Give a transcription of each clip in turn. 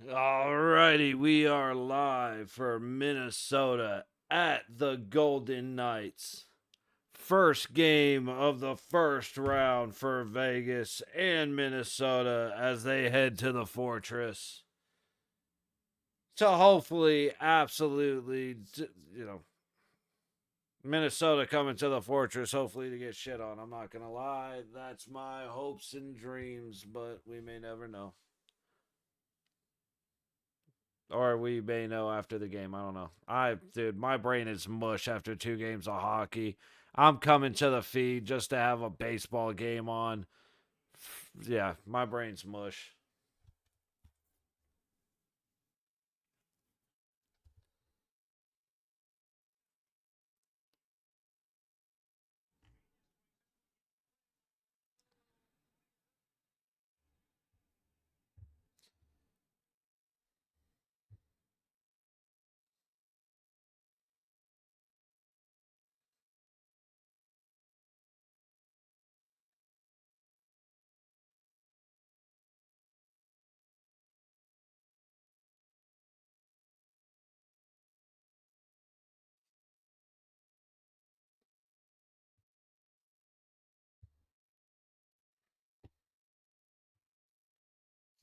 Alrighty, we are live for Minnesota at the Golden Knights. First game of the first round for Vegas and Minnesota as they head to the Fortress. To hopefully, absolutely, Minnesota coming to the Fortress, hopefully to get shit on. I'm not going to lie. That's my hopes and dreams, but we may never know. Or we may know after the game. I don't know. Dude, my brain is mush after 2 games of hockey. I'm coming to the feed just to have a baseball game on. Yeah, my brain's mush.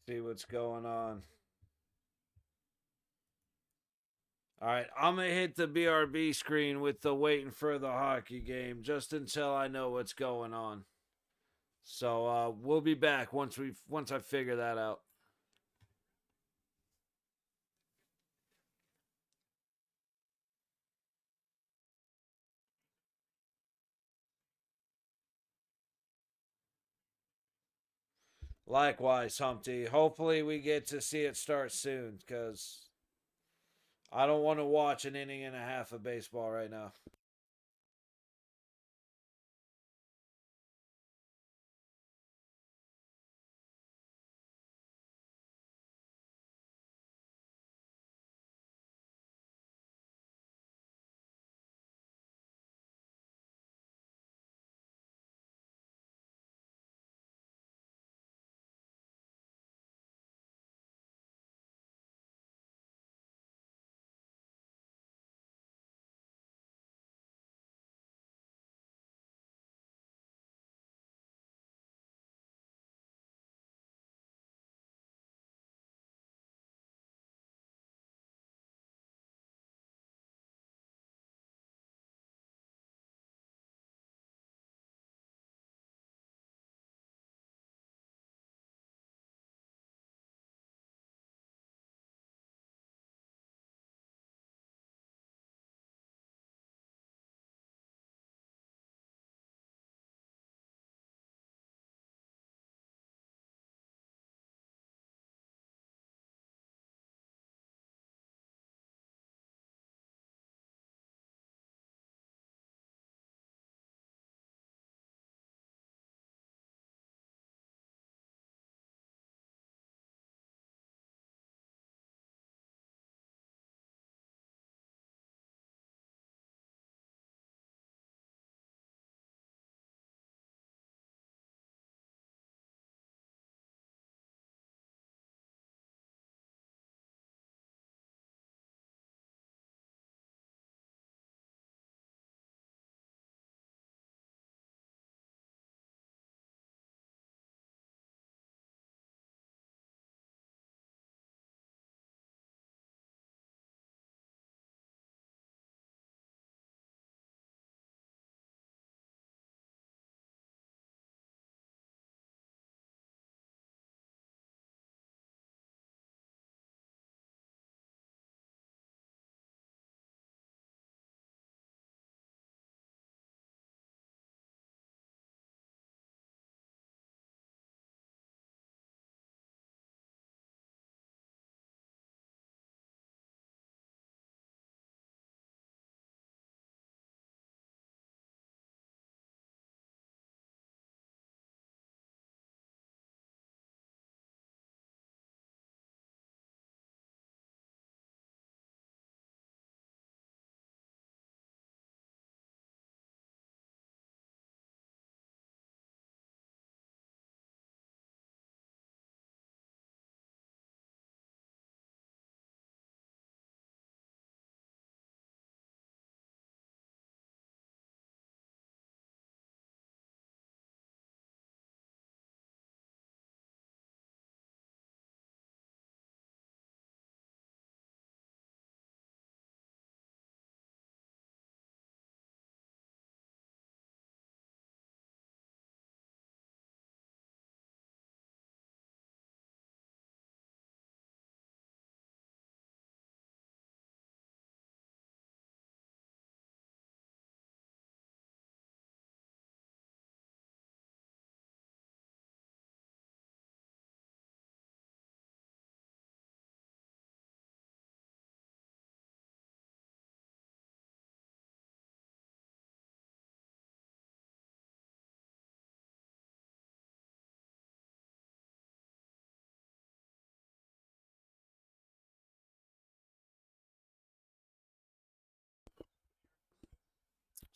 See what's going on. All right, I'm gonna hit the BRB screen with the waiting for the hockey game just until I know what's going on. So we'll be back once I figure that out. Likewise, Humpty. Hopefully we get to see it start soon because I don't want to watch an inning and a half of baseball right now.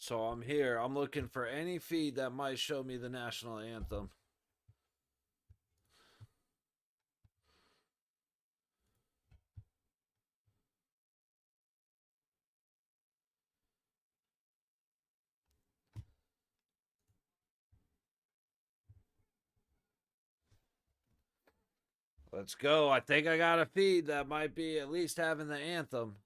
So I'm here. I'm looking for any feed that might show me the national anthem. Let's go. I think I got a feed that might be at least having the anthem.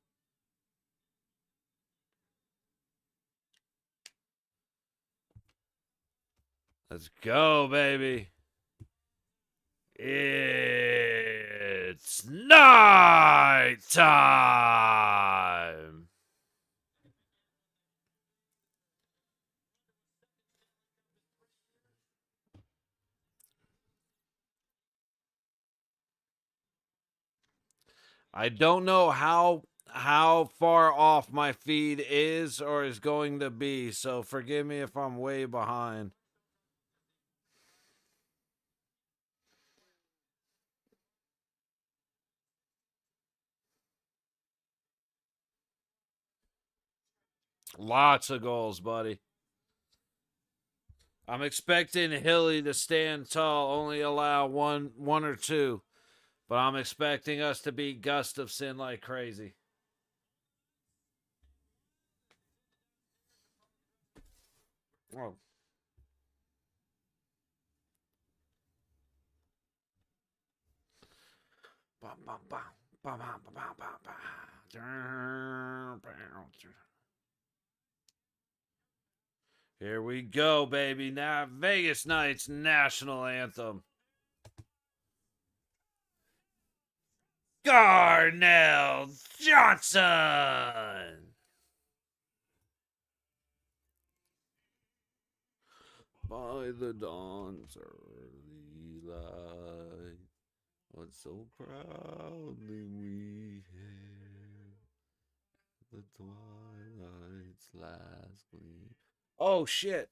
Let's go, baby. It's night time. I don't know how far off my feed is or is going to be, so forgive me if I'm way behind. Lots of goals, buddy. I'm expecting Hilly to stand tall, only allow one or two, but I'm expecting us to beat Gustafson like crazy. Oh. Here we go, baby. Now Vegas Knights national anthem. Garnell Johnson. By the dawn's early light, what so proudly we hailed the twilight's last gleam. Oh, shit.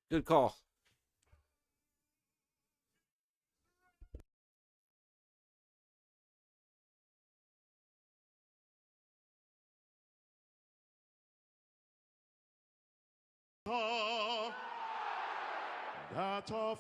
Good call. That of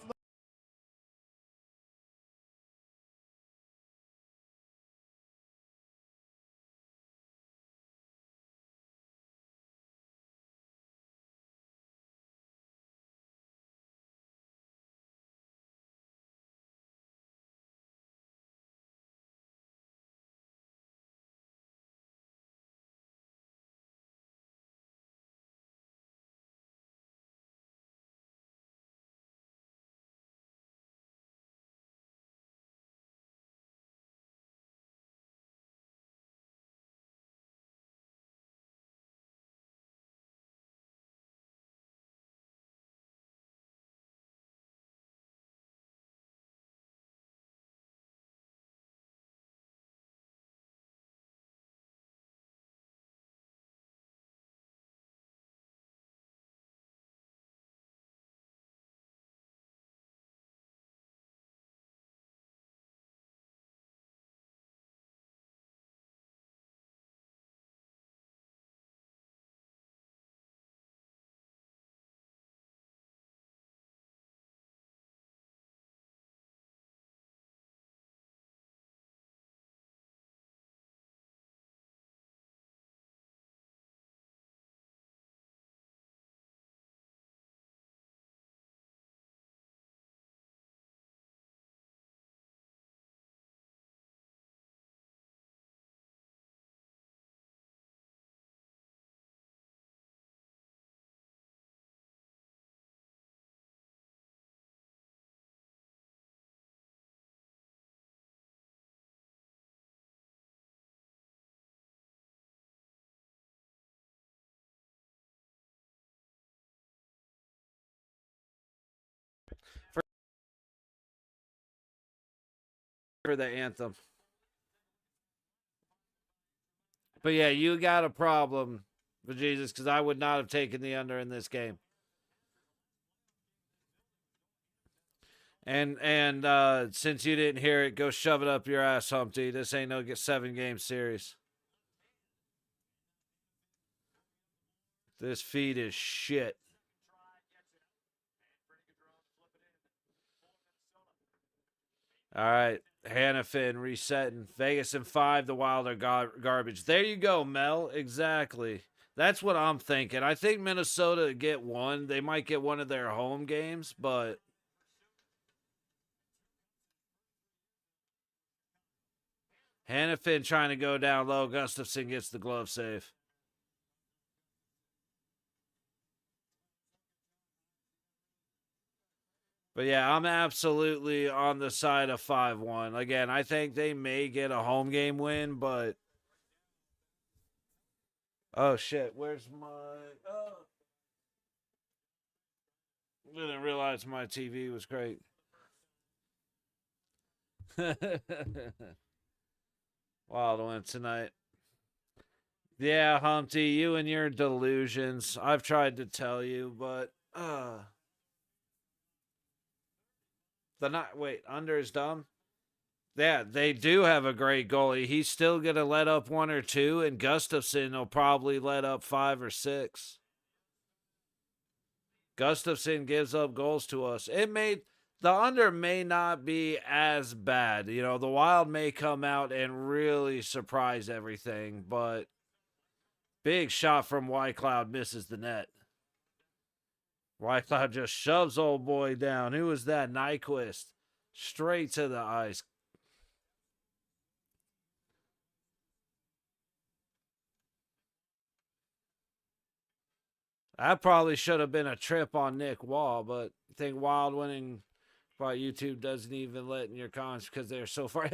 For the anthem. But yeah, you got a problem with Jesus because I would not have taken the under in this game. And since you didn't hear it, go shove it up your ass, Humpty. This ain't no 7-game series. This feed is shit. All right. Hannafin resetting. Vegas in 5. The Wild are garbage. There you go, Mel. Exactly. That's what I'm thinking. I think Minnesota get one. They might get one of their home games, but Hannafin trying to go down low. Gustafson gets the glove save. But yeah, I'm absolutely on the side of 5-1. Again, I think they may get a home game win, but oh shit, where's my didn't realize my TV was great. Wild win tonight. Yeah, Humpty, you and your delusions. I've tried to tell you, but the not wait, under is dumb. Yeah, they do have a great goalie. He's still gonna let up 1 or 2, and Gustafson will probably let up 5 or 6. Gustafson gives up goals to us. The under may not be as bad. You know, the Wild may come out and really surprise everything, but big shot from Whitecloud misses the net. Whitecloud just shoves old boy down. Who was that? Nyquist. Straight to the ice. That probably should have been a trip on Nick Wall, but I think Wild winning by YouTube doesn't even let in your comments because they're so far.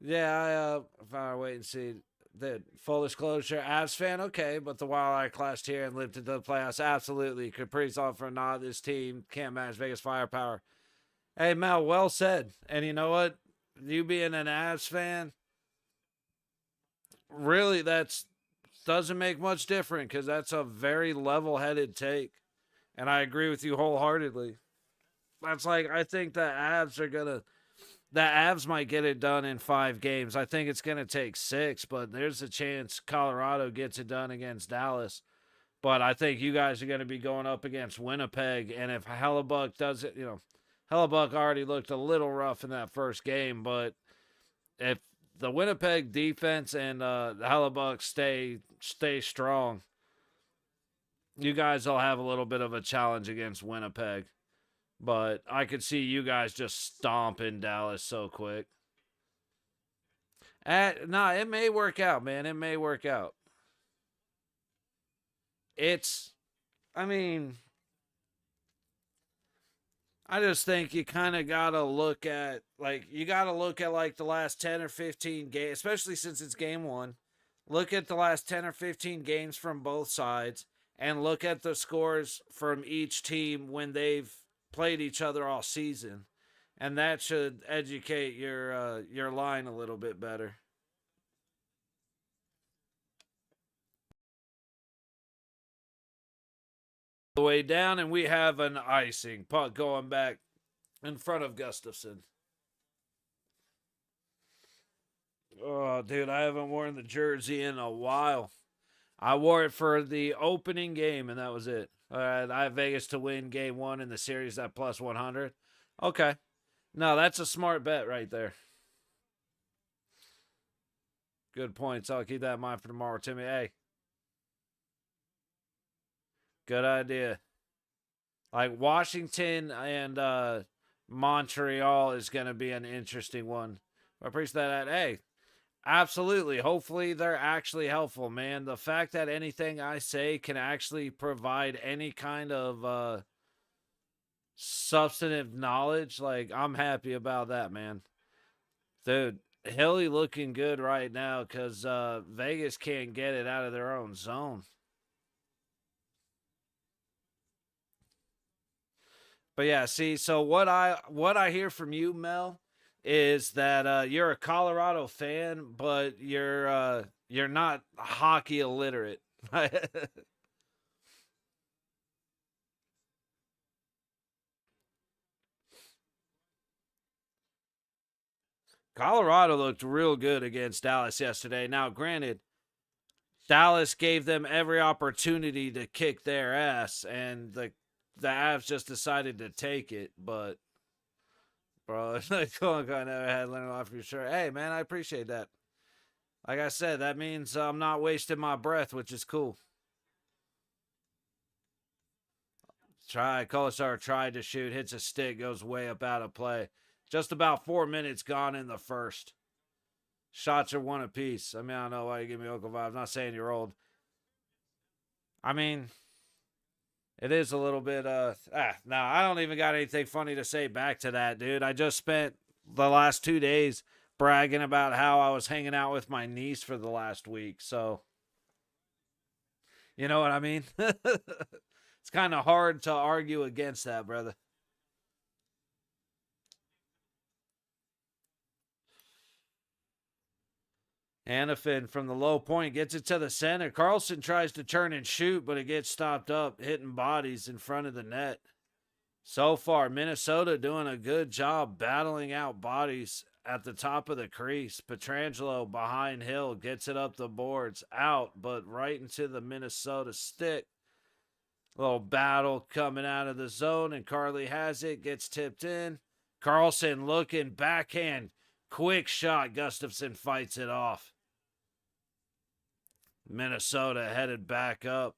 Yeah, if I wait and see. The full disclosure, Avs fan, okay, but the Wild I clashed here and lived into the playoffs, absolutely. Kaprizov for not this team can't match Vegas firepower. Hey, Mel, well said. And you know what? You being an Avs fan, really, that's doesn't make much different because that's a very level-headed take, and I agree with you wholeheartedly. That's like I think the Avs might get it done in 5 games. I think it's going to take 6, but there's a chance Colorado gets it done against Dallas. But I think you guys are going to be going up against Winnipeg, and if Hellebuck does it, Hellebuck already looked a little rough in that first game, but if the Winnipeg defense and the Hellebuck stay strong, you guys will have a little bit of a challenge against Winnipeg. But I could see you guys just stomping Dallas so quick. It may work out, man. It may work out. I mean, I just think you kind of got to look at, like the last 10 or 15 games, especially since it's game 1. Look at the last 10 or 15 games from both sides and look at the scores from each team when they've played each other all season, and that should educate your line a little bit better. The way down, and we have an icing puck going back in front of Gustafson. Oh, dude, I haven't worn the jersey in a while. I wore it for the opening game, and that was it. All right, I have Vegas to win game 1 in the series at plus 100. Okay. No, that's a smart bet right there. Good points. I'll keep that in mind for tomorrow, Timmy. Hey. Good idea. Like Washington and Montreal is going to be an interesting one. I appreciate that. Hey, absolutely. Hopefully they're actually helpful, man. The fact that anything I say can actually provide any kind of substantive knowledge, like I'm happy about that, man. Dude, Hilly looking good right now because Vegas can't get it out of their own zone. But yeah, see, so what I hear from you, Mel, is that you're a Colorado fan, but you're not hockey illiterate. Colorado looked real good against Dallas yesterday. Now, granted, Dallas gave them every opportunity to kick their ass, and the Avs just decided to take it. But bro, it's like I never had Leonard off your shirt. Hey man, I appreciate that. Like I said, that means I'm not wasting my breath, which is cool. Kolasar tried to shoot, hits a stick, goes way up out of play. Just about 4 minutes gone in the first. Shots are one apiece. I mean, I don't know why you give me Oakland vibes. I'm not saying you're old. I mean, it is a little bit, no, I don't even got anything funny to say back to that, dude. I just spent the last 2 days bragging about how I was hanging out with my niece for the last week. So, you know what I mean? It's kind of hard to argue against that, brother. Hanifin from the low point gets it to the center. Carlson tries to turn and shoot, but it gets stopped up, hitting bodies in front of the net. So far, Minnesota doing a good job battling out bodies at the top of the crease. Pietrangelo behind Hill gets it up the boards, out, but right into the Minnesota stick. Little battle coming out of the zone, and Carly has it, gets tipped in. Carlson looking, backhand, quick shot. Gustafson fights it off. Minnesota headed back up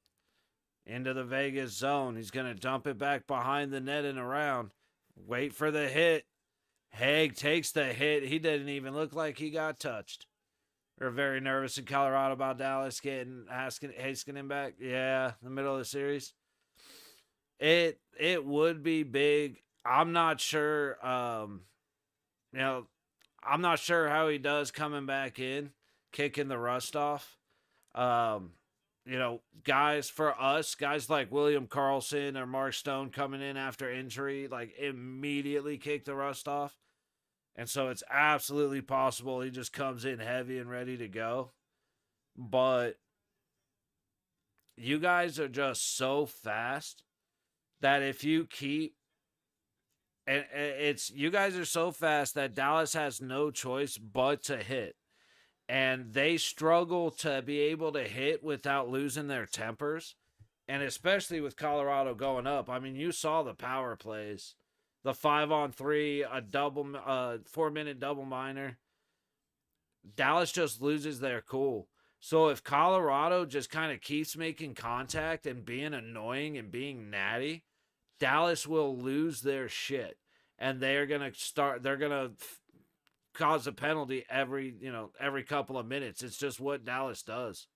into the Vegas zone. He's going to dump it back behind the net and around. Wait for the hit. Haig takes the hit. He didn't even look like he got touched. They're very nervous in Colorado about Dallas asking him back. Yeah, in the middle of the series. It would be big. I'm not sure. I'm not sure how he does coming back in, kicking the rust off. Guys like William Karlsson or Mark Stone coming in after injury, like immediately kick the rust off. And so it's absolutely possible he just comes in heavy and ready to go. But you guys are just so fast that if you keep, and you guys are so fast that Dallas has no choice but to hit. And they struggle to be able to hit without losing their tempers. And especially with Colorado going up. I mean, you saw the power plays. The 5-on-3, a 4-minute double minor. Dallas just loses their cool. So if Colorado just kind of keeps making contact and being annoying and being natty, Dallas will lose their shit. And they're going to cause a penalty every couple of minutes. It's just what Dallas does.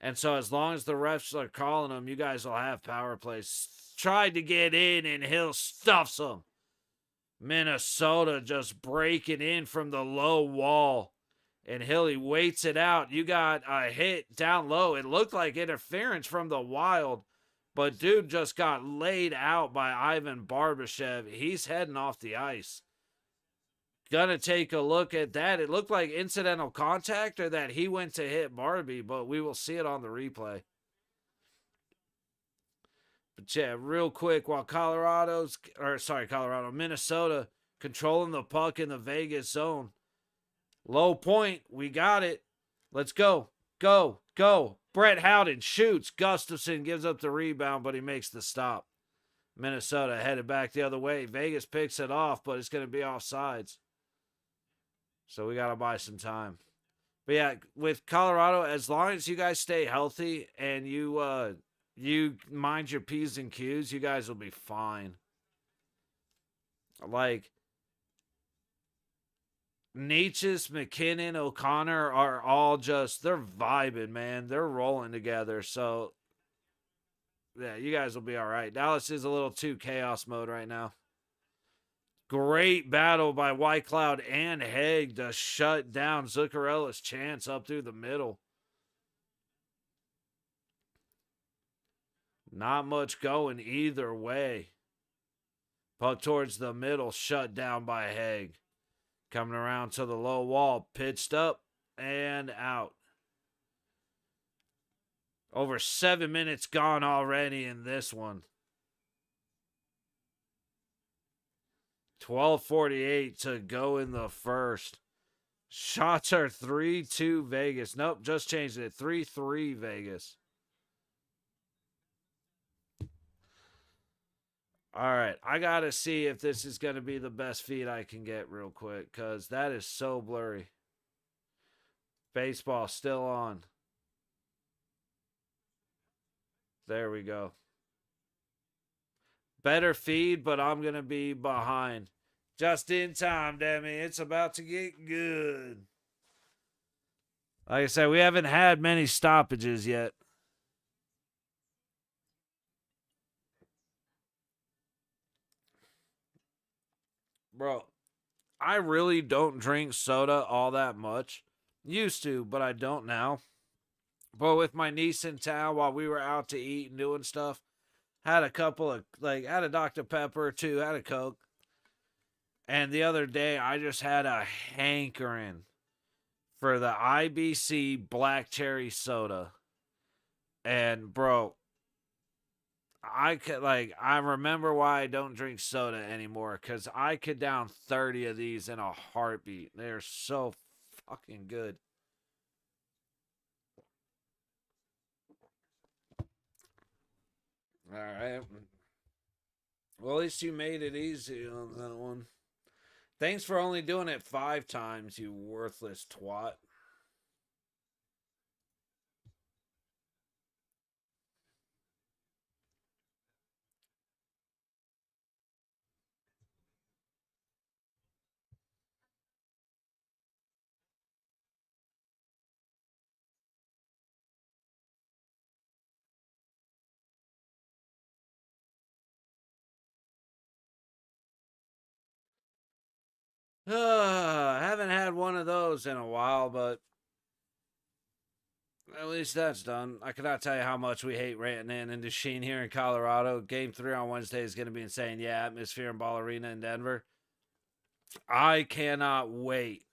And so as long as the refs are calling them, you guys will have power plays. Tried to get in and Hill stuffs them. Minnesota just breaking in from the low wall. And Hilly waits it out. You got a hit down low. It looked like interference from the Wild. But dude just got laid out by Ivan Barbashev. He's heading off the ice. Gonna take a look at that. It looked like incidental contact or that he went to hit Barbie, but we will see it on the replay. But yeah, real quick, while Minnesota controlling the puck in the Vegas zone. Low point, we got it. Let's go. Go. Brett Howden shoots. Gustafson gives up the rebound, but he makes the stop. Minnesota headed back the other way. Vegas picks it off, but it's going to be offsides. So we got to buy some time. But yeah, with Colorado, as long as you guys stay healthy and you mind your P's and Q's, you guys will be fine. Like, Nietzsche's, McKinnon, O'Connor are all just, they're vibing, man. They're rolling together. So, yeah, you guys will be all right. Dallas is a little too chaos mode right now. Great battle by Whitecloud and Haig to shut down Zuccarella's chance up through the middle. Not much going either way. Puck towards the middle, shut down by Haig. Coming around to the low wall. Pitched up and out. Over 7 minutes gone already in this one. 12:48 to go in the first. Shots are 3-2 Vegas. Nope, just changed it. 3-3 Vegas. All right, I got to see if this is going to be the best feed I can get real quick because that is so blurry. Baseball still on. There we go. Better feed, but I'm going to be behind. Just in time, damn it. It's about to get good. Like I said, we haven't had many stoppages yet. Bro, I really don't drink soda all that much. Used to, but I don't now. But with my niece in town while we were out to eat and doing stuff, had a couple of, had a Dr. Pepper or two, had a Coke. And the other day, I just had a hankering for the IBC black cherry soda. And, bro, I remember why I don't drink soda anymore, because I could down 30 of these in a heartbeat. They're so fucking good. All right. Well, at least you made it easy on that one. Thanks for only doing it 5 times, you worthless twat. I haven't had one of those in a while, but at least that's done. I cannot tell you how much we hate Rantanen and Duchesne here in Colorado. Game 3 on Wednesday is going to be insane. Yeah, atmosphere in Ball Arena in Denver. I cannot wait,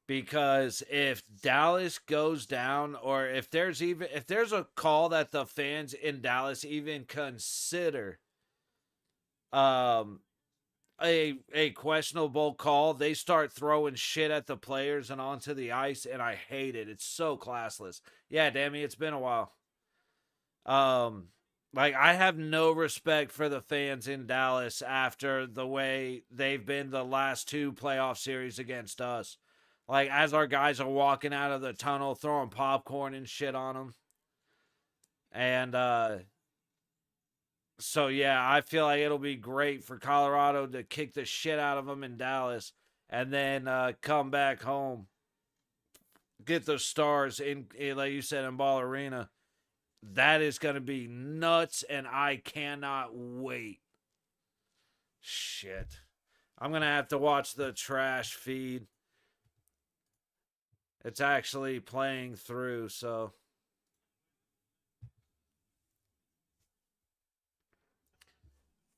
because if Dallas goes down, or if there's a call that the fans in Dallas even consider a questionable call, they start throwing shit at the players and onto the ice, and I hate it. It's so classless. Yeah, Dammy, it's been a while. I have no respect for the fans in Dallas after the way they've been the last 2 playoff series against us. Like, as our guys are walking out of the tunnel, throwing popcorn and shit on them. And, so, yeah, I feel like it'll be great for Colorado to kick the shit out of them in Dallas and then come back home. Get the Stars, in like you said, in Ball Arena. That is going to be nuts, and I cannot wait. Shit. I'm going to have to watch the trash feed. It's actually playing through, so...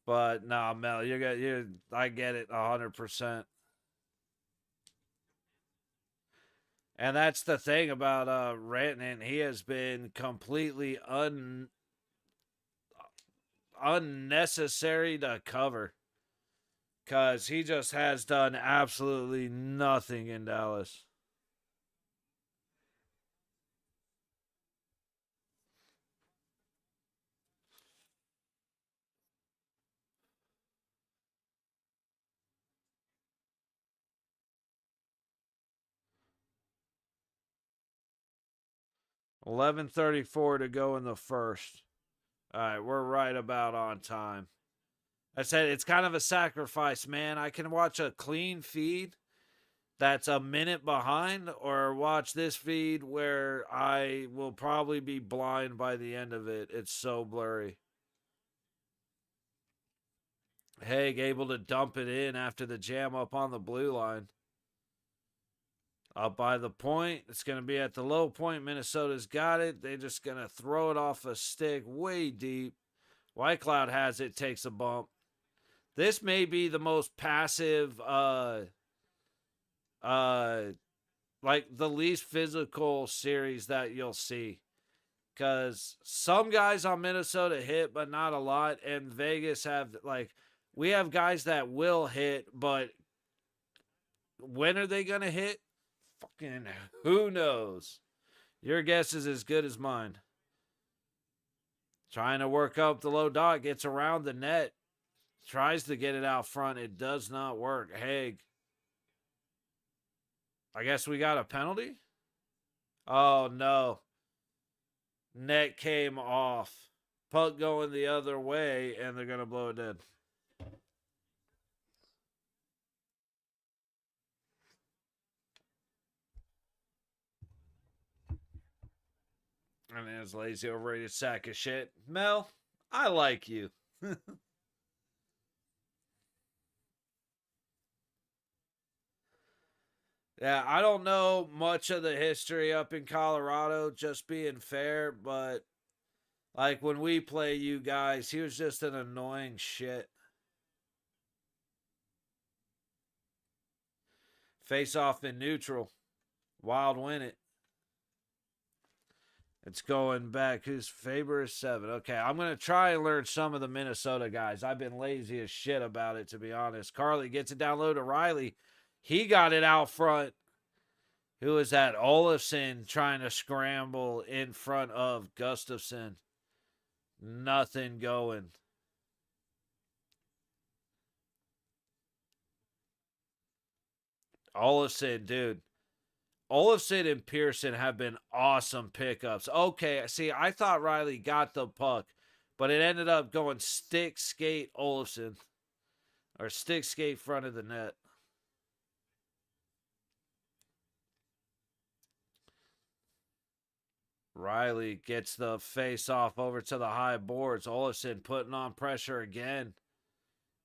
But no, Mel, I get it 100%. And that's the thing about Rantanen. He has been completely unnecessary to cover, because he just has done absolutely nothing in Dallas. $11:34 to go in the first. All right, we're right about on time. I said it's kind of a sacrifice, man. I can watch a clean feed that's a minute behind, or watch this feed where I will probably be blind by the end of it. It's so blurry. Haig able to dump it in after the jam up on the blue line. Up by the point. It's going to be at the low point. Minnesota's got it. They're just going to throw it off a stick way deep. Whitecloud has it, takes a bump. This may be the most passive like the least physical series that you'll see. Because some guys on Minnesota hit, but not a lot. And Vegas have, like, we have guys that will hit, but when are they going to hit? Fucking who knows? Your guess is as good as mine. Trying to work up the low dot, gets around the net, tries to get it out front. It does not work. Haig. I guess we got a penalty? Oh, no. Net came off. Puck going the other way, and they're going to blow it dead. And there's lazy, overrated sack of shit. Mel, I like you. Yeah, I don't know much of the history up in Colorado, just being fair, but like when we play you guys, he was just an annoying shit. Face off in neutral. Wild win it. It's going back. Who's Faber is 7. Okay, I'm going to try and learn some of the Minnesota guys. I've been lazy as shit about it, to be honest. Carly gets it down low to Riley. He got it out front. Who is that? Olafson trying to scramble in front of Gustafson. Nothing going. Olafson, dude. Olafson and Pearson have been awesome pickups. Okay, see, I thought Riley got the puck, but it ended up going stick skate Olafson. Or stick skate front of the net. Riley gets the face off over to the high boards. Olafson putting on pressure again.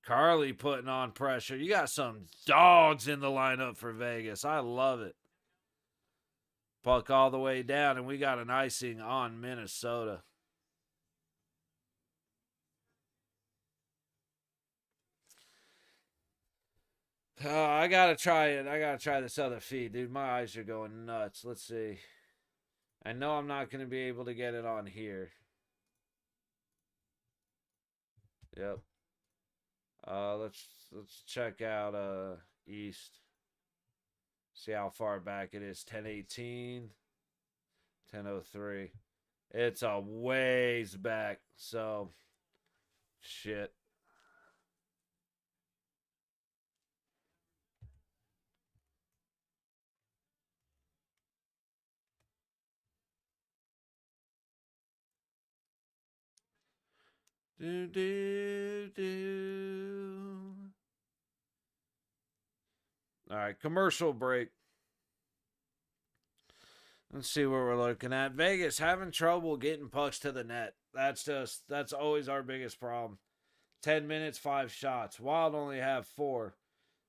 Carly putting on pressure. You got some dogs in the lineup for Vegas. I love it. Puck all the way down, and we got an icing on Minnesota. I gotta try it. I gotta try this other feed, dude. My eyes are going nuts. Let's see. I know I'm not gonna be able to get it on here. Yep. Let's check out East. See how far back it is. 1018. 1003. It's a ways back. So shit. Do do do. All right, commercial break. Let's see what we're looking at. Vegas having trouble getting pucks to the net. That's always our biggest problem. 10 minutes, 5 shots. Wild only have 4.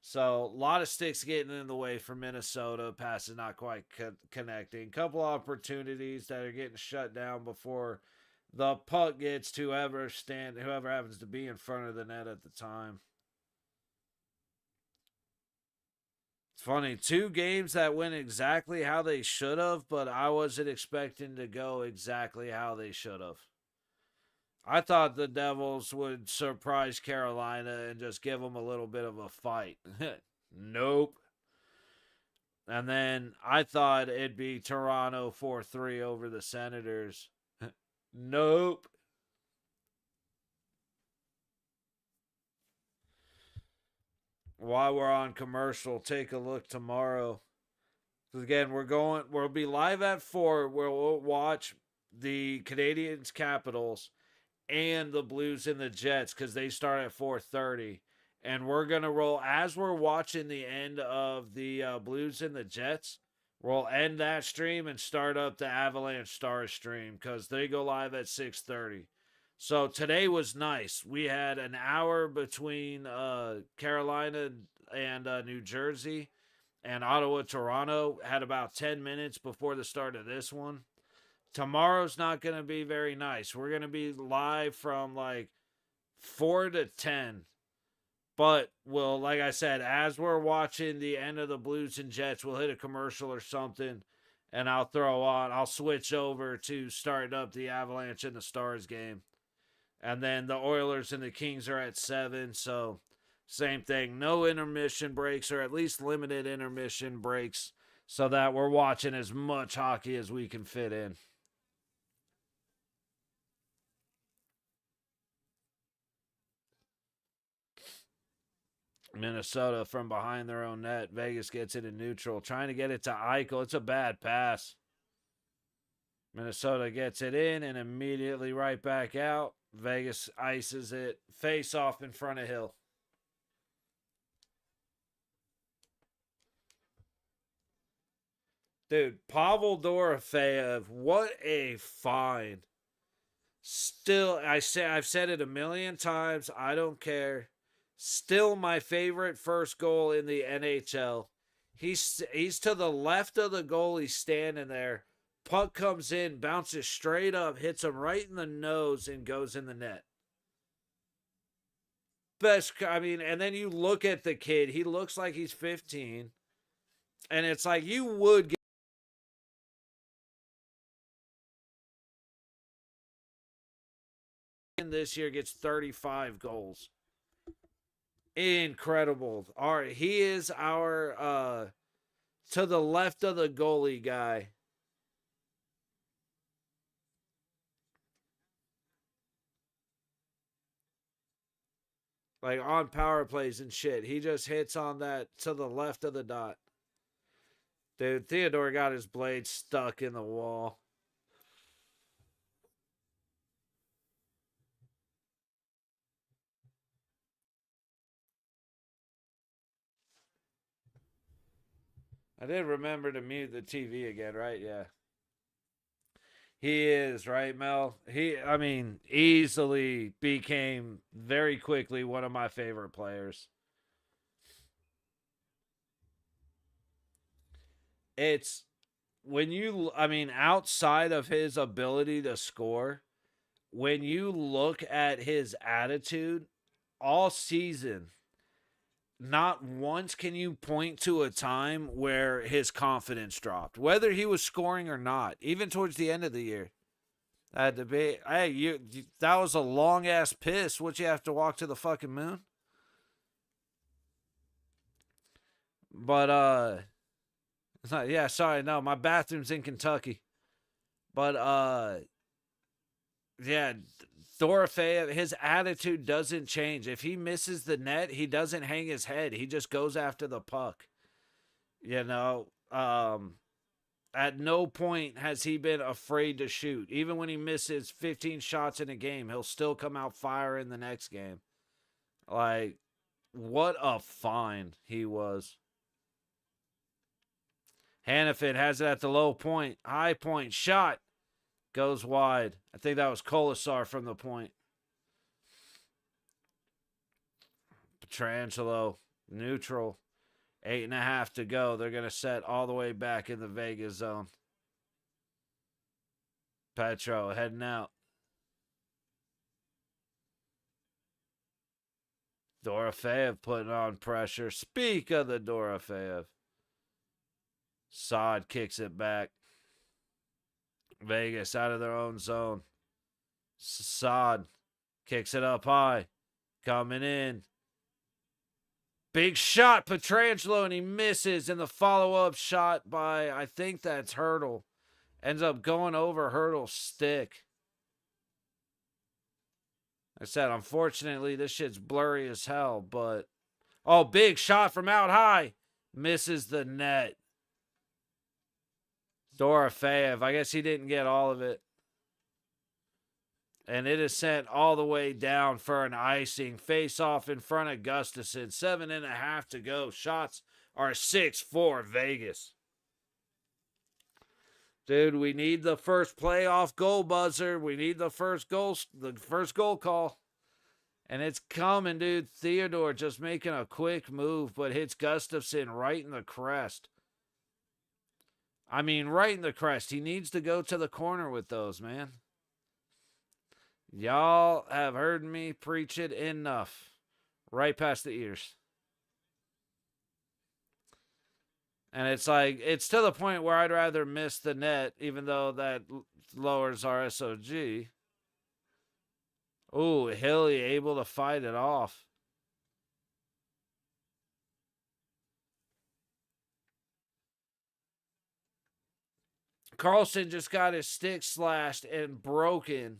So a lot of sticks getting in the way for Minnesota. Passes not quite connecting. Couple opportunities that are getting shut down before the puck gets to whoever happens to be in front of the net at the time. It's funny, 2 games that went exactly how they should have, but I wasn't expecting to go exactly how they should have. I thought the Devils would surprise Carolina and just give them a little bit of a fight. Nope. And then I thought it'd be Toronto 4-3 over the Senators. Nope. While we're on commercial, take a look tomorrow. Again, we'll be live at 4 where we'll watch the Canadiens Capitals and the Blues and the Jets because they start at 4:30. And we're going to roll, as we're watching the end of the Blues and the Jets, we'll end that stream and start up the Avalanche Stars stream because they go live at 6:30. So today was nice. We had an hour between Carolina and New Jersey, and Ottawa, Toronto. Had about 10 minutes before the start of this one. Tomorrow's not going to be very nice. We're going to be live from like 4 to 10 But we'll, like I said, as we're watching the end of the Blues and Jets, we'll hit a commercial or something, and I'll switch over to starting up the Avalanche and the Stars game. And then the Oilers and the Kings are at 7, so same thing. No intermission breaks, or at least limited intermission breaks, so that we're watching as much hockey as we can fit in. Minnesota from behind their own net. Vegas gets it in neutral, trying to get it to Eichel. It's a bad pass. Minnesota gets it in and immediately right back out. Vegas ices it. Face off in front of Hill. Dude, Pavel Dorofeyev, what a find. Still, I've said it a million times. I don't care. Still my favorite first goal in the NHL. He's to the left of the goal. He's standing there. Puck comes in, bounces straight up, hits him right in the nose, and goes in the net. And then you look at the kid. He looks like he's 15. And it's like you would get this year, gets 35 goals. Incredible. He is our to the left of the goalie guy. Like on power plays and shit. He just hits on that to the left of the dot. Dude, Theodore got his blade stuck in the wall. I did remember to mute the TV again, right? Yeah. He is, right, Mel? Easily became very quickly one of my favorite players. It's outside of his ability to score, when you look at his attitude all season, not once can you point to a time where his confidence dropped, whether he was scoring or not, even towards the end of the year. That debate, that was a long ass piss. Would you have to walk to the fucking moon? But it's not. Yeah, sorry, no, my bathroom's in Kentucky. But yeah, Dorofeyev, his attitude doesn't change. If he misses the net, he doesn't hang his head. He just goes after the puck. At no point has he been afraid to shoot. Even when he misses 15 shots in a game, he'll still come out firing the next game. Like, what a find he was. Hannafin has it at the low point. High point. Shot. Goes wide. I think that was Colasar from the point. Petrangelo. Neutral. 8.5 to go. They're going to set all the way back in the Vegas zone. Petro heading out. Dorofeyev putting on pressure. Speak of the Dorofeyev. Saad kicks it back. Vegas out of their own zone. Saad kicks it up high. Coming in. Big shot, Petrangelo, and he misses. And the follow-up shot by, I think that's Hurdle, ends up going over Hurdle's stick. I said, unfortunately, this shit's blurry as hell, but... Oh, big shot from out high. Misses the net. Dorofeyev, I guess he didn't get all of it. And it is sent all the way down for an icing. Face off in front of Gustafsson. 7.5 to go. Shots are 6-4 Vegas. Dude, we need the first playoff goal buzzer. We need the first goal call. And it's coming, dude. Theodore just making a quick move, but hits Gustafsson right in the crest. Right in the crest. He needs to go to the corner with those, man. Y'all have heard me preach it enough. right past the ears. And it's like, it's to the point where I'd rather miss the net, even though that lowers our SOG. Ooh, Hilly able to fight it off. Carlson just got his stick slashed and broken.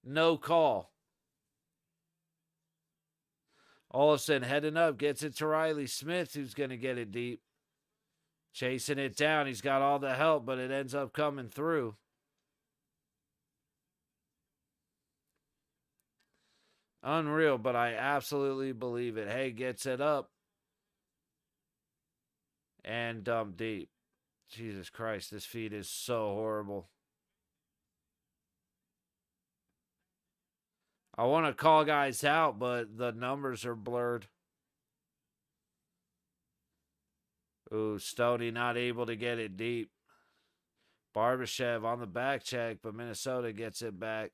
No call. Olsen heading up, gets it to Riley Smith, who's going to get it deep. Chasing it down. He's got all the help, but it ends up coming through. Unreal, but I absolutely believe it. Hay gets it up and dumped deep. Jesus Christ, this feed is so horrible. I want to call guys out, but the numbers are blurred. Ooh, Stoney not able to get it deep. Barbashev on the back check, but Minnesota gets it back.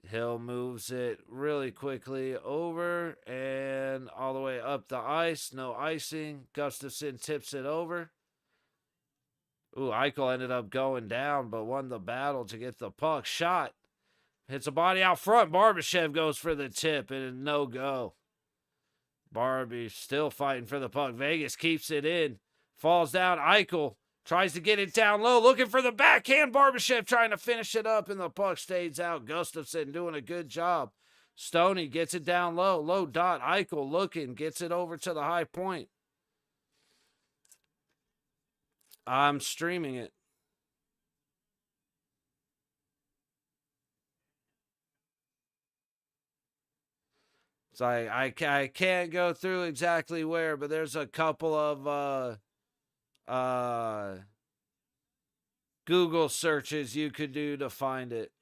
Hill moves it really quickly over and all the way up the ice. No icing. Gustafson tips it over. Ooh, Eichel ended up going down, but won the battle to get the puck. Shot. Hits a body out front. Barbashev goes for the tip and a no-go. Barbie still fighting for the puck. Vegas keeps it in. Falls down. Eichel tries to get it down low. Looking for the backhand. Barbashev trying to finish it up, and the puck stays out. Gustafson doing a good job. Stoney gets it down low. Low dot. Eichel looking. Gets it over to the high point. I'm streaming it. It's like I can't go through exactly where, but there's a couple of Google searches you could do to find it.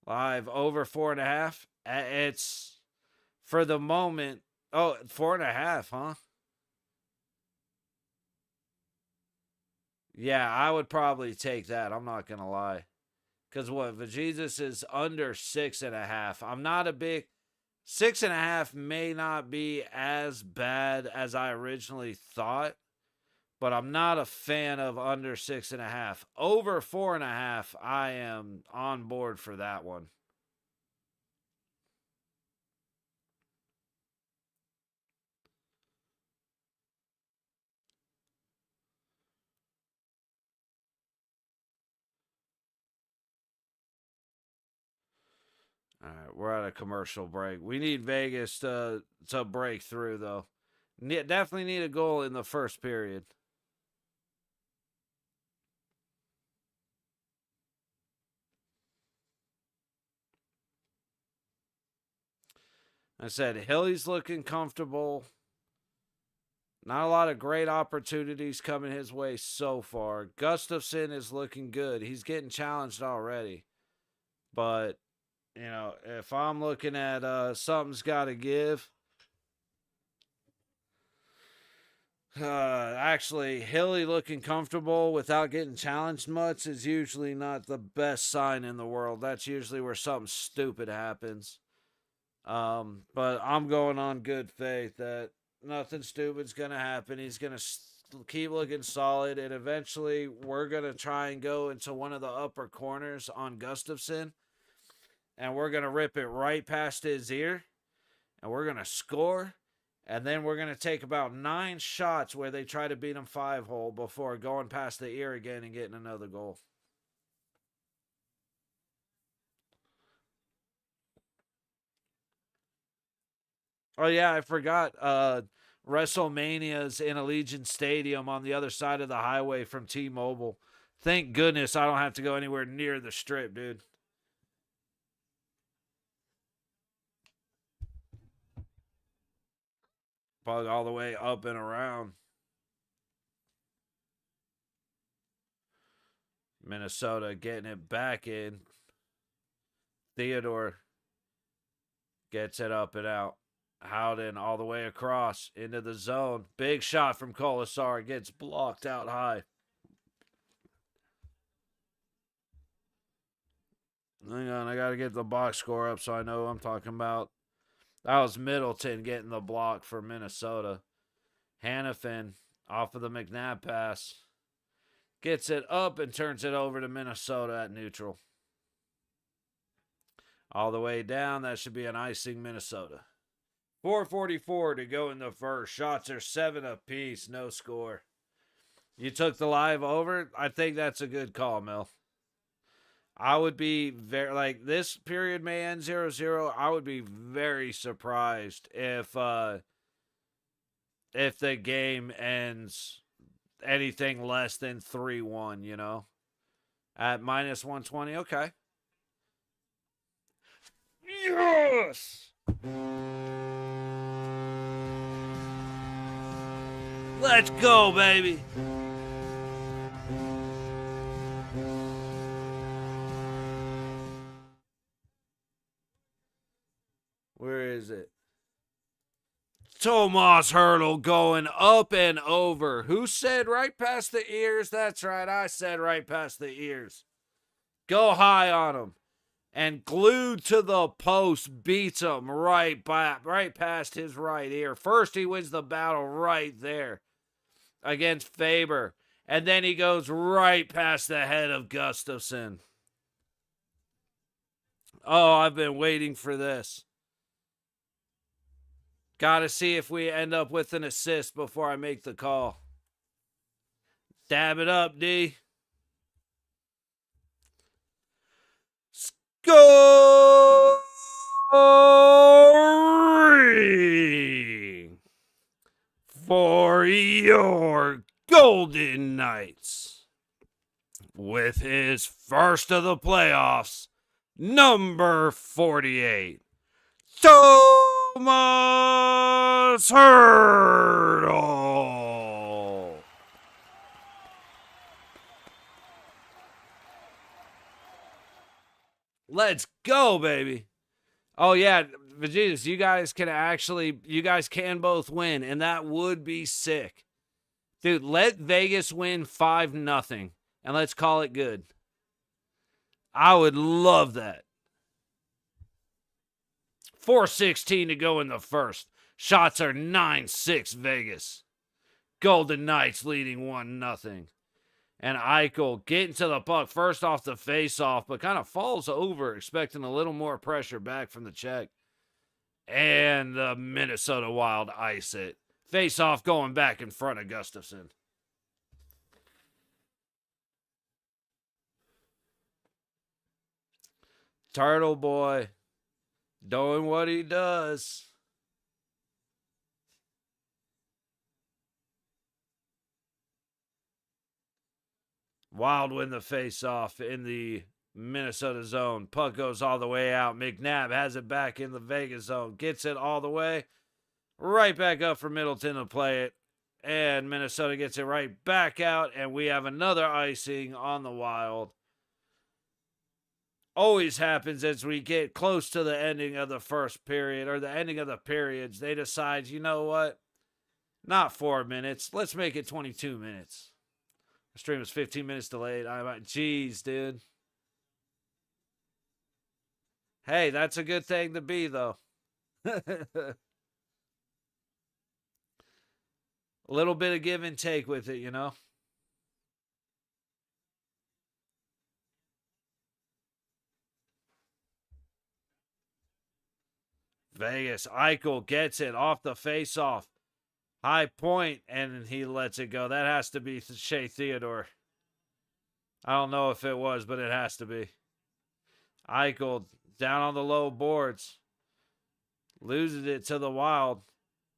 Live over 4.5. It's for the moment. Oh, 4.5, huh? Yeah, I would probably take that. I'm not gonna lie. Because what, Vajesus is under 6.5. I'm not a big 6.5 may not be as bad as I originally thought, but I'm not a fan of under 6.5. Over 4.5, I am on board for that one. All right, we're at a commercial break. We need Vegas to break through, though. Definitely need a goal in the first period. I said, Hilly's looking comfortable. Not a lot of great opportunities coming his way so far. Gustafson is looking good. He's getting challenged already. But, you know, if I'm looking at something's got to give, actually, Hilly looking comfortable without getting challenged much is usually not the best sign in the world. That's usually where something stupid happens. But I'm going on good faith that nothing stupid's going to happen. He's going to keep looking solid, and eventually we're going to try and go into one of the upper corners on Gustafson, and we're going to rip it right past his ear, and we're going to score, and then we're going to take about 9 shots where they try to beat him 5-hole before going past the ear again and getting another goal. Oh, yeah, I forgot. WrestleMania's in Allegiant Stadium on the other side of the highway from T-Mobile. Thank goodness I don't have to go anywhere near the strip, dude. Bug all the way up and around. Minnesota getting it back in. Theodore gets it up and out. Howden all the way across into the zone. Big shot from Colasar. Gets blocked out high. Hang on, I got to get the box score up so I know what I'm talking about. That was Middleton getting the block for Minnesota. Hannafin off of the McNabb pass. Gets it up and turns it over to Minnesota at neutral. All the way down, that should be an icing Minnesota. 4:44 to go in the first. Shots are 7 apiece, no score. You took the live over? I think that's a good call, Mel. I would be very, like, this period may end 0-0. I would be very surprised if the game ends anything less than 3-1, you know? At minus 120, okay. Yes! Let's go, baby! Where is it? Tomas Hurdle going up and over. Who said right past the ears? That's right, I said right past the ears. Go high on him. And glued to the post, beats him right past his right ear. First, he wins the battle right there against Faber. And then he goes right past the head of Gustafsson. Oh, I've been waiting for this. Got to see if we end up with an assist before I make the call. Dab it up, D. Scoring for your Golden Knights. With his first of the playoffs, number 48. Tomas Hurdle. Let's go, baby. Oh, yeah, Jesus, you guys can both win, and that would be sick. Dude, let Vegas win 5-0, and let's call it good. I would love that. 4:16 to go in the first. Shots are 9-6 Vegas. Golden Knights leading 1-0. And Eichel getting to the puck first off the face-off, but kind of falls over, expecting a little more pressure back from the Czech. And the Minnesota Wild ice it. Face-off going back in front of Gustafsson. Turtle Boy doing what he does. Wild win the face-off in the Minnesota zone. Puck goes all the way out. McNabb has it back in the Vegas zone. Gets it all the way. Right back up for Middleton to play it. And Minnesota gets it right back out. And we have another icing on the Wild. Always happens as we get close to the ending of the first period, or the ending of the periods. They decide, you know what? Not 4 minutes. Let's make it 22 minutes. The stream was 15 minutes delayed. I'm like, geez, dude. Hey, that's a good thing to be, though. A little bit of give and take with it, you know? Vegas. Eichel gets it off the face-off. High point, and he lets it go. That has to be Shea Theodore. I don't know if it was, but it has to be. Eichel down on the low boards. Loses it to the Wild.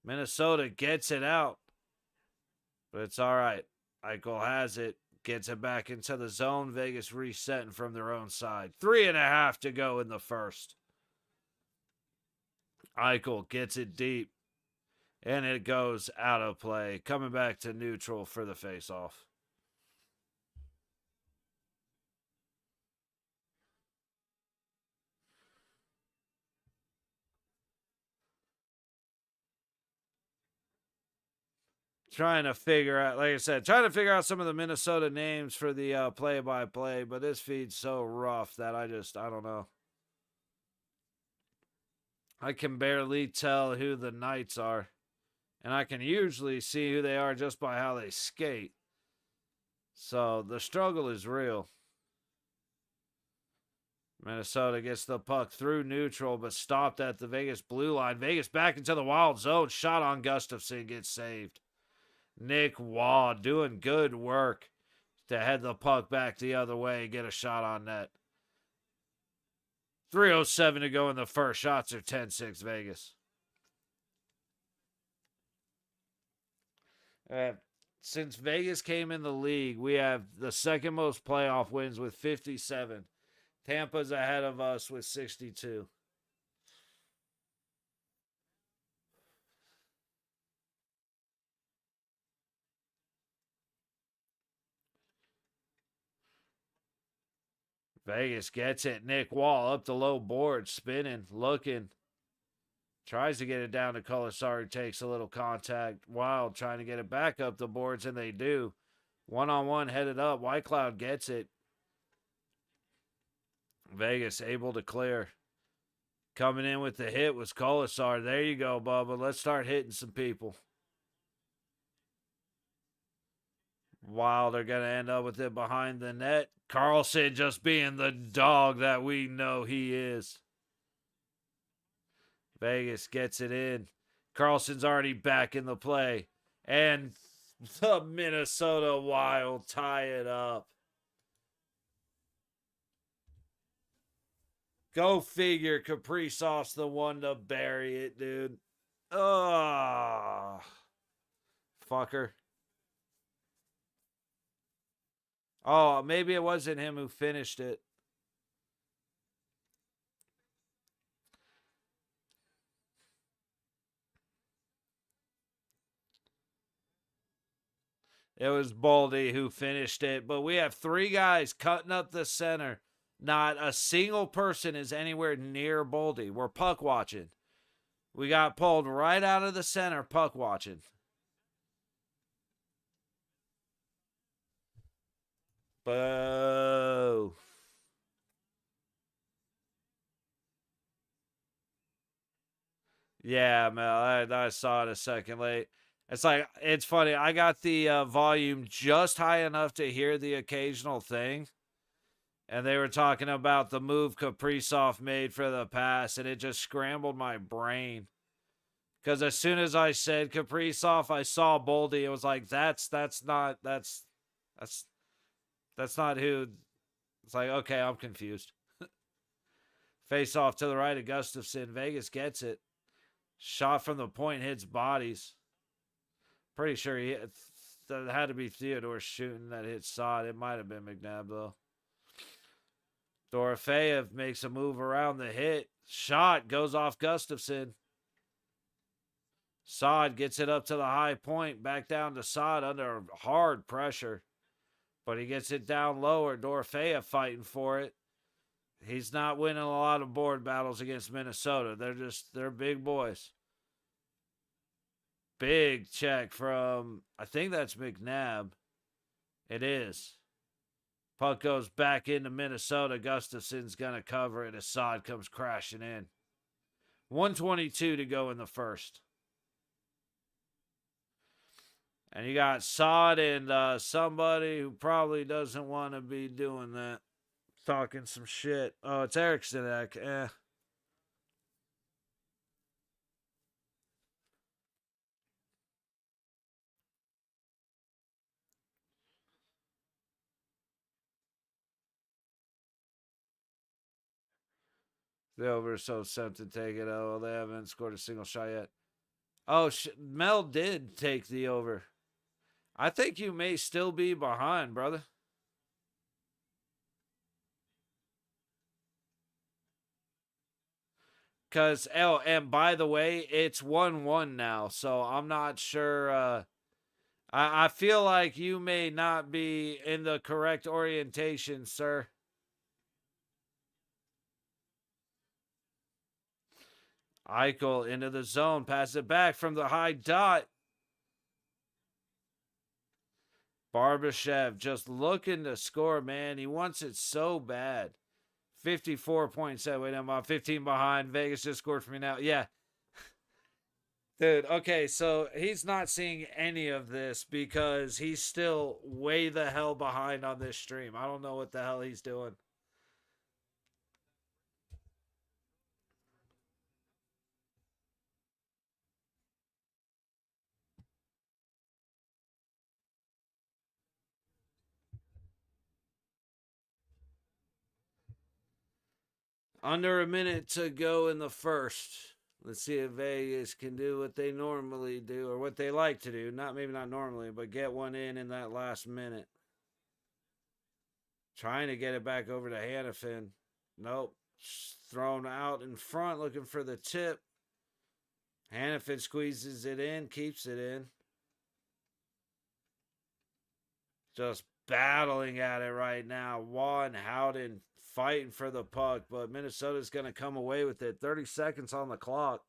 Minnesota gets it out. But it's all right. Eichel has it. Gets it back into the zone. Vegas resetting from their own side. 3.5 to go in the first. Eichel gets it deep. And it goes out of play. Coming back to neutral for the faceoff. Trying to figure out, like I said, trying to figure out some of the Minnesota names for the play-by-play, but this feed's so rough that I don't know. I can barely tell who the Knights are. And I can usually see who they are just by how they skate. So the struggle is real. Minnesota gets the puck through neutral, but stopped at the Vegas blue line. Vegas back into the wild zone. Shot on Gustafsson gets saved. Nick Waugh doing good work to head the puck back the other way and get a shot on net. 3:07 to go in the first. Shots are 10-6 Vegas. Since Vegas came in the league, we have the second most playoff wins with 57. Tampa's ahead of us with 62. Vegas gets it. Nick Wall up the low board, spinning, looking. Tries to get it down to Colasar, takes a little contact. Wild trying to get it back up the boards, and they do. One-on-one headed up. Whitecloud gets it. Vegas able to clear. Coming in with the hit was Colasar. There you go, Bubba. Let's start hitting some people. Wild are going to end up with it behind the net. Carlson just being the dog that we know he is. Vegas gets it in. Carlson's already back in the play. And the Minnesota Wild tie it up. Go figure, Kaprizov's the one to bury it, dude. Oh, fucker. Oh, maybe it wasn't him who finished it. It was Baldy who finished it, but we have three guys cutting up the center. Not a single person is anywhere near Baldy. We're puck watching. We got pulled right out of the center puck watching. Boo. Yeah, man, I saw it a second late. It's funny. I got the volume just high enough to hear the occasional thing. And they were talking about the move Kaprizov made for the pass, and it just scrambled my brain. Because as soon as I said Kaprizov, I saw Boldy. It was like, that's not who. It's like, okay, I'm confused. Face off to the right of Gustafsson. Vegas gets it. Shot from the point hits bodies. Pretty sure that had to be Theodore shooting that hit Sod. It might have been McNabb, though. Dorofeyev makes a move around the hit. Shot goes off Gustafsson. Sod gets it up to the high point. Back down to Sod under hard pressure. But he gets it down lower. Dorofeyev fighting for it. He's not winning a lot of board battles against Minnesota. They're big boys. Big check from, I think that's McNabb. It is. Puck goes back into Minnesota. Gustafsson's going to cover it. Assad comes crashing in. 1:22 to go in the first. And you got Sod and somebody who probably doesn't want to be doing that. Talking some shit. Oh, it's Eriksson. The over is so set to take it. Oh, they haven't scored a single shot yet. Oh, Mel did take the over. I think you may still be behind, brother. Because, and by the way, it's 1-1 now, so I'm not sure. I feel like you may not be in the correct orientation, sir. Eichel into the zone, passes it back from the high dot. Barbashev just looking to score, man. He wants it so bad. 54 points. Wait, I'm 15 behind. Vegas just scored for me now. Yeah. Dude, okay, so he's not seeing any of this because he's still way the hell behind on this stream. I don't know what the hell he's doing. Under a minute to go in the first. Let's see if Vegas can do what they normally do or what they like to do. Maybe not normally, but get one in that last minute. Trying to get it back over to Hannafin. Nope. Thrown out in front looking for the tip. Hannafin squeezes it in, keeps it in. Just battling at it right now. Waugh and Howden fighting for the puck, but Minnesota's going to come away with it. 30 seconds on the clock.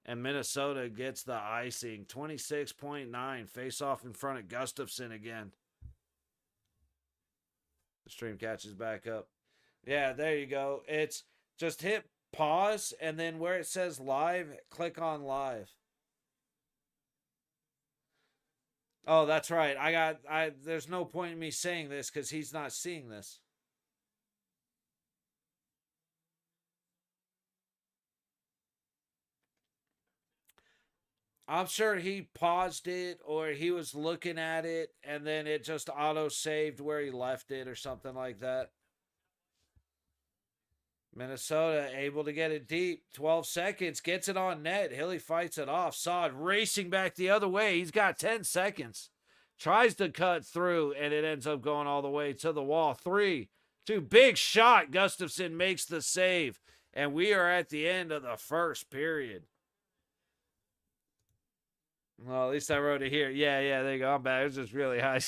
And Minnesota gets the icing. 26.9. Face off in front of Gustafsson again. The stream catches back up. Yeah, there you go. It's just hit pause, and then where it says live, click on live. Oh, that's right. There's no point in me saying this because he's not seeing this. I'm sure he paused it or he was looking at it and then it just auto saved where he left it or something like that. Minnesota able to get it deep. 12 seconds. Gets it on net. Hilly fights it off. Saad racing back the other way. He's got 10 seconds. Tries to cut through, and it ends up going all the way to the wall. 3, 2. Big shot. Gustafsson makes the save. And we are at the end of the first period. Well, at least I wrote it here. Yeah, there you go. I'm back. It was just really high.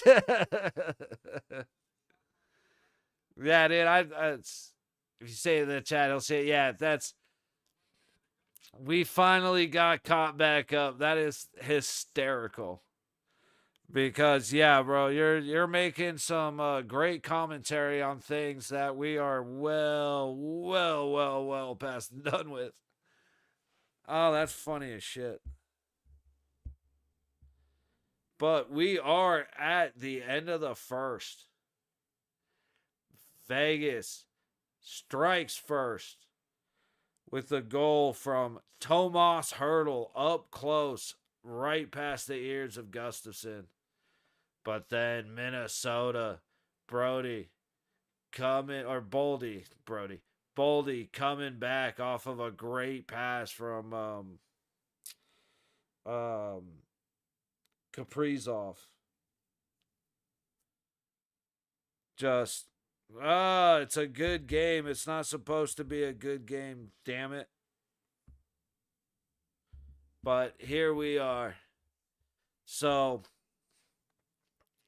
Yeah, dude, if you say it in the chat, he'll say, yeah, we finally got caught back up. That is hysterical. Because, yeah, bro, you're making some great commentary on things that we are well past done with. Oh, that's funny as shit. But we are at the end of the first. Vegas strikes first with the goal from Tomas Hertl up close, right past the ears of Gustafsson. But then Minnesota, Boldy coming back off of a great pass from Kaprizov. Just, it's a good game. It's not supposed to be a good game, damn it. But here we are. So,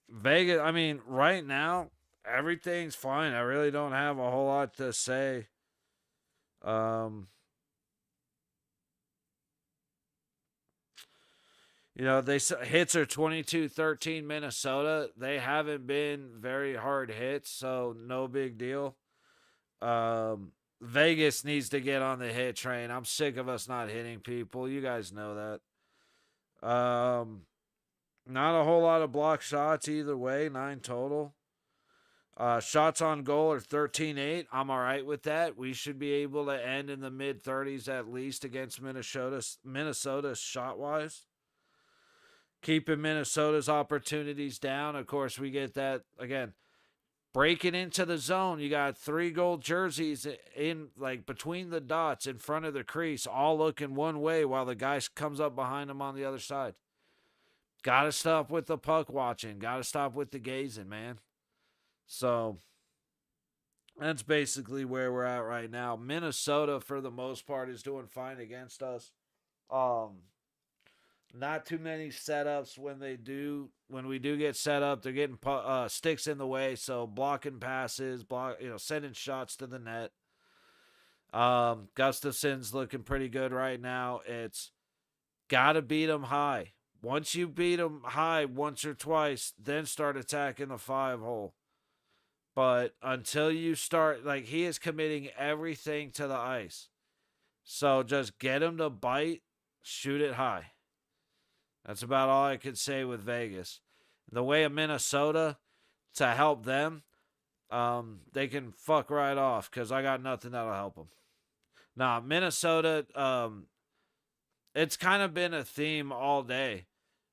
Vegas, I mean, right now, everything's fine. I really don't have a whole lot to say. You know, hits are 22-13 Minnesota. They haven't been very hard hits, so no big deal. Vegas needs to get on the hit train. I'm sick of us not hitting people. You guys know that. Not a whole lot of block shots either way, 9 total. Shots on goal are 13-8. I'm all right with that. We should be able to end in the mid-30s at least against Minnesota shot-wise. Keeping Minnesota's opportunities down. Of course, we get that, again, breaking into the zone. You got 3 gold jerseys in, like, between the dots in front of the crease, all looking one way while the guy comes up behind them on the other side. Got to stop with the puck watching. Got to stop with the gazing, man. So, that's basically where we're at right now. Minnesota, for the most part, is doing fine against us. Not too many setups when we do get set up. They're getting sticks in the way, so blocking passes, sending shots to the net. Gustafsson's looking pretty good right now. It's got to beat them high. Once you beat them high once or twice, then start attacking the 5 hole. But until you start, like, he is committing everything to the ice. So just get him to bite, shoot it high. That's about all I could say with Vegas. The way of Minnesota to help them, they can fuck right off because I got nothing that'll help them. Nah, Minnesota, it's kind of been a theme all day.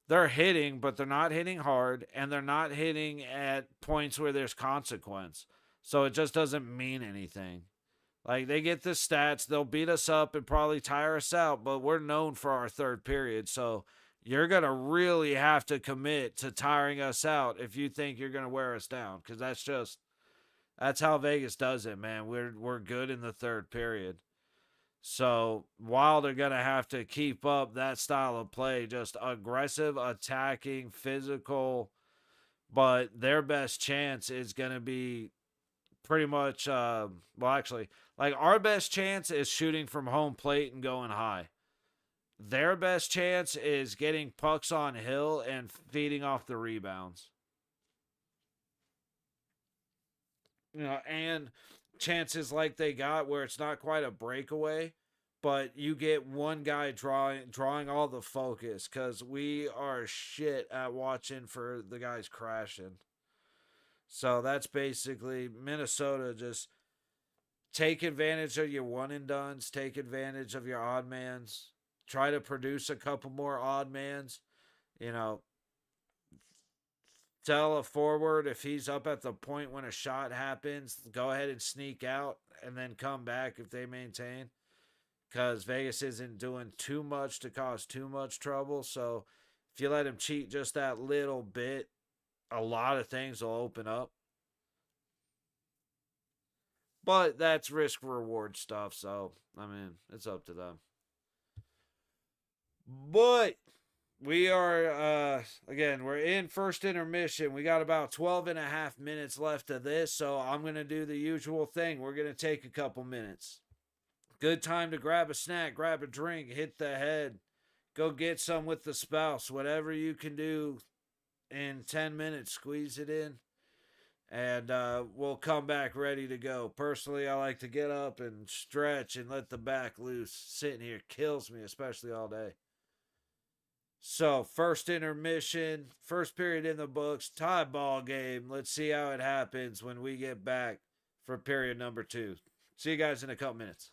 They're hitting, but they're not hitting hard, and they're not hitting at points where there's consequence. So it just doesn't mean anything. Like, they get the stats, they'll beat us up and probably tire us out, but we're known for our third period. So you're going to really have to commit to tiring us out if you think you're going to wear us down, because that's how Vegas does it, man. We're good in the third period. So while they're going to have to keep up that style of play, just aggressive, attacking, physical, but their best chance is going to be pretty much, well, actually, like, our best chance is shooting from home plate and going high. Their best chance is getting pucks on hill and feeding off the rebounds. And chances like they got where it's not quite a breakaway, but you get one guy drawing all the focus, because we are shit at watching for the guys crashing. So that's basically Minnesota. Just take advantage of your one and dones, take advantage of your odd mans, try to produce a couple more odd mans. You know, tell a forward if he's up at the point when a shot happens, go ahead and sneak out and then come back if they maintain. Because Vegas isn't doing too much to cause too much trouble. So if you let him cheat just that little bit, a lot of things will open up. But that's risk reward stuff. So, I mean, it's up to them. But we are, again, we're in first intermission. We got about 12 and a half minutes left of this. So I'm going to do the usual thing. We're going to take a couple minutes. Good time to grab a snack, grab a drink, hit the head, go get some with the spouse, whatever you can do in 10 minutes, squeeze it in, and we'll come back ready to go. Personally, I like to get up and stretch and let the back loose. Sitting here kills me, especially all day. So, first intermission, first period in the books, tie ball game. Let's see how it happens when we get back for period number 2. See you guys in a couple minutes.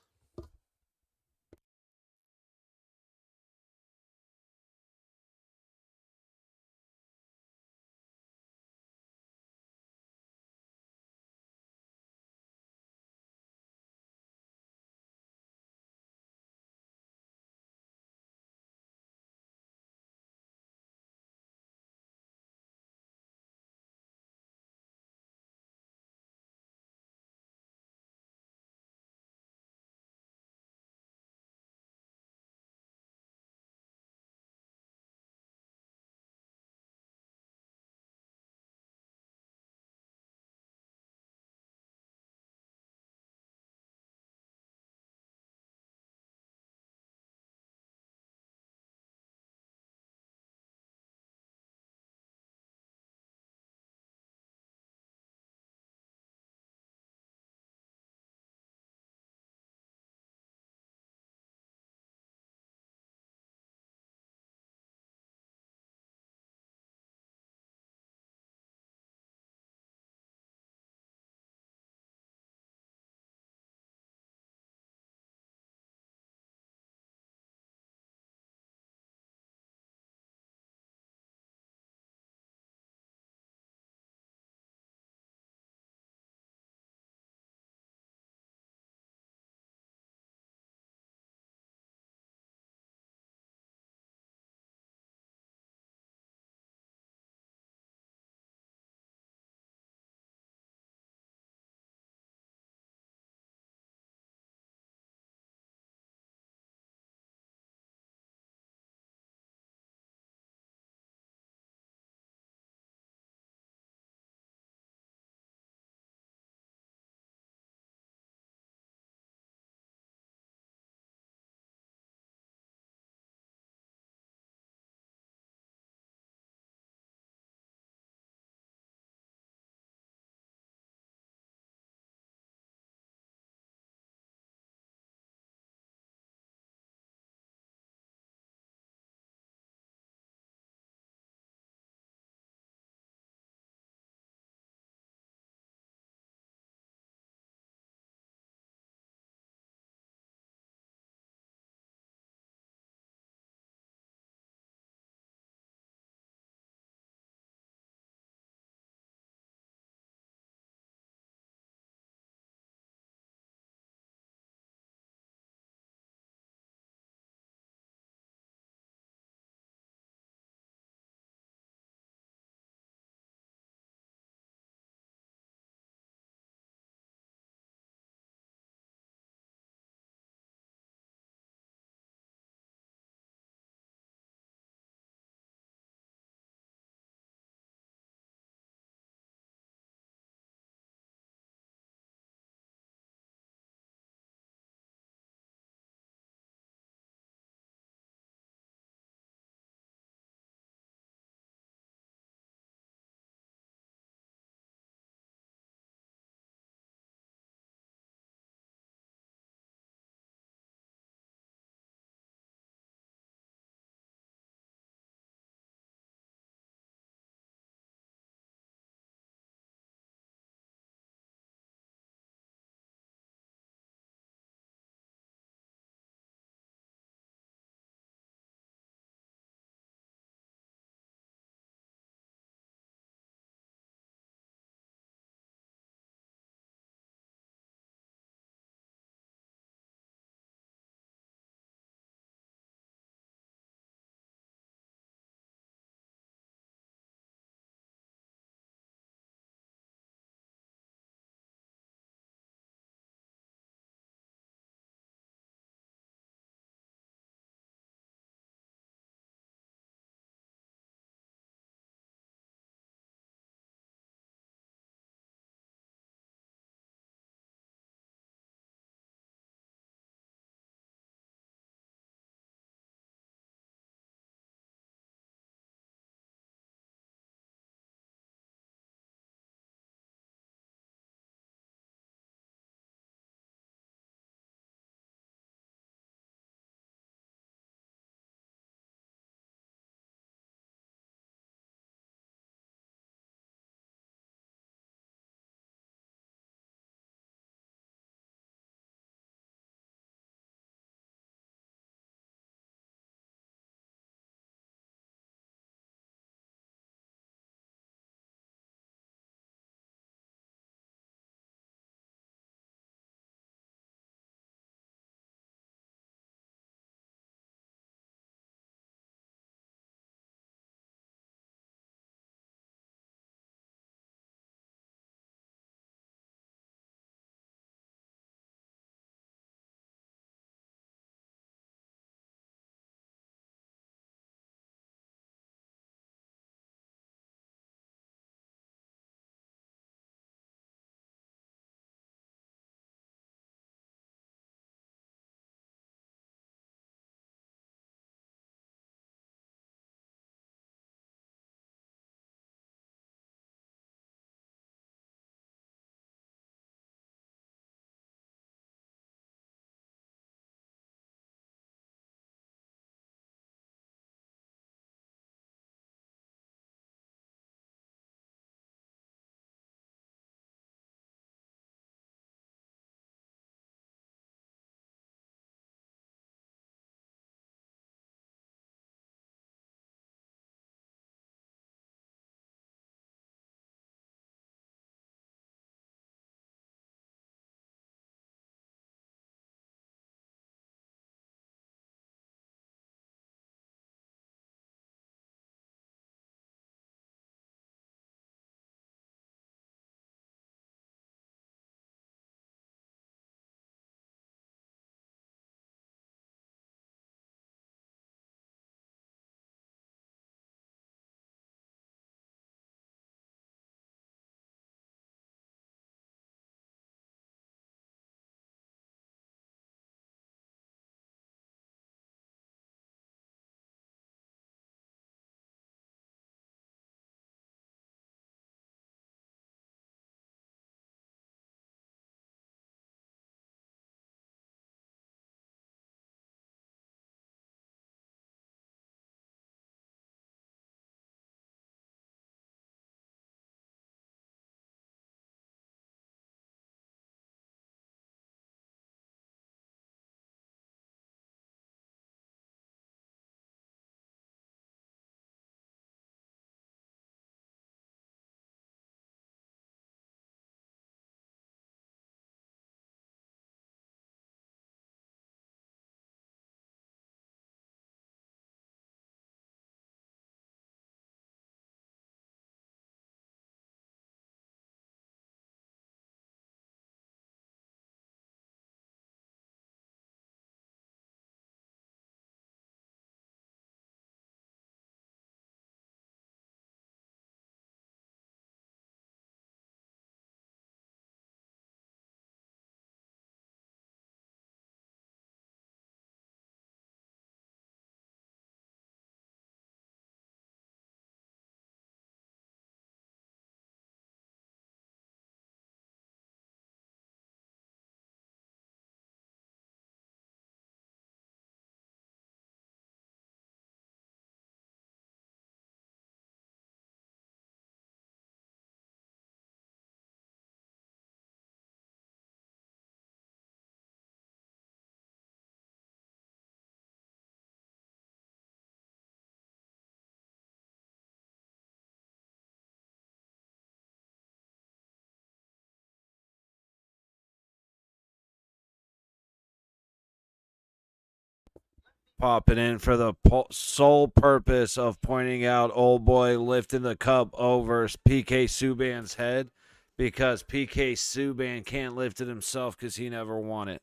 popping in for the sole purpose of pointing out old boy lifting the cup over PK Subban's head because PK Subban can't lift it himself because he never won it.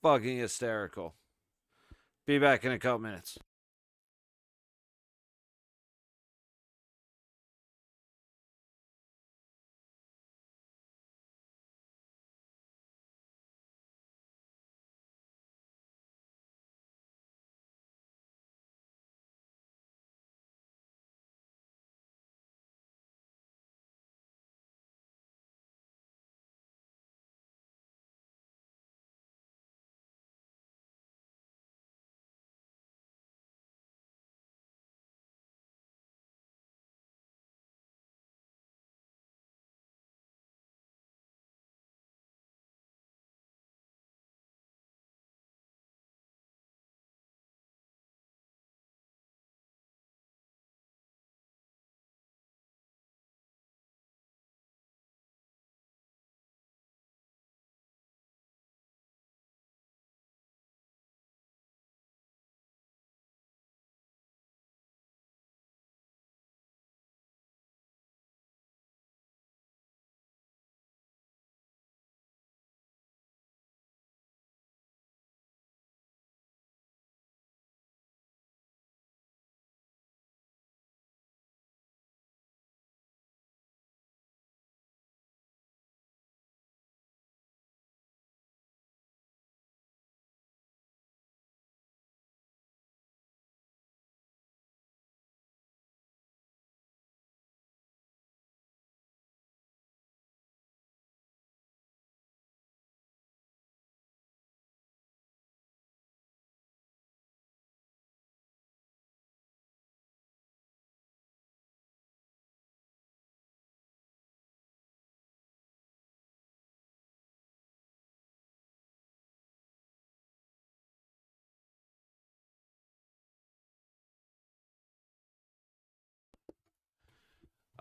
Fucking hysterical. Be back in a couple minutes.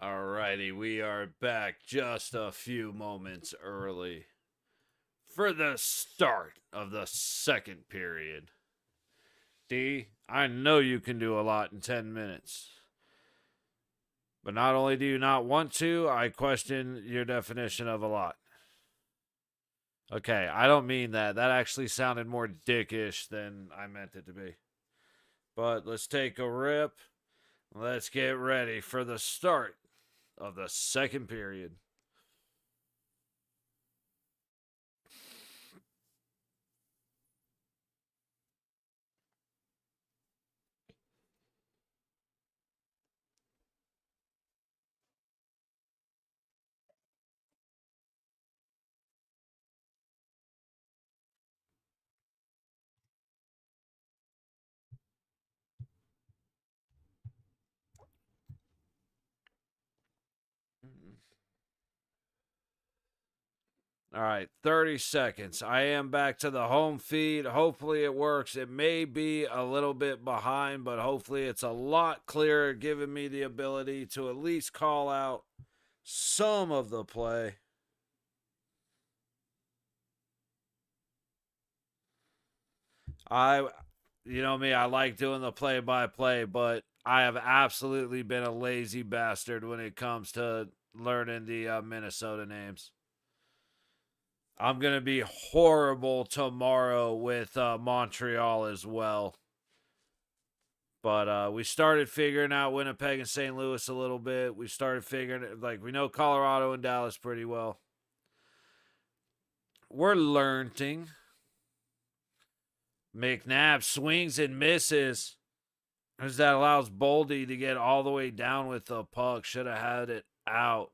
Alrighty, we are back just a few moments early for the start of the second period. D, I know you can do a lot in 10 minutes. But not only do you not want to, I question your definition of a lot. Okay, I don't mean that. That actually sounded more dickish than I meant it to be. But let's take a rip. Let's get ready for the start of the second period. All right, 30 seconds. I am back to the home feed. Hopefully it works. It may be a little bit behind, but hopefully it's a lot clearer, giving me the ability to at least call out some of the play. You know me, I like doing the play by play, but I have absolutely been a lazy bastard when it comes to learning the Minnesota names. I'm going to be horrible tomorrow with Montreal as well. But we started figuring out Winnipeg and St. Louis a little bit. We started figuring it, like, we know Colorado and Dallas pretty well. We're learning. McNabb swings and misses. As that allows Boldy to get all the way down with the puck. Should have had it out.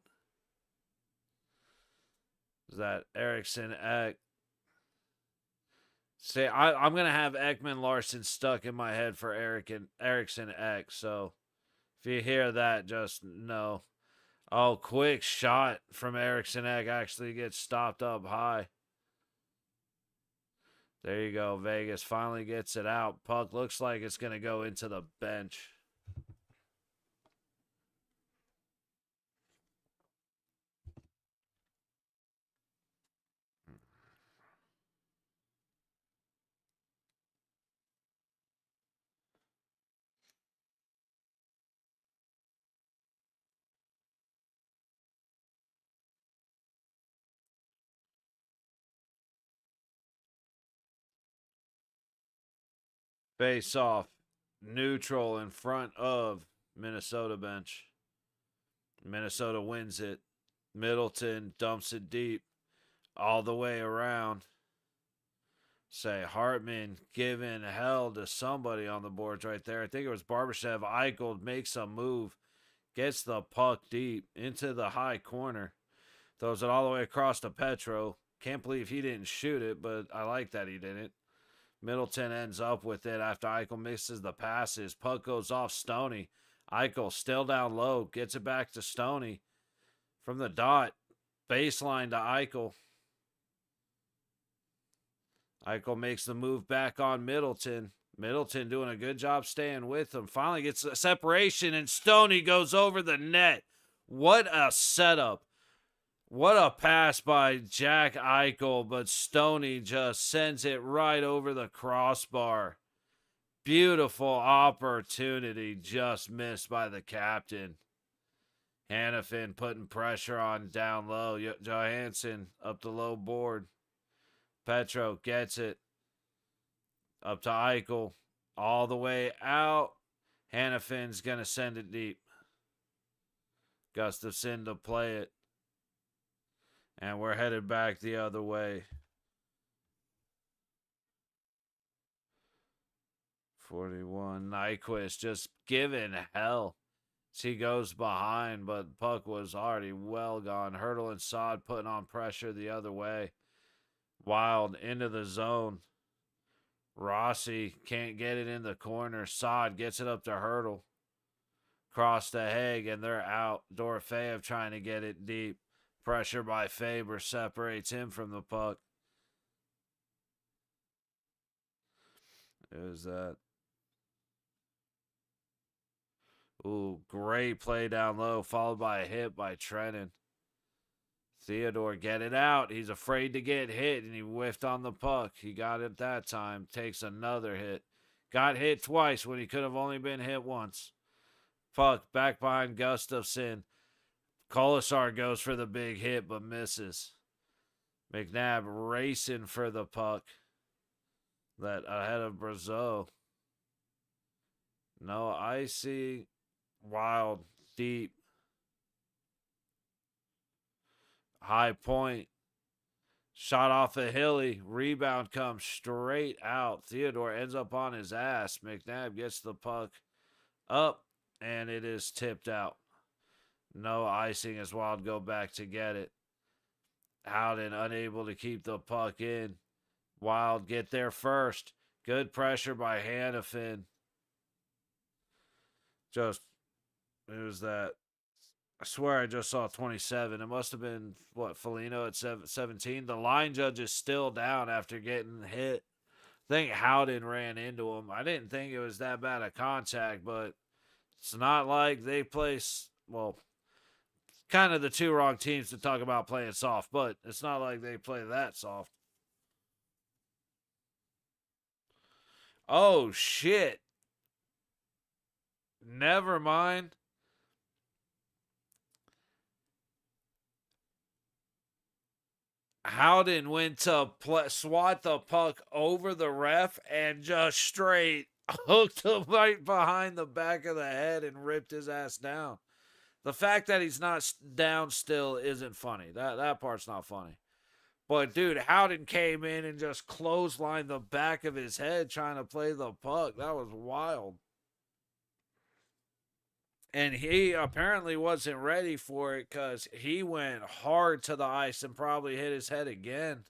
Is that Eriksson Ek? Say, I'm going to have Ekman Larson stuck in my head for Eriksson Ek. So if you hear that, just know. Oh, quick shot from Eriksson Ek actually gets stopped up high. There you go. Vegas finally gets it out. Puck looks like it's going to go into the bench. Face off. Neutral in front of Minnesota bench. Minnesota wins it. Middleton dumps it deep all the way around. Say Hartman giving hell to somebody on the boards right there. I think it was Barbashev. Eichel makes a move, gets the puck deep into the high corner, throws it all the way across to Petro. Can't believe he didn't shoot it, but I like that he didn't. Middleton ends up with it after Eichel misses the passes. Puck goes off Stoney. Eichel still down low, gets it back to Stoney from the dot. Baseline to Eichel. Eichel makes the move back on Middleton. Middleton doing a good job staying with him. Finally gets a separation, and Stoney goes over the net. What a setup. What a pass by Jack Eichel, but Stoney just sends it right over the crossbar. Beautiful opportunity just missed by the captain. Hannafin putting pressure on down low. Johansson up the low board. Petro gets it. Up to Eichel. All the way out. Hannafin's going to send it deep. Gustafsson to play it. And we're headed back the other way. 41. Nyquist just giving hell. He goes behind, but the puck was already well gone. Hurdle and Sod putting on pressure the other way. Wild into the zone. Rossi can't get it in the corner. Sod gets it up to Hurdle. Cross to Haig, and they're out. Dorofeyev trying to get it deep. Pressure by Faber separates him from the puck. Is that? Ooh, great play down low, followed by a hit by Trennan. Theodore get it out. He's afraid to get hit, and he whiffed on the puck. He got it that time. Takes another hit. Got hit twice when he could have only been hit once. Puck back behind Gustafsson. Colasar goes for the big hit, but misses. McNabb racing for the puck. That ahead of Brazeau. No icy. Wild. Deep. High point. Shot off a Hilly. Rebound comes straight out. Theodore ends up on his ass. McNabb gets the puck up, and it is tipped out. No icing as Wild go back to get it. Howden unable to keep the puck in. Wild get there first. Good pressure by Hannafin. Just, it was that. I swear I just saw 27. It must have been, Foligno at 17. The line judge is still down after getting hit. I think Howden ran into him. I didn't think it was that bad a contact, but it's not like they play, kind of the two wrong teams to talk about playing soft, but it's not like they play that soft. Oh, shit. Never mind. Howden went to swat the puck over the ref and just straight hooked him right behind the back of the head and ripped his ass down. The fact that he's not down still isn't funny. That part's not funny. But, dude, Howden came in and just clotheslined the back of his head trying to play the puck. That was wild. And he apparently wasn't ready for it because he went hard to the ice and probably hit his head again.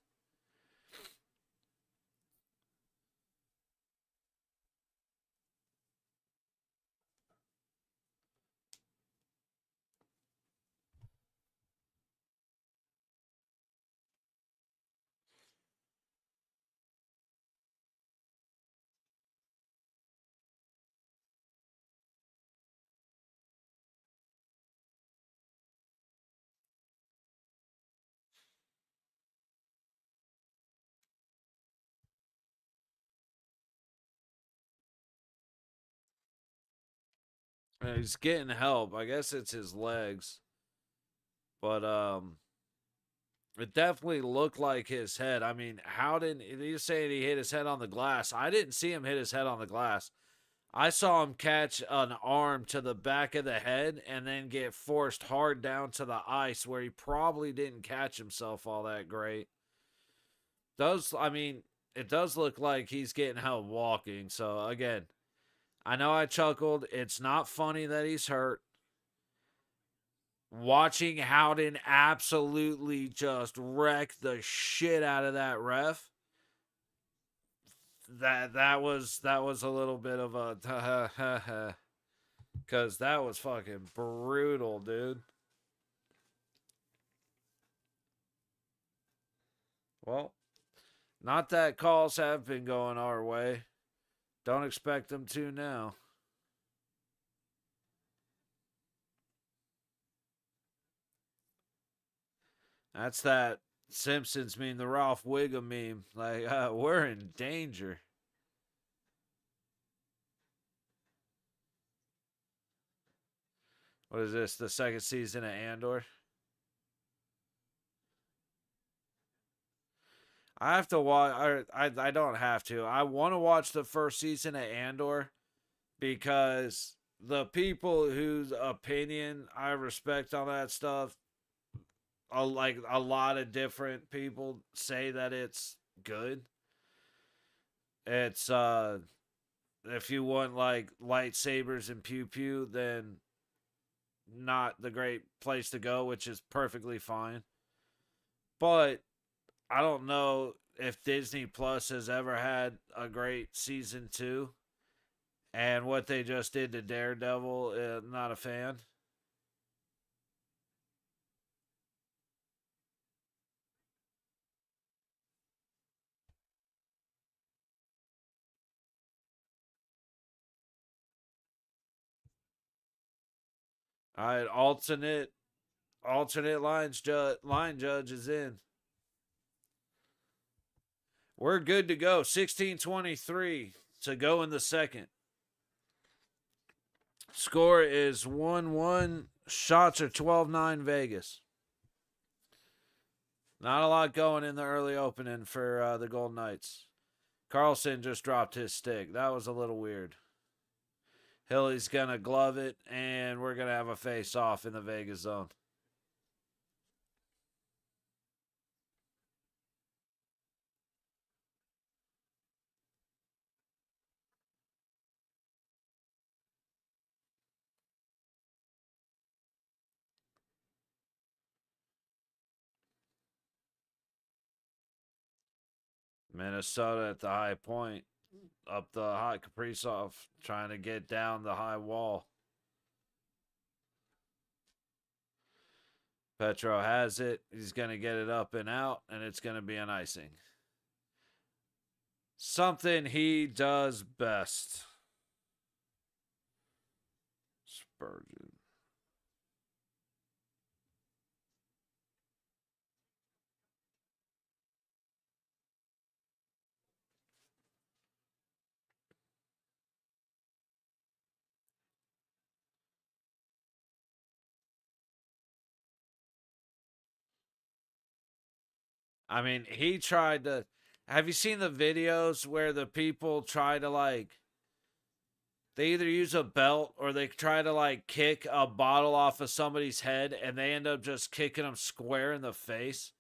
And he's getting help. I guess it's his legs. But It definitely looked like his head. I mean, Howden, he's saying he hit his head on the glass. I didn't see him hit his head on the glass. I saw him catch an arm to the back of the head and then get forced hard down to the ice where he probably didn't catch himself all that great. It does look like he's getting help walking. So, again, I know I chuckled. It's not funny that he's hurt. Watching Howden absolutely just wreck the shit out of that ref. That was a little bit of a because that was fucking brutal, dude. Well, not that calls have been going our way. Don't expect them to now. That's that Simpsons meme, the Ralph Wiggum meme. Like, we're in danger. What is this? The second season of Andor? I have to watch. I don't have to. I want to watch the first season of Andor because the people whose opinion I respect on that stuff, like a lot of different people say that it's good. It's if you want like lightsabers and pew pew, then not the great place to go, which is perfectly fine. But I don't know if Disney Plus has ever had a great season 2. And what they just did to Daredevil, not a fan. All right, alternate line judge is in. We're good to go. 16:23 to go in the second. Score is 1-1. Shots are 12-9 Vegas. Not a lot going in the early opening for the Golden Knights. Carlson just dropped his stick. That was a little weird. Hilly's going to glove it, and we're going to have a face-off in the Vegas zone. Minnesota at the high point. Up the high Kaprizov, trying to get down the high wall. Petro has it. He's going to get it up and out, and it's going to be an icing. Something he does best. Spurgeon. I mean, he tried to. Have you seen the videos where the people try to, like, they either use a belt or they try to, like, kick a bottle off of somebody's head and they end up just kicking them square in the face?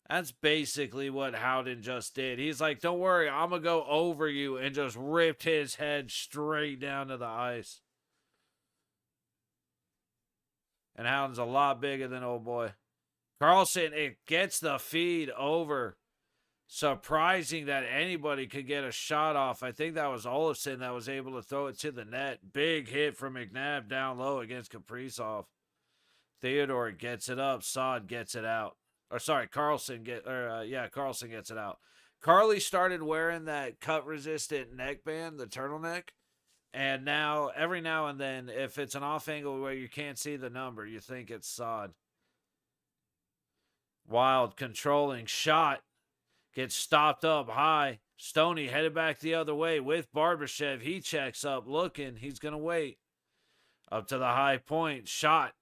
That's basically what Howden just did. He's like, don't worry, I'm going to go over you, and just ripped his head straight down to the ice. And Howden's a lot bigger than old boy. Carlson, it gets the feed over. Surprising that anybody could get a shot off. I think that was Olofsson that was able to throw it to the net. Big hit from McNabb down low against Kaprizov. Theodore gets it up. Saad gets it out. Or sorry, Carlson gets it out. Carly started wearing that cut-resistant neckband, the turtleneck. And now, every now and then, if it's an off angle where you can't see the number, you think it's Saad. Wild controlling shot. Gets stopped up high. Stoney headed back the other way with Barbashev. He checks up looking. He's going to wait. Up to the high point. Shot.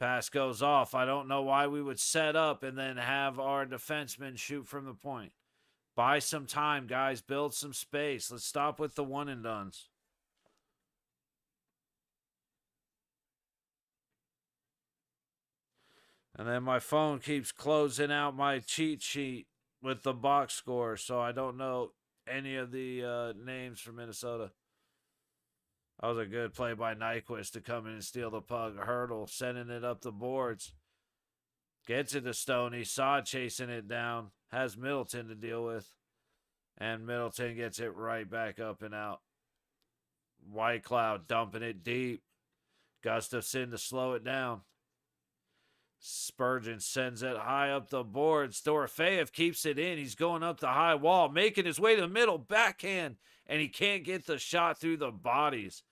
Pass goes off. I don't know why we would set up and then have our defensemen shoot from the point. Buy some time, guys. Build some space. Let's stop with the one and dones. And then my phone keeps closing out my cheat sheet with the box score, so I don't know any of the names for Minnesota. That was a good play by Nyquist to come in and steal the puck. Hurdle, sending it up the boards. Gets it to Stoney. Saad chasing it down. Has Middleton to deal with. And Middleton gets it right back up and out. White Cloud dumping it deep. Gustafson to slow it down. Spurgeon sends it high up the boards. Dorofeyev keeps it in. He's going up the high wall, making his way to the middle. Backhand. And he can't get the shot through the bodies.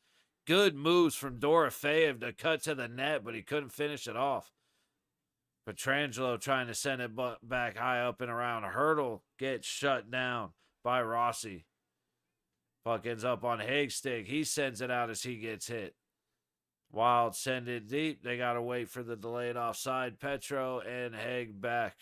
Good moves from Dorofeyev to cut to the net, but he couldn't finish it off. Pietrangelo trying to send it back high up and around. Hurdle gets shut down by Rossi. Puck ends up on Haig's stick. He sends it out as he gets hit. Wild send it deep. They got to wait for the delayed offside. Petro and Haig back.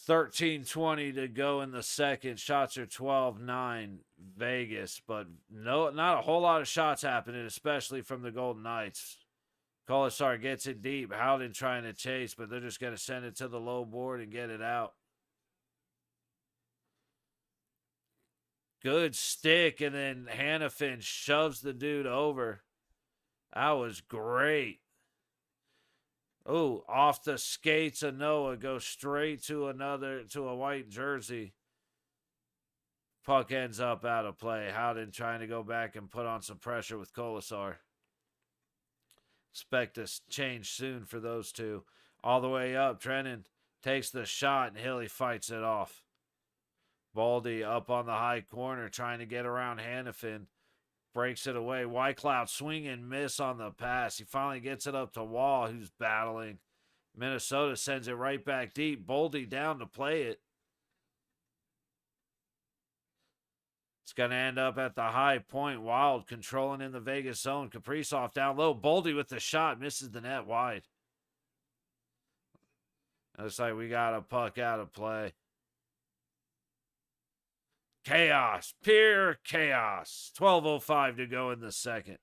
13:20 to go in the second. Shots are 12-9 Vegas, but no, not a whole lot of shots happening, especially from the Golden Knights. Colasar gets it deep. Howden trying to chase, but they're just going to send it to the low board and get it out. Good stick, and then Hannafin shoves the dude over. That was great. Oh, off the skates of Noah, goes straight to a white jersey. Puck ends up out of play. Howden trying to go back and put on some pressure with Colasar. Expect a change soon for those two. All the way up, Trennan takes the shot, and Hilly fights it off. Baldy up on the high corner, trying to get around Hannafin. Breaks it away. Whitecloud swing and miss on the pass. He finally gets it up to Wall, who's battling. Minnesota sends it right back deep. Boldy down to play it. It's going to end up at the high point. Wild controlling in the Vegas zone. Kaprizov down low. Boldy with the shot. Misses the net wide. Looks like we got a puck out of play. Chaos. Pure chaos. 12:05 to go in the second.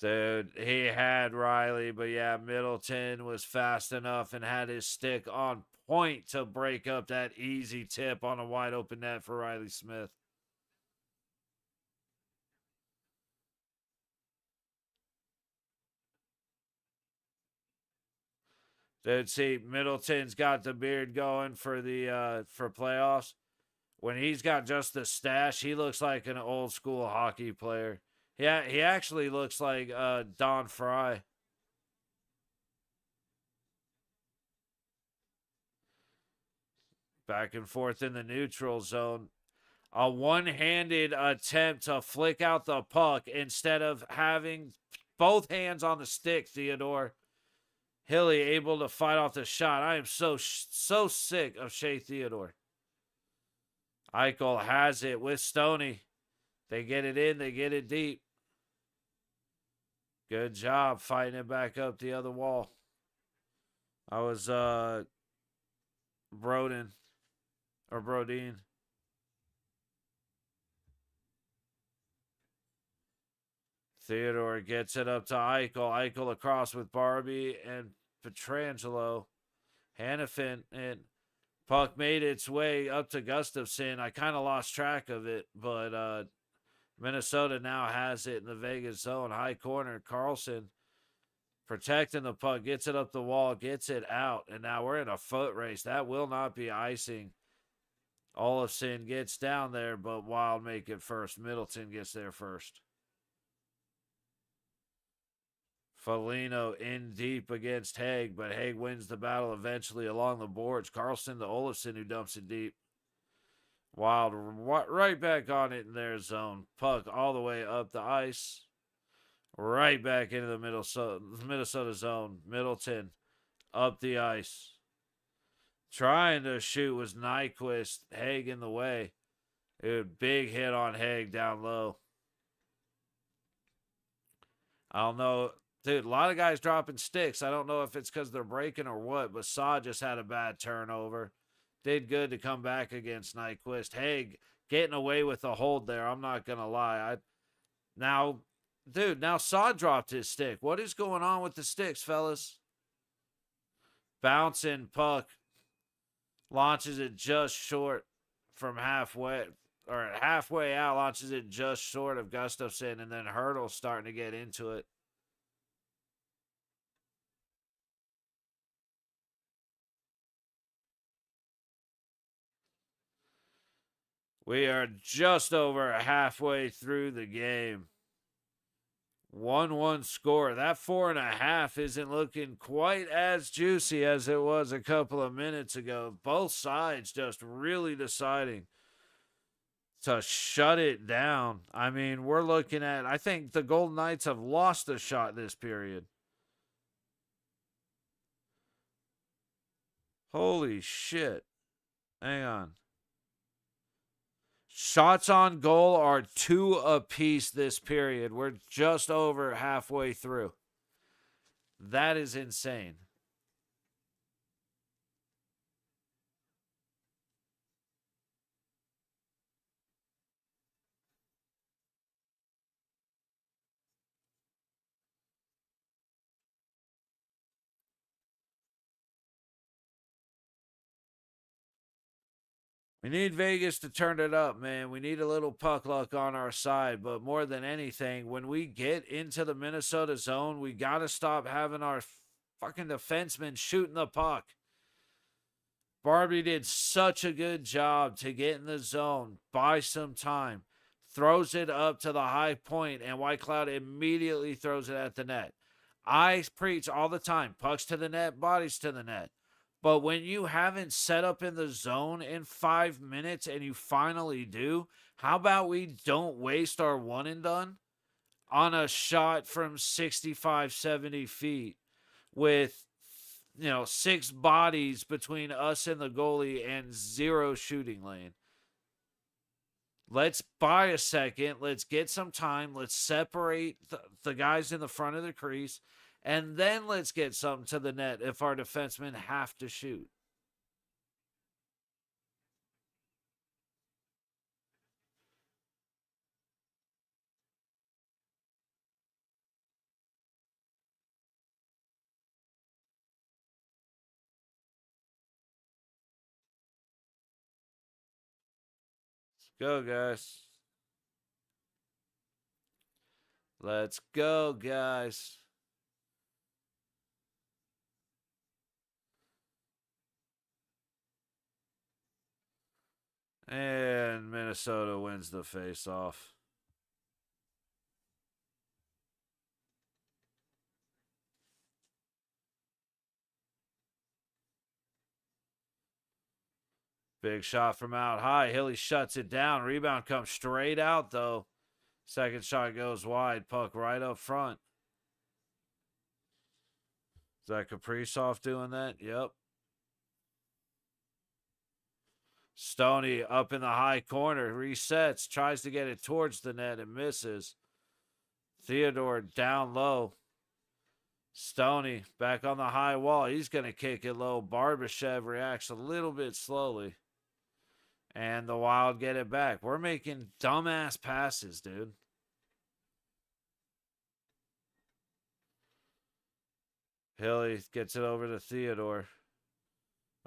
Dude, he had Riley, but yeah, Middleton was fast enough and had his stick on point to break up that easy tip on a wide open net for Riley Smith. Dude, see, Middleton's got the beard going for the for playoffs. When he's got just the stash, he looks like an old school hockey player. Yeah, he actually looks like Don Fry. Back and forth in the neutral zone. A one-handed attempt to flick out the puck instead of having both hands on the stick, Theodore. Hilly able to fight off the shot. I am so sick of Shea Theodore. Eichel has it with Stoney. They get it in. They get it deep. Good job fighting it back up the other wall. I was Brodin. Theodore gets it up to Eichel. Eichel across with Barbie and Pietrangelo. Hannafin, and puck made its way up to Gustafson. I kind of lost track of it, but Minnesota now has it in the Vegas zone. High corner, Carlson protecting the puck, gets it up the wall, gets it out, and now we're in a foot race. That will not be icing. Olofsson gets down there, but Wild make it first. Middleton gets there first. Foligno in deep against Haig, but Haig wins the battle eventually along the boards. Carlson to Olofsson, who dumps it deep. Wild right back on it in their zone. Puck all the way up the ice. Right back into the Minnesota zone. Middleton up the ice. Trying to shoot was Nyquist. Haig in the way. Big hit on Haig down low. I don't know. Dude, a lot of guys dropping sticks. I don't know if it's because they're breaking or what, but Saw just had a bad turnover. Did good to come back against Nyquist. Haig getting away with a hold there. I'm not going to lie. Now Saw dropped his stick. What is going on with the sticks, fellas? Bouncing puck. Launches it just short from halfway. Or halfway out, launches it just short of Gustafson, and then Hurdle's starting to get into it. We are just over halfway through the game. 1-1 score. That 4.5 isn't looking quite as juicy as it was a couple of minutes ago. Both sides just really deciding to shut it down. I mean, we're looking at, I think the Golden Knights have lost a shot this period. Holy shit. Hang on. Shots on goal are 2 apiece this period. We're just over halfway through. That is insane. We need Vegas to turn it up, man. We need a little puck luck on our side. But more than anything, when we get into the Minnesota zone, we got to stop having our fucking defensemen shooting the puck. Barbie did such a good job to get in the zone, buy some time, throws it up to the high point, and White Cloud immediately throws it at the net. I preach all the time, pucks to the net, bodies to the net. But when you haven't set up in the zone in 5 minutes and you finally do, how about we don't waste our one and done on a shot from 65, 70 feet with, 6 bodies between us and the goalie and 0 shooting lane? Let's buy a second. Let's get some time. Let's separate the guys in the front of the crease. And then let's get something to the net if our defensemen have to shoot. Let's go, guys. Let's go, guys. And Minnesota wins the face-off. Big shot from out high. Hilly shuts it down. Rebound comes straight out, though. Second shot goes wide. Puck right up front. Is that Kaprizov doing that? Yep. Stoney up in the high corner. Resets. Tries to get it towards the net and misses. Theodore down low. Stoney back on the high wall. He's going to kick it low. Barbashev reacts a little bit slowly. And the Wild get it back. We're making dumbass passes, dude. Hilly gets it over to Theodore.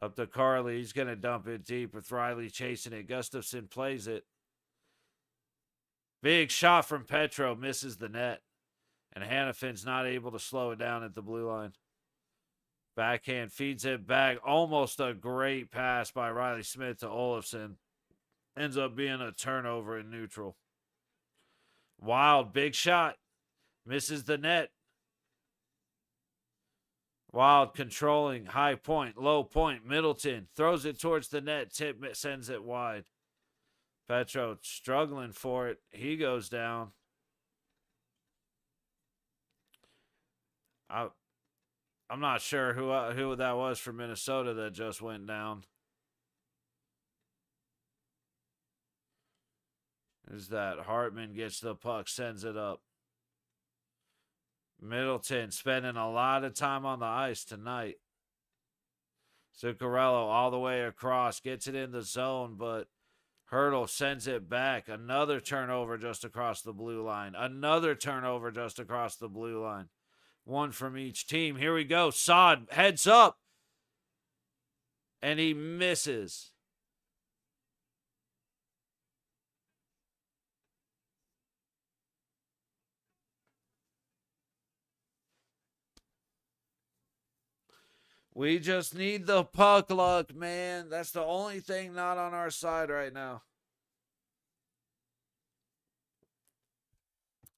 Up to Carly. He's going to dump it deep with Riley chasing it. Gustafson plays it. Big shot from Petro. Misses the net. And Hannafin's not able to slow it down at the blue line. Backhand feeds it back. Almost a great pass by Riley Smith to Olofsson. Ends up being a turnover in neutral. Wild, big shot. Misses the net. Wild controlling, high point, low point. Middleton throws it towards the net. Tip sends it wide. Petro struggling for it. He goes down. I'm not sure who that was for Minnesota that just went down. Is that Hartman gets the puck, sends it up. Middleton spending a lot of time on the ice tonight. Zuccarello all the way across, gets it in the zone, but Hurdle sends it back. Another turnover just across the blue line. Another turnover just across the blue line. One from each team. Here we go. Saad heads up. And he misses. We just need the puck luck, man. That's the only thing not on our side right now.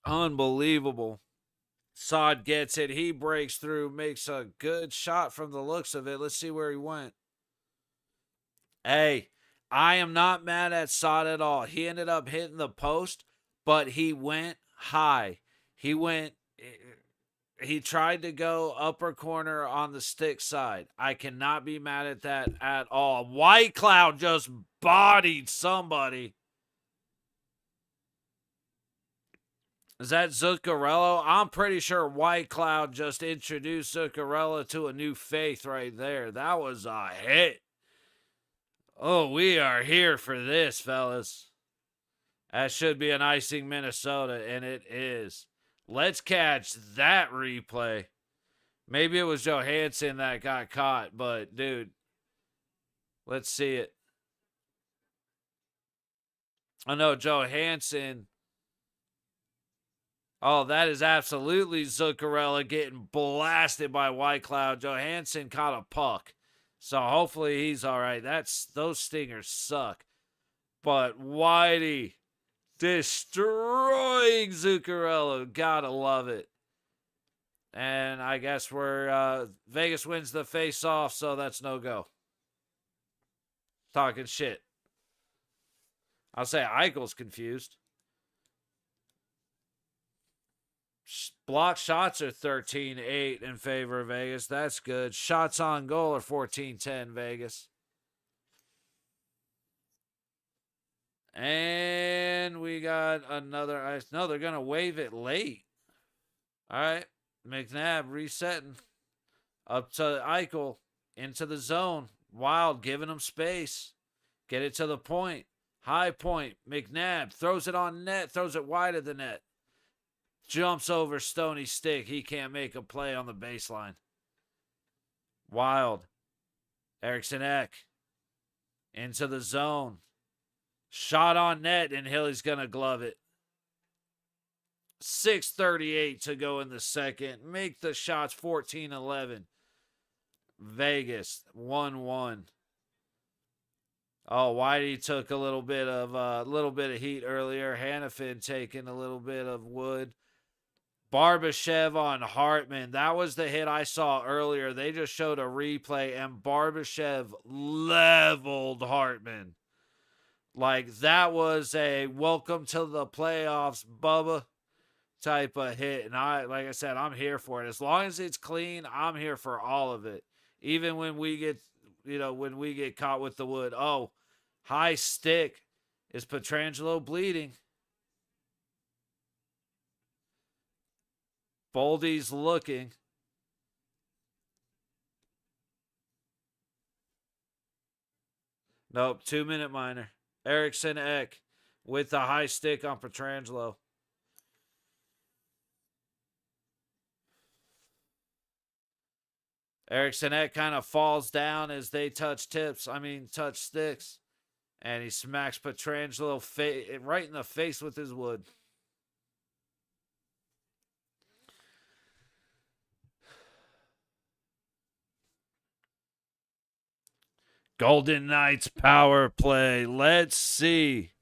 Unbelievable. Saad gets it. He breaks through, makes a good shot from the looks of it. Let's see where he went. Hey, I am not mad at Saad at all. He ended up hitting the post, but he went high. He tried to go upper corner on the stick side. I cannot be mad at that at all. White Cloud just bodied somebody. Is that Zuccarello? I'm pretty sure White Cloud just introduced Zuccarello to a new faith right there. That was a hit. Oh, we are here for this, fellas. That should be an icing Minnesota, and it is. Let's catch that replay. Maybe it was Johansson that got caught, but, dude, let's see it. Oh, no, Johansson. Oh, that is absolutely Zuccarello getting blasted by White Cloud. Johansson caught a puck. So hopefully he's all right. Those stingers suck. But Whitey destroying Zuccarello. Gotta love it. And I guess Vegas wins the face-off, so that's no go. Talking shit. I'll say Eichel's confused. Block shots are 13-8 in favor of Vegas. That's good. Shots on goal are 14-10 Vegas. And we got another ice. No, they're going to wave it late. All right. McNabb resetting. Up to Eichel. Into the zone. Wild giving him space. Get it to the point. High point. McNabb throws it on net. Throws it wide of the net. Jumps over Stoney's stick. He can't make a play on the baseline. Wild. Eriksson Ek. Into the zone. Shot on net, and Hilly's going to glove it. 6:38 to go in the second. Make the shots 14-11. Vegas 1-1. Oh, Whitey took a little bit of heat earlier. Hannafin taking a little bit of wood. Barbashev on Hartman. That was the hit I saw earlier. They just showed a replay, and Barbashev leveled Hartman. Like, that was a welcome to the playoffs, Bubba type of hit. And like I said, I'm here for it. As long as it's clean, I'm here for all of it. Even when we get caught with the wood. Oh, high stick. Is Pietrangelo bleeding? Boldy's looking. Nope, 2-minute minor. Eriksson Ek with the high stick on Pietrangelo. Eriksson Ek kind of falls down as they touch sticks. And he smacks Pietrangelo right in the face with his wood. Golden Knights power play. Let's see.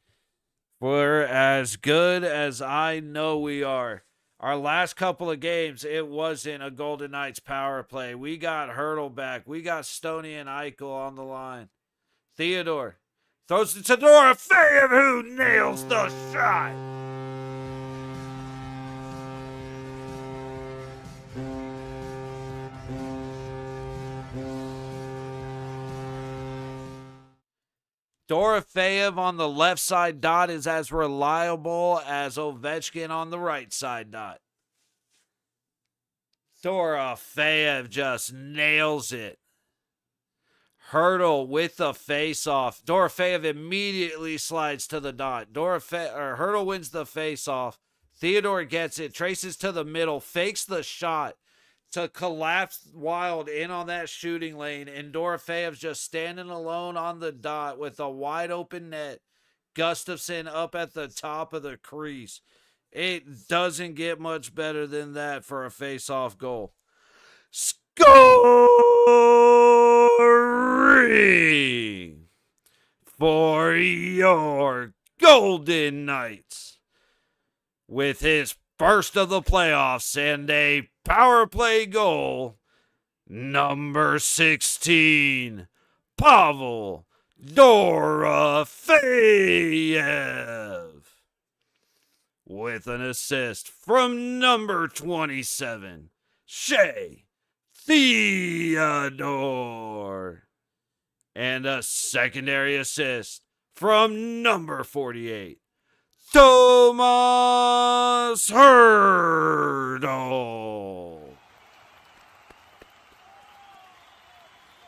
We're as good as I know we are. Our last couple of games, it wasn't a Golden Knights power play. We got Hurdle back. We got Stoney and Eichel on the line. Theodore throws it to Dorofeyev, who nails the shot. Dorofeev on the left side dot is as reliable as Ovechkin on the right side dot. Dorofeev just nails it. Hurdle with the face-off. Dorofeev immediately slides to the dot. Hurdle wins the face-off. Theodore gets it, traces to the middle, fakes the shot to collapse Wild in on that shooting lane, and Dorofeev's just standing alone on the dot with a wide open net. Gustafsson up at the top of the crease. It doesn't get much better than that for a face-off goal. Scoring for your Golden Knights with his first of the playoffs and a power play goal, number 16, Pavel Dorofeev, with an assist from number 27, Shea Theodore, and a secondary assist from number 48, Thomas Hurdle.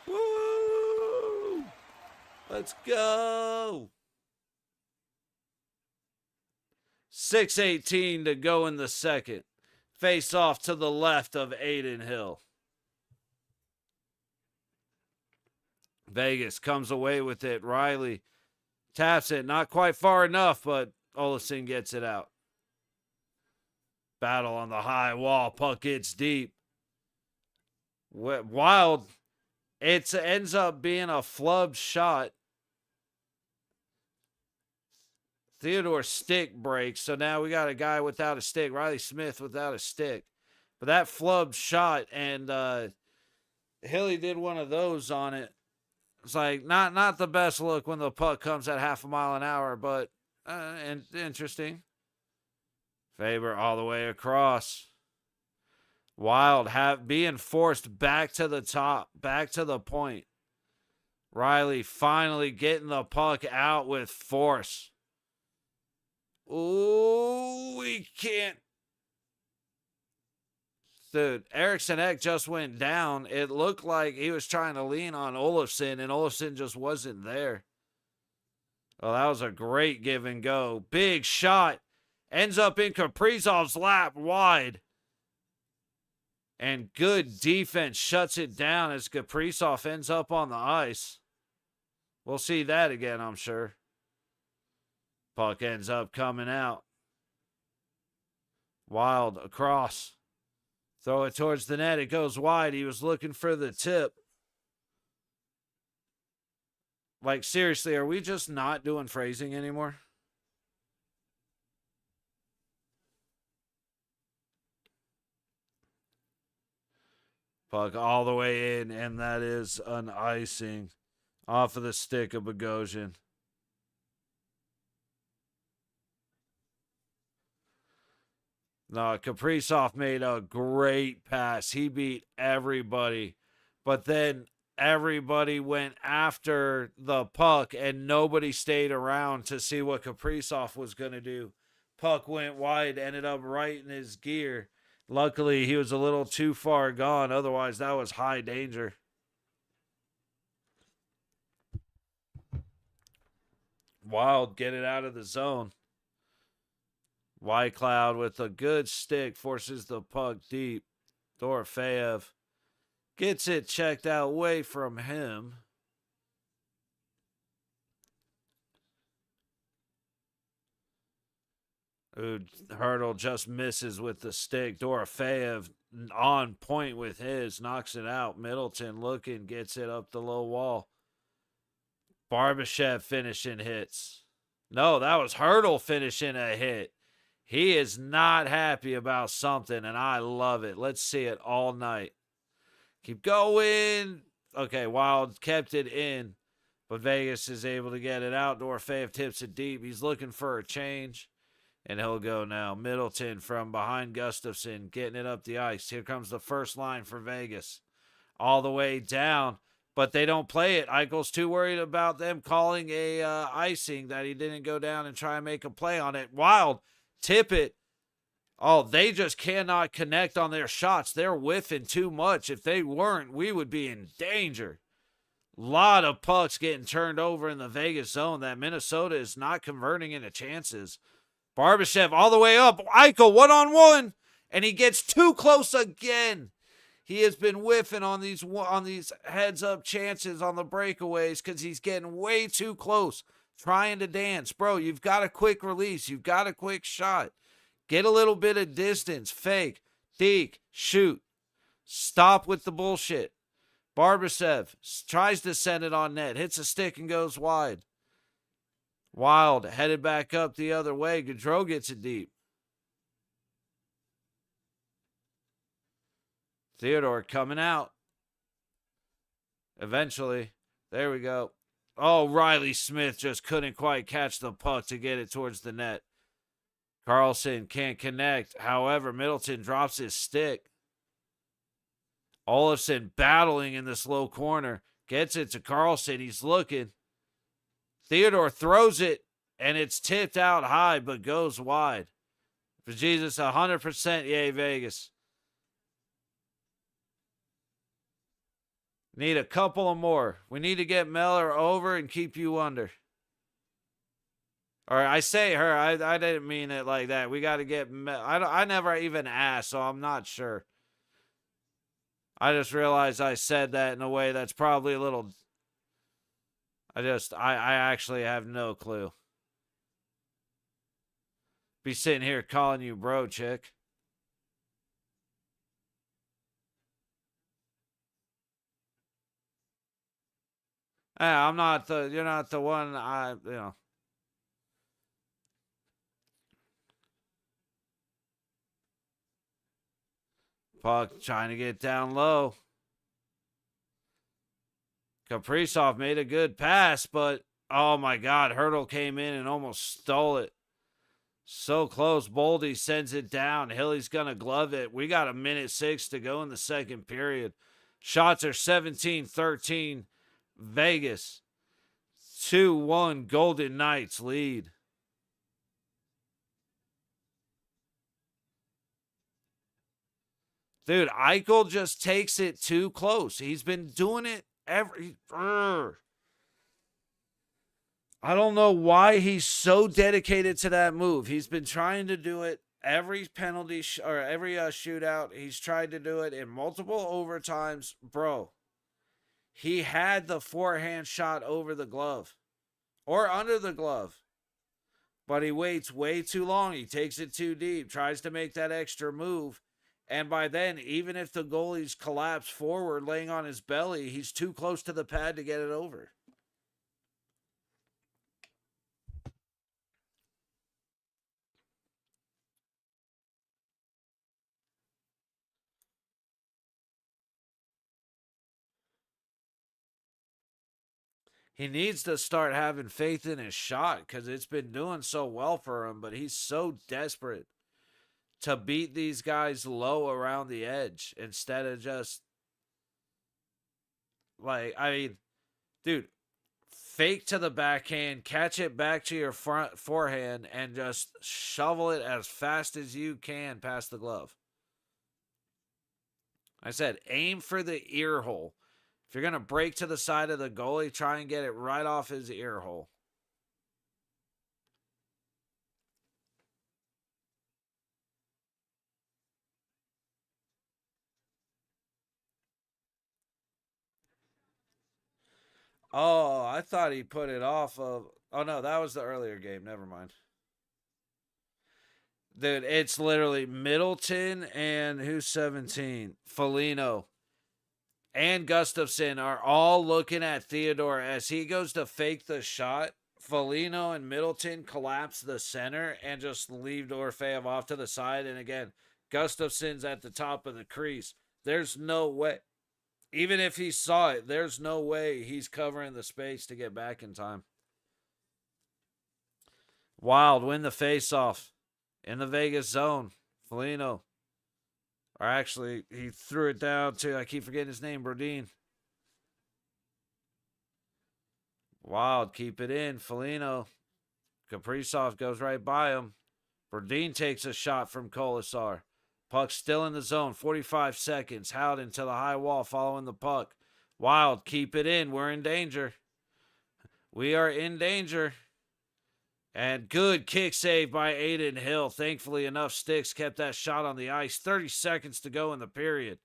Woo! Let's go. 6:18 to go in the second. Face off to the left of Adin Hill. Vegas comes away with it. Riley taps it. Not quite far enough, but Olofsson gets it out. Battle on the high wall. Puck gets deep. Wild. It ends up being a flub shot. Theodore's stick breaks, so now we got a guy without a stick. Riley Smith without a stick. But that flub shot, and Hilly did one of those on it. It's like not the best look when the puck comes at half a mile an hour, but interesting. Faber all the way across. Wild being forced back to the top, back to the point. Riley finally getting the puck out with force. Ooh, we can't. Dude, Eriksson Ek just went down. It looked like he was trying to lean on Olofsson, and Olofsson just wasn't there. Well, that was a great give and go. Big shot. Ends up in Kaprizov's lap wide. And good defense shuts it down as Kaprizov ends up on the ice. We'll see that again, I'm sure. Puck ends up coming out. Wild across. Throw it towards the net. It goes wide. He was looking for the tip. Like, seriously, are we just not doing phrasing anymore? Puck all the way in, and that is an icing off of the stick of Bogosian. No, Kaprizov made a great pass. He beat everybody. But then everybody went after the puck, and nobody stayed around to see what Kaprizov was going to do. Puck went wide, ended up right in his gear. Luckily, he was a little too far gone. Otherwise, that was high danger. Wild, get it out of the zone. Whitecloud with a good stick forces the puck deep. Dorofeev gets it checked out away from him. Ooh, Hurdle just misses with the stick. Dorofeev on point with his, knocks it out. Middleton looking, gets it up the low wall. Barbashev finishing hits. No, that was Hurdle finishing a hit. He is not happy about something, and I love it. Let's see it all night. Keep going. Okay, Wild kept it in, but Vegas is able to get it out. Dorofeev tips it deep. He's looking for a change, and he'll go now. Middleton from behind Gustafsson, getting it up the ice. Here comes the first line for Vegas. All the way down. but they don't play it. Eichel's too worried about them calling a icing that he didn't go down and try and make a play on it. Wild, tip it. Oh, they just cannot connect on their shots. They're whiffing too much. If they weren't, we would be in danger. Lot of pucks getting turned over in the Vegas zone that Minnesota is not converting into chances. Barbashev all the way up. Eichel one-on-one, and he gets too close again. He has been whiffing on these heads-up chances on the breakaways because he's getting way too close, trying to dance. Bro, you've got a quick release. You've got a quick shot. Get a little bit of distance. Fake. Deke. Shoot. Stop with the bullshit. Barbashev tries to send it on net. Hits a stick and goes wide. Wild headed back up the other way. Gaudreau gets it deep. Theodore coming out. Eventually. There we go. Oh, Riley Smith just couldn't quite catch the puck to get it towards the net. Carlson can't connect. However, Middleton drops his stick. Olofsson battling in this low corner. Gets it to Carlson. He's looking. Theodore throws it, and it's tipped out high, but goes wide. For Jesus, 100% yay, Vegas. Need a couple of more. We need to get Miller over and keep you under. Or I say her. I didn't mean it like that. We got to get I never even asked, so I'm not sure. I just realized I said that in a way that's probably a little... I actually have no clue. Be sitting here calling you bro, chick. Yeah, you're not the one Puck trying to get down low. Kaprizov made a good pass, but oh my God, Hurdle came in and almost stole it. So close. Boldy sends it down. Hilly's going to glove it. We got 1:06 to go in the second period. Shots are 17-13. Vegas. 2-1 Golden Knights lead. Dude, Eichel just takes it too close. He's been doing it I don't know why he's so dedicated to that move. He's been trying to do it every penalty or every shootout. He's tried to do it in multiple overtimes. Bro, he had the forehand shot over the glove or under the glove, but he waits way too long. He takes it too deep, tries to make that extra move. And by then, even if the goalie's collapsed forward, laying on his belly, he's too close to the pad to get it over. He needs to start having faith in his shot because it's been doing so well for him, but he's so desperate to beat these guys low around the edge instead of just dude, fake to the backhand, catch it back to your front forehand, and just shovel it as fast as you can past the glove. I said, aim for the ear hole. If you're going to break to the side of the goalie, try and get it right off his ear hole. Oh, I thought he put it off of... Oh, no, that was the earlier game. Never mind. Dude, it's literally Middleton and who's 17? Foligno and Gustafsson are all looking at Theodore as he goes to fake the shot. Foligno and Middleton collapse the center and just leave Dorofeyev off to the side. And again, Gustafsson's at the top of the crease. There's no way. Even if he saw it, there's no way he's covering the space to get back in time. Wild win the faceoff in the Vegas zone. Foligno. Or actually, he threw it down to, I keep forgetting his name, Brodin. Wild, keep it in. Foligno. Kaprizov goes right by him. Brodin takes a shot from Kolasar. Puck still in the zone. 45 seconds. Howden to the high wall following the puck. Wild, keep it in. We're in danger. We are in danger. And good kick save by Aiden Hill. Thankfully, enough sticks kept that shot on the ice. 30 seconds to go in the period.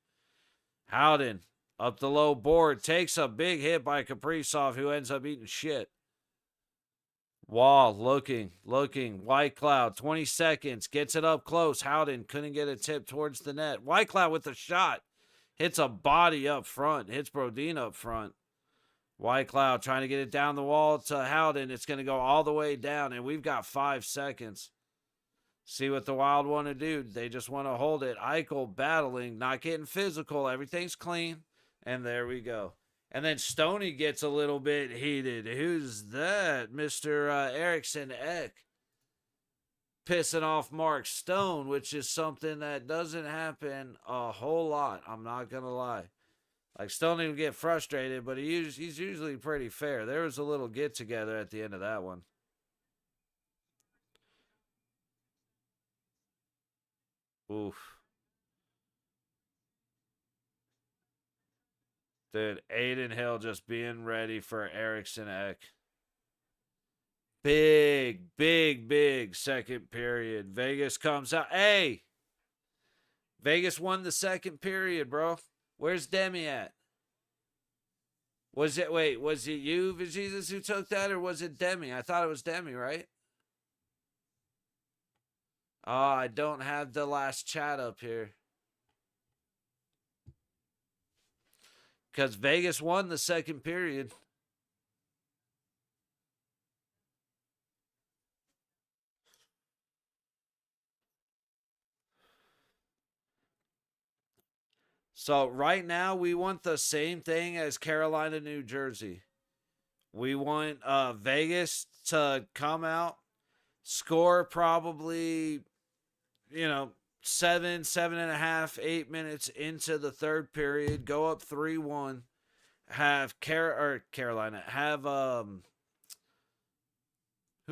Howden up the low board. Takes a big hit by Kaprizov, who ends up eating shit. Wall looking. White Cloud, 20 seconds. Gets it up close. Howden couldn't get a tip towards the net. White Cloud with the shot. Hits a body up front. Hits Brodin up front. White Cloud trying to get it down the wall to Howden. It's going to go all the way down, and we've got 5 seconds. See what the Wild want to do. They just want to hold it. Eichel battling, not getting physical. Everything's clean, and there we go. And then Stoney gets a little bit heated. Who's that? Mr. Eriksson Ek. Pissing off Mark Stone, which is something that doesn't happen a whole lot. I'm not going to lie. Like, Stoney would get frustrated, but he's usually pretty fair. There was a little get-together at the end of that one. Oof. Dude, Aiden Hill just being ready for Eriksson Ek. Big second period. Vegas comes out. Hey! Vegas won the second period, bro. Where's Demi at? Was it you, Jesus, who took that, or was it Demi? I thought it was Demi, right? Oh, I don't have the last chat up here. Because Vegas won the second period. So right now we want the same thing as Carolina, New Jersey. We want Vegas to come out, score probably, 7.5, 8 minutes into the third period, go up 3-1, have Carolina, have who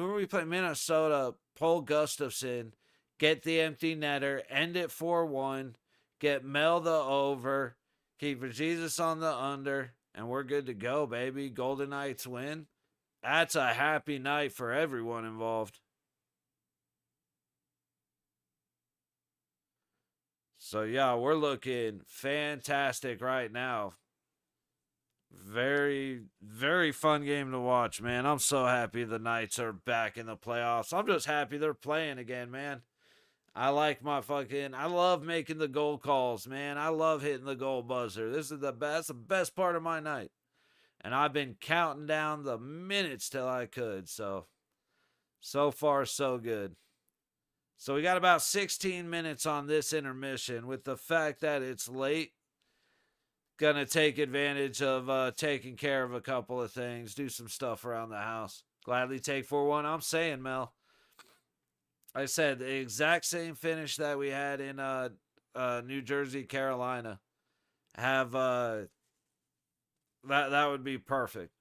are we playing? Minnesota, Paul Gustafson, get the empty netter, end it 4-1, get Mel the over, keep Jesus on the under, and we're good to go, baby. Golden Knights win. That's a happy night for everyone involved. So, yeah, we're looking fantastic right now. Very, very fun game to watch, man. I'm so happy the Knights are back in the playoffs. I'm just happy they're playing again, man. I love making the goal calls, man. I love hitting the goal buzzer. This is the best part of my night. And I've been counting down the minutes till I could. So far, so good. So we got about 16 minutes on this intermission. With the fact that it's late, gonna take advantage of taking care of a couple of things, do some stuff around the house. Gladly take 4-1. I'm saying, Mel. I said the exact same finish that we had in New Jersey, Carolina. Have that would be perfect.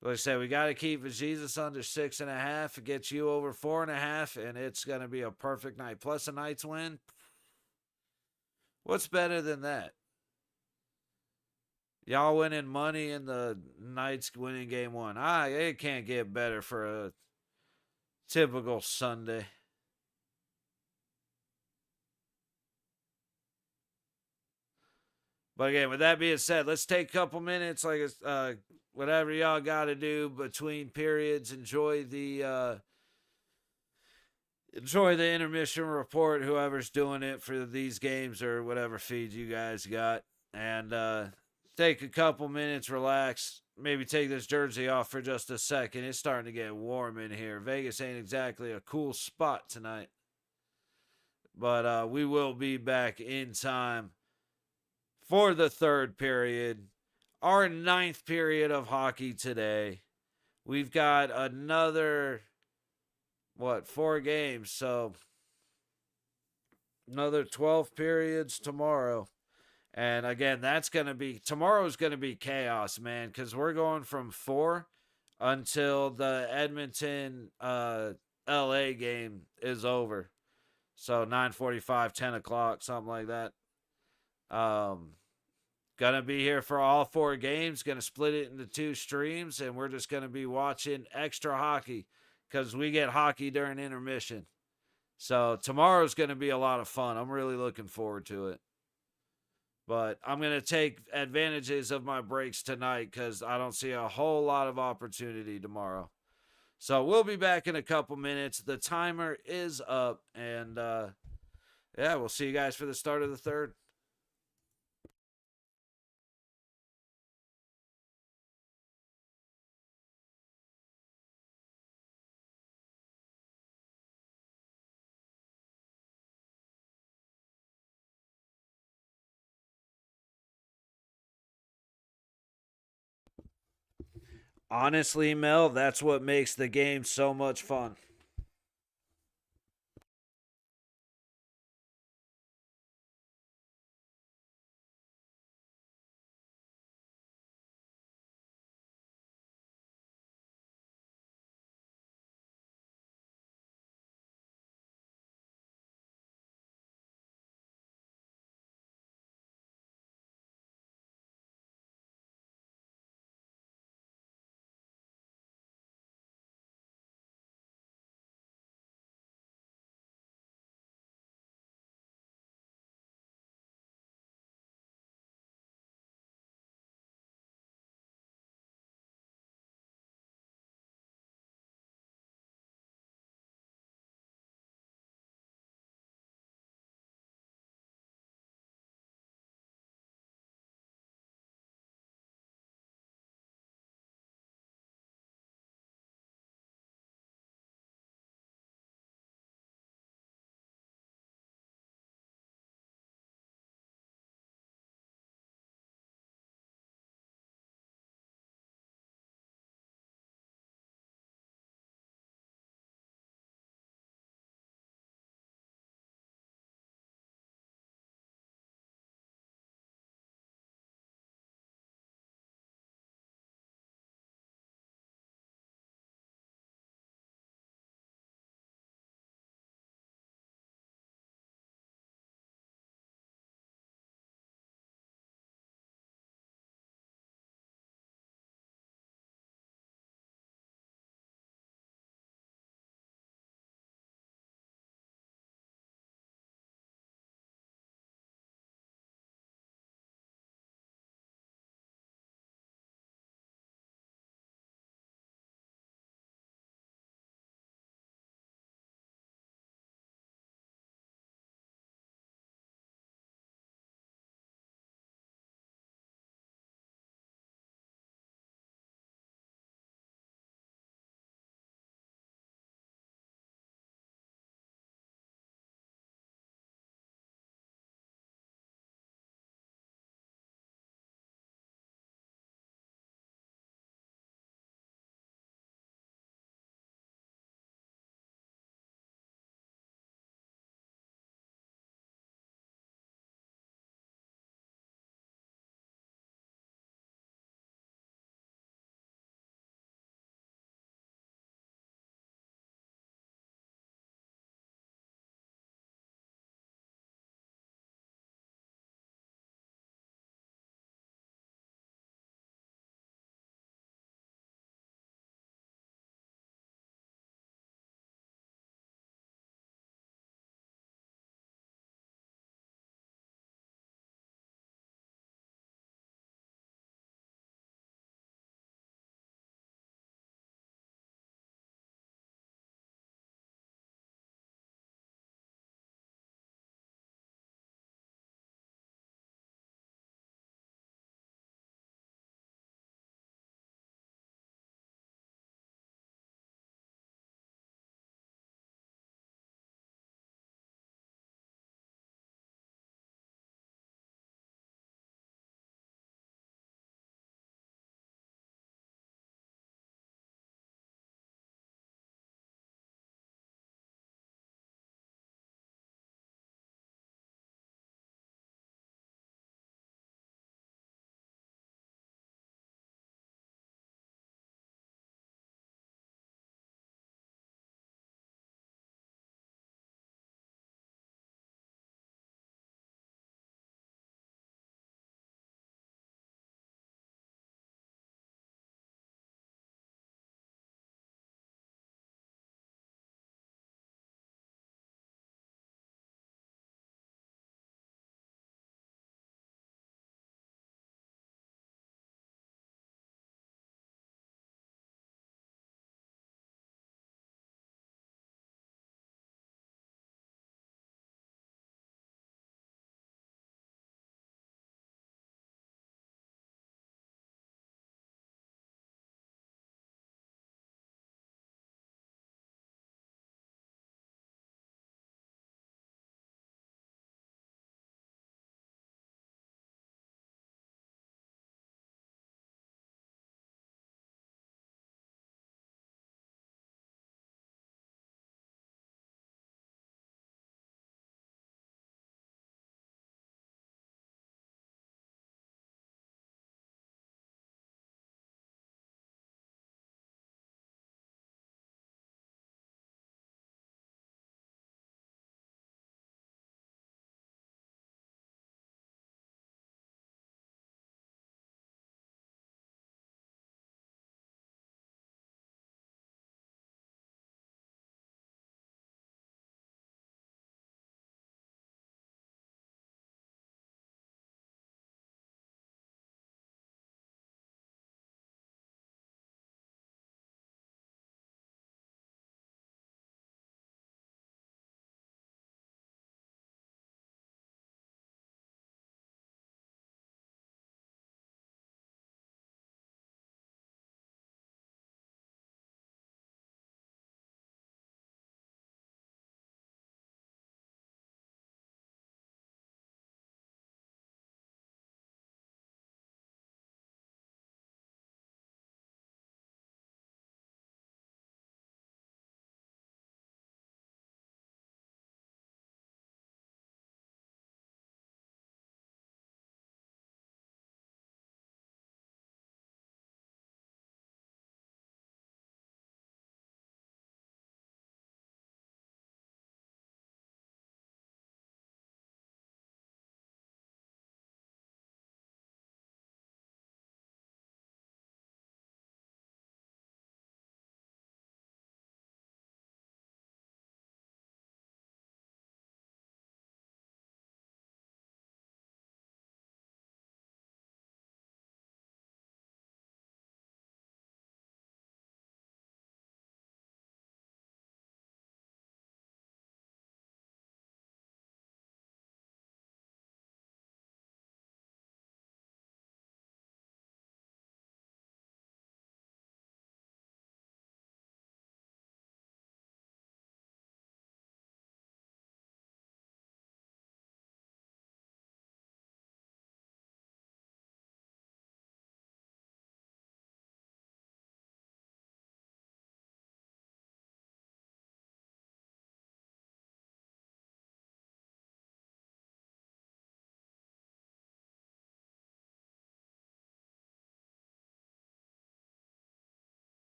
Like I said, we got to keep Jesus under 6.5. It gets you over 4.5, and it's going to be a perfect night. Plus a Knights win. What's better than that? Y'all winning money and the Knights winning game 1. It can't get better for a typical Sunday. But again, with that being said, let's take a couple minutes, whatever y'all got to do between periods. Enjoy the intermission report, whoever's doing it for these games or whatever feed you guys got, and take a couple minutes, relax. Maybe take this jersey off for just a second. It's starting to get warm in here. Vegas ain't exactly a cool spot tonight. But we will be back in time for the third period. Our 9th period of hockey today. We've got another, 4 games. So another 12 periods tomorrow. And again, tomorrow's going to be chaos, man, because we're going from 4 until the Edmonton LA game is over. So 9:45, 10 o'clock, something like that. Gonna be here for all 4 games. Gonna split it into 2 streams, and we're just gonna be watching extra hockey because we get hockey during intermission. So tomorrow's gonna be a lot of fun. I'm really looking forward to it. But I'm going to take advantages of my breaks tonight because I don't see a whole lot of opportunity tomorrow. So we'll be back in a couple minutes. The timer is up. And yeah, we'll see you guys for the start of the third. Honestly, Mel, that's what makes the game so much fun.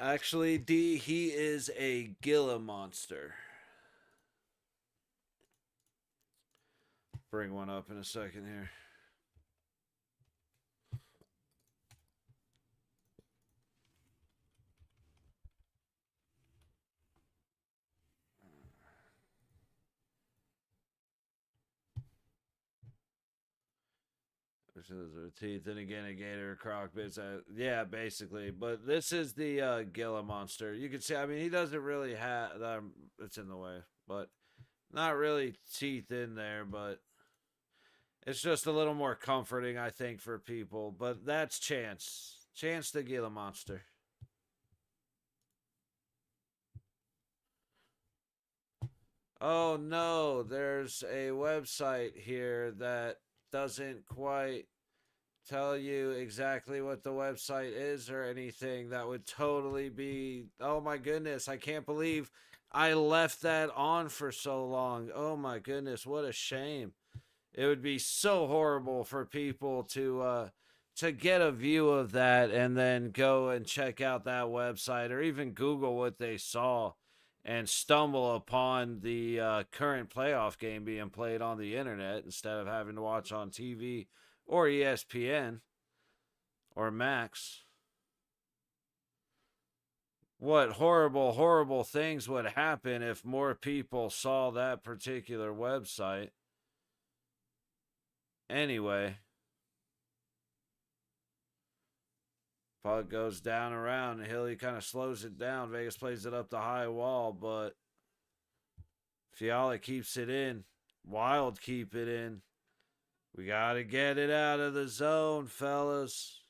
Actually, D, he is a Gila monster. Bring one up in a second here. Which is their teeth, and again a gator, croc bits. Yeah, basically. But this is the Gila monster. You can see. I mean, he doesn't really have. It's in the way, but not really teeth in there. But it's just a little more comforting, I think, for people. But that's Chance. Chance the Gila monster. Oh no, there's a website here that doesn't quite tell you exactly what the website is or anything. That would totally be, oh my goodness, I can't believe I left that on for so long. Oh my goodness, what a shame. It would be so horrible for people to get a view of that and then go and check out that website or even Google what they saw and stumble upon the current playoff game being played on the internet instead of having to watch on TV or ESPN or Max. What horrible, horrible things would happen if more people saw that particular website. Anyway, puck goes down around, and Hilly kind of slows it down. Vegas plays it up the high wall, but Fiala keeps it in. Wild keep it in. We got to get it out of the zone, fellas.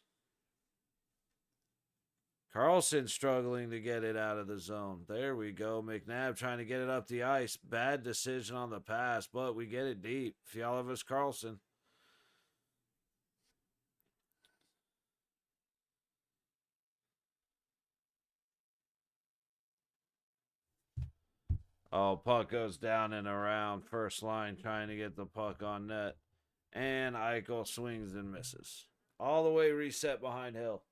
Carlson struggling to get it out of the zone. There we go. McNabb trying to get it up the ice. Bad decision on the pass, but we get it deep. Fiala vs. Carlson. Oh, puck goes down and around. First line trying to get the puck on net. And Eichel swings and misses. All the way reset behind Hill.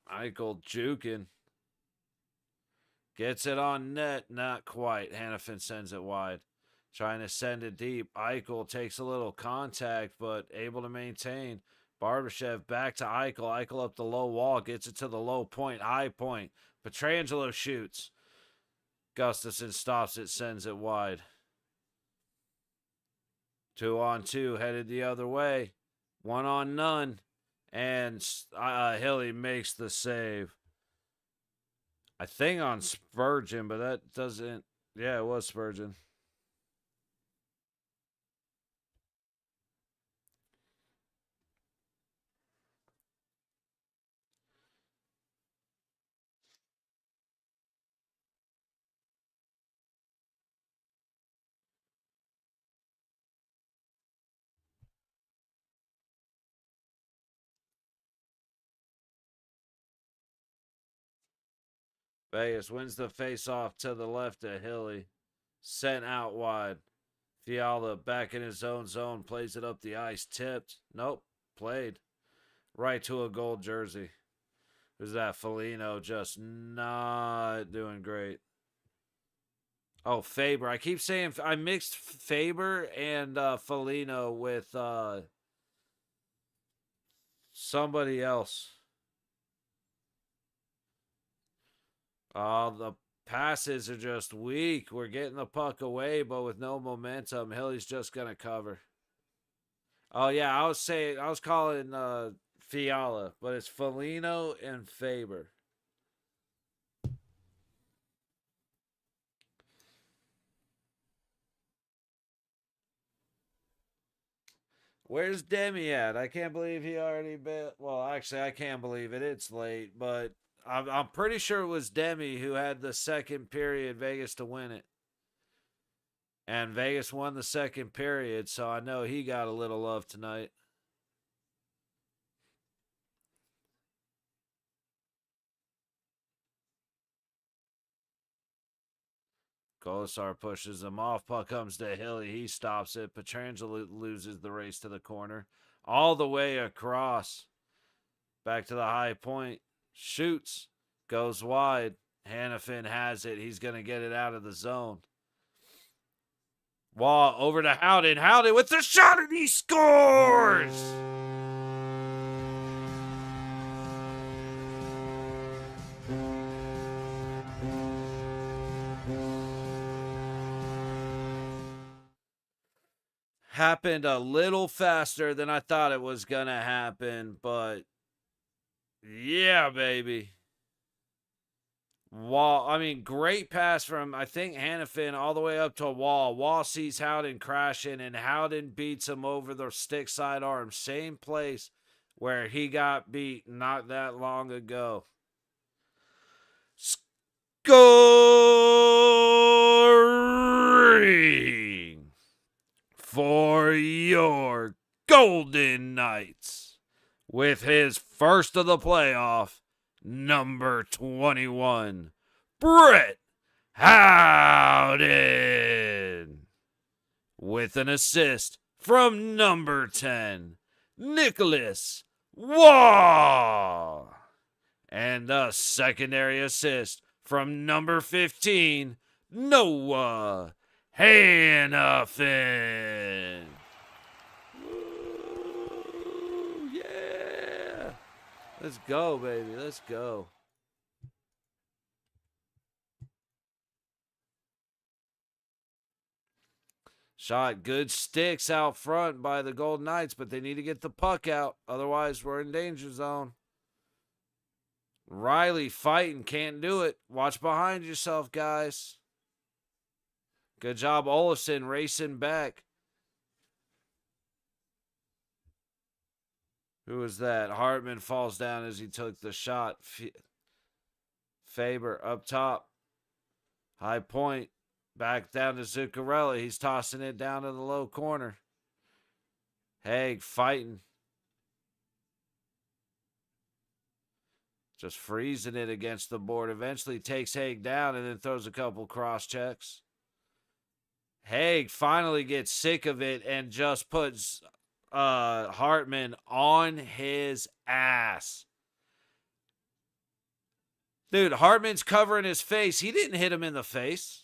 Eichel juking. Gets it on net. Not quite. Hannafin sends it wide. Trying to send it deep. Eichel takes a little contact, but able to maintain. Barbashev back to Eichel. Eichel up the low wall. Gets it to the low point. High point. Pietrangelo shoots. Gustafson stops it. Sends it wide. 2-on-2. Headed the other way. 1-on-none. And Hilly makes the save. I think on Spurgeon, but that doesn't. Yeah, it was Spurgeon. Vegas wins the face-off to the left of Hilly. Sent out wide. Fiala back in his own zone. Plays it up the ice. Tipped. Nope. Played. Right to a gold jersey. Who's that? Foligno just not doing great. Oh, Faber. I keep saying I mixed Faber and Foligno with somebody else. The passes are just weak. We're getting the puck away, but with no momentum. Hilly's just going to cover. Oh, yeah, I was calling Fiala, but it's Foligno and Faber. Where's Demi at? I can't believe he already been. Well, actually, I can't believe it. It's late, but I'm pretty sure it was Demi who had the second period Vegas to win it. And Vegas won the second period, so I know he got a little love tonight. Kolasar pushes him off. Puck comes to Hilly. He stops it. Pietrangelo loses the race to the corner. all the way across. Back to the high point. Shoots. Goes wide. Hannafin has it. He's going to get it out of the zone. Wall over to Howden. Howden with the shot, and he scores! Happened a little faster than I thought it was going to happen, but yeah, baby. Wall, I mean, great pass from, I think, Hannafin all the way up to Wall. Wall sees Howden crashing, and Howden beats him over the stick side arm. Same place where he got beat not that long ago. Scoring for your Golden Knights with his first of the playoff. Number 21, Brett Howden. With an assist from number 10, Nicholas Waugh. And a secondary assist from number 15, Noah Hannafin. Let's go, baby. Let's go. Shot good sticks out front by the Golden Knights, but they need to get the puck out. Otherwise, we're in danger zone. Riley fighting. Can't do it. Watch behind yourself, guys. Good job, Olafson, racing back. Who was that? Hartman falls down as he took the shot. Faber up top. High point. Back down to Zuccarelli. He's tossing it down to the low corner. Haig fighting. Just freezing it against the board. Eventually takes Haig down and then throws a couple cross checks. Haig finally gets sick of it and just puts Hartman on his ass. Dude, Hartman's covering his face. He didn't hit him in the face.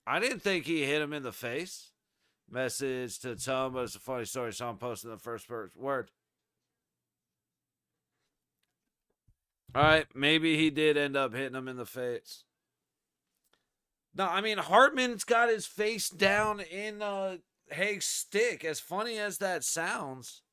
I didn't think he hit him in the face. Message to Tom, but it's a funny story. So I'm posting the first word. All right, maybe he did end up hitting him in the face. No, I mean, Hartman's got his face down in Haig's stick. As funny as that sounds.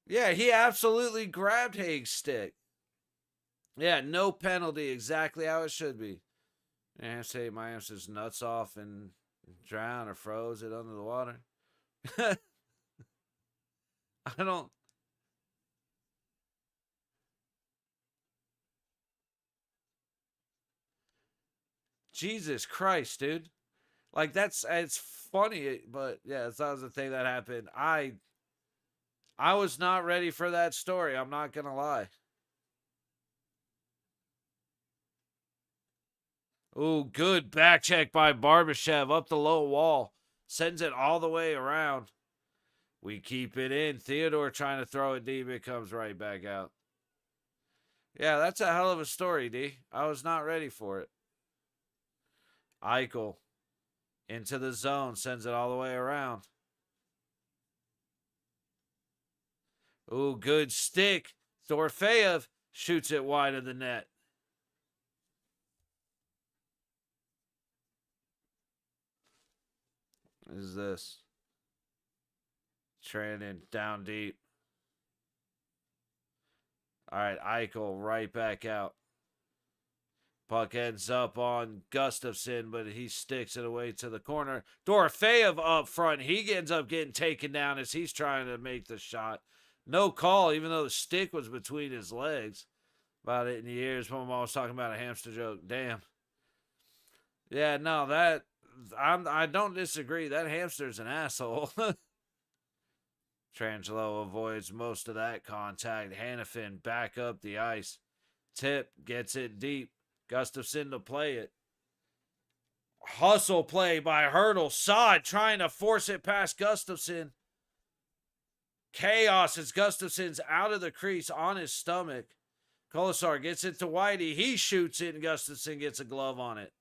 Yeah, he absolutely grabbed Haig's stick. Yeah, no penalty. Exactly how it should be. And say my answer's nuts off and drown or froze it under the water. I don't. Jesus Christ, dude. Like, it's funny, but yeah, that was the thing that happened. I was not ready for that story. I'm not going to lie. Ooh, good back check by Barbashev up the low wall. Sends it all the way around. We keep it in. Theodore trying to throw it deep. It comes right back out. Yeah, that's a hell of a story, D. I was not ready for it. Eichel into the zone. Sends it all the way around. Ooh, good stick. Dorofeyev shoots it wide of the net. What is this? Training down deep. All right, Eichel right back out. Puck ends up on Gustafsson, but he sticks it away to the corner. Dorofeyev up front. He ends up getting taken down as he's trying to make the shot. No call, even though the stick was between his legs. About it in years. My mom was talking about a hamster joke. Damn. Yeah, no, I don't disagree. That hamster's an asshole. Trangelo avoids most of that contact. Hannafin back up the ice. Tip gets it deep. Gustafson to play it. Hustle play by Hurdle. Saad trying to force it past Gustafson. Chaos as Gustafson's out of the crease on his stomach. Kolasar gets it to Whitey. He shoots it and Gustafson gets a glove on it.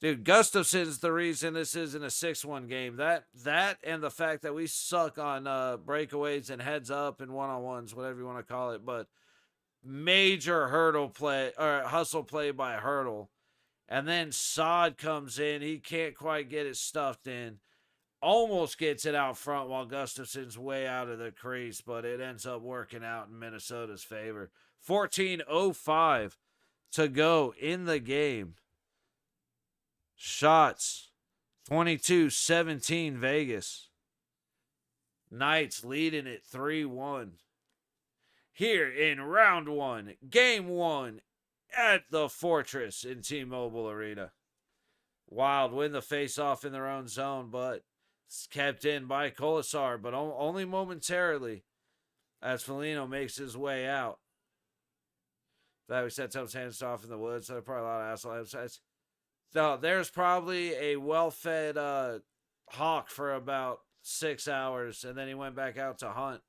Dude, Gustafson's the reason this isn't a 6-1 game. That and the fact that we suck on breakaways and heads up and one-on-ones, whatever you want to call it. But major hurdle play or hustle play by Hurdle. And then Saad comes in. He can't quite get it stuffed in. Almost gets it out front while Gustafson's way out of the crease, but it ends up working out in Minnesota's favor. 14:05 to go in the game. Shots 22-17 Vegas. Knights leading it 3-1. Here in round 1, game 1 at the Fortress in T-Mobile Arena. Wild win the face-off in their own zone, but it's kept in by Kolasar, but only momentarily as Foligno makes his way out. That we sets up hands off in the woods, so probably a lot of asshole. So there's probably a well-fed hawk for about 6 hours, and then he went back out to hunt.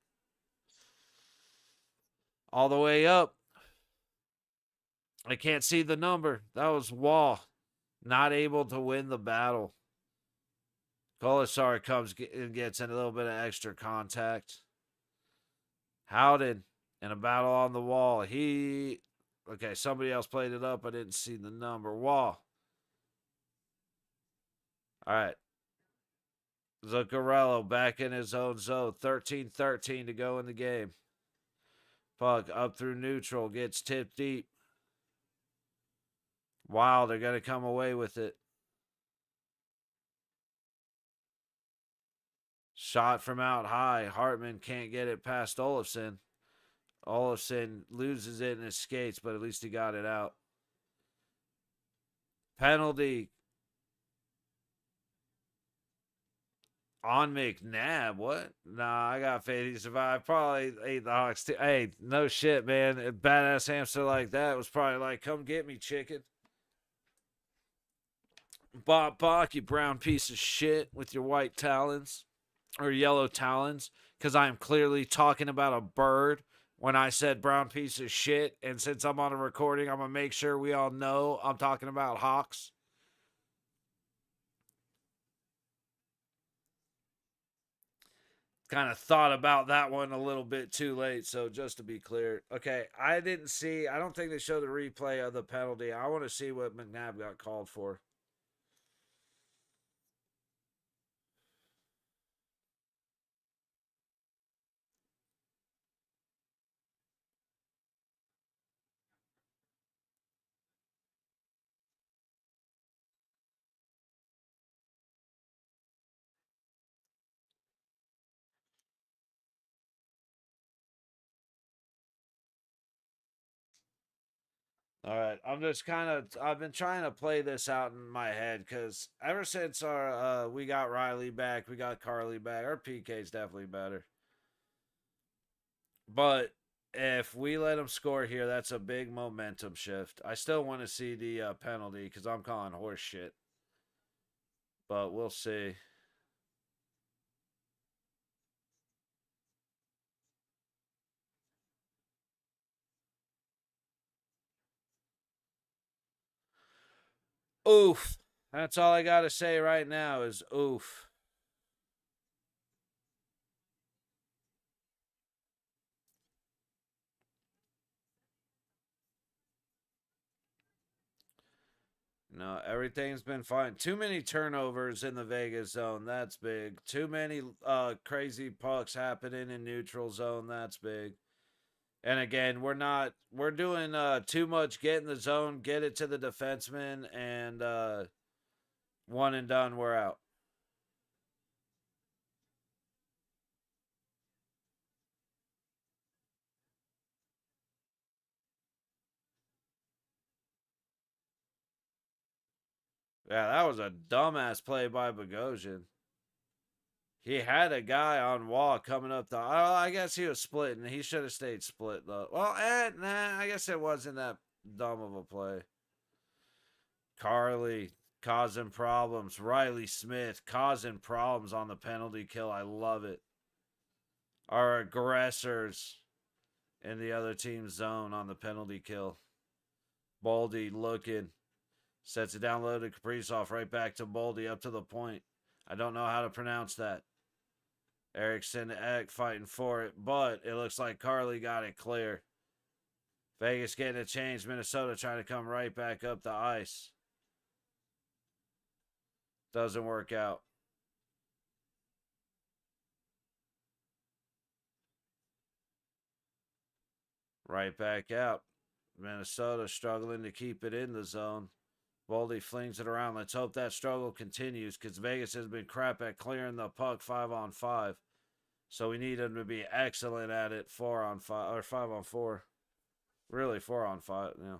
All the way up. I can't see the number. That was Wall. Not able to win the battle. Kolasar comes and gets in a little bit of extra contact. Howden in a battle on the wall. Okay, somebody else played it up. I didn't see the number. Wall. All right. Zuccarello back in his own zone. 13-13 to go in the game. Puck up through neutral. Gets tipped deep. Wild are going to come away with it. Shot from out high. Hartman can't get it past Olofsson. Olofsson loses it and escapes, but at least he got it out. Penalty on McNabb. What? Nah, I got faith he survived. Probably ate the Hawks too. Hey, no shit, man. A badass hamster like that was probably like, come get me, chicken. Bob Bach, you brown piece of shit with your white talons. Or yellow talons. Because I am clearly talking about a bird when I said brown piece of shit. And since I'm on a recording, I'm going to make sure we all know I'm talking about hawks. Kind of thought about that one a little bit too late, so just to be clear. Okay, I don't think they showed the replay of the penalty. I want to see what McNabb got called for. All right, I've been trying to play this out in my head because ever since we got Riley back, we got Carly back, our PK's definitely better. But if we let him score here, that's a big momentum shift. I still want to see the penalty because I'm calling horse shit. But we'll see. Oof. That's all I got to say right now is oof. No, everything's been fine. Too many turnovers in the Vegas zone. That's big. Too many crazy pucks happening in neutral zone. That's big. And again, we're doing too much get in the zone, get it to the defenseman, and one and done, we're out. Yeah, that was a dumbass play by Bogosian. He had a guy on wall coming up the. Oh, I guess he was splitting. He should have stayed split though. Well, nah. I guess it wasn't that dumb of a play. Carly causing problems. Riley Smith causing problems on the penalty kill. I love it. Our aggressors in the other team's zone on the penalty kill. Baldy looking. Sets it down low to Kaprizov. Right back to Baldy up to the point. I don't know how to pronounce that. Erickson Eck fighting for it, but it looks like Carly got it clear. Vegas getting a change. Minnesota trying to come right back up the ice. Doesn't work out. Right back out. Minnesota struggling to keep it in the zone. Baldy flings it around. Let's hope that struggle continues because Vegas has been crap at clearing the puck 5-on-5. So we need them to be excellent at it 4-on-5 or 5-on-4. Really 4-on-5. Yeah.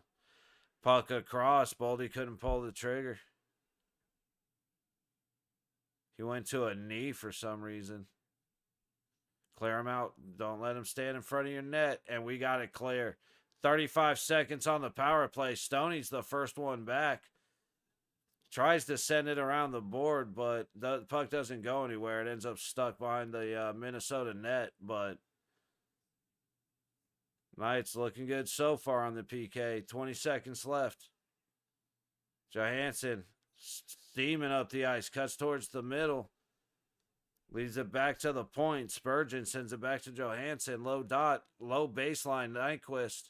Puck across. Baldy couldn't pull the trigger. He went to a knee for some reason. Clear him out. Don't let him stand in front of your net. And we got it clear. 35 seconds on the power play. Stoney's the first one back. Tries to send it around the board, but the puck doesn't go anywhere. It ends up stuck behind the Minnesota net, but Knights looking good so far on the PK. 20 seconds left. Johansson steaming up the ice. Cuts towards the middle. Leads it back to the point. Spurgeon sends it back to Johansson. Low dot. Low baseline. Nyquist.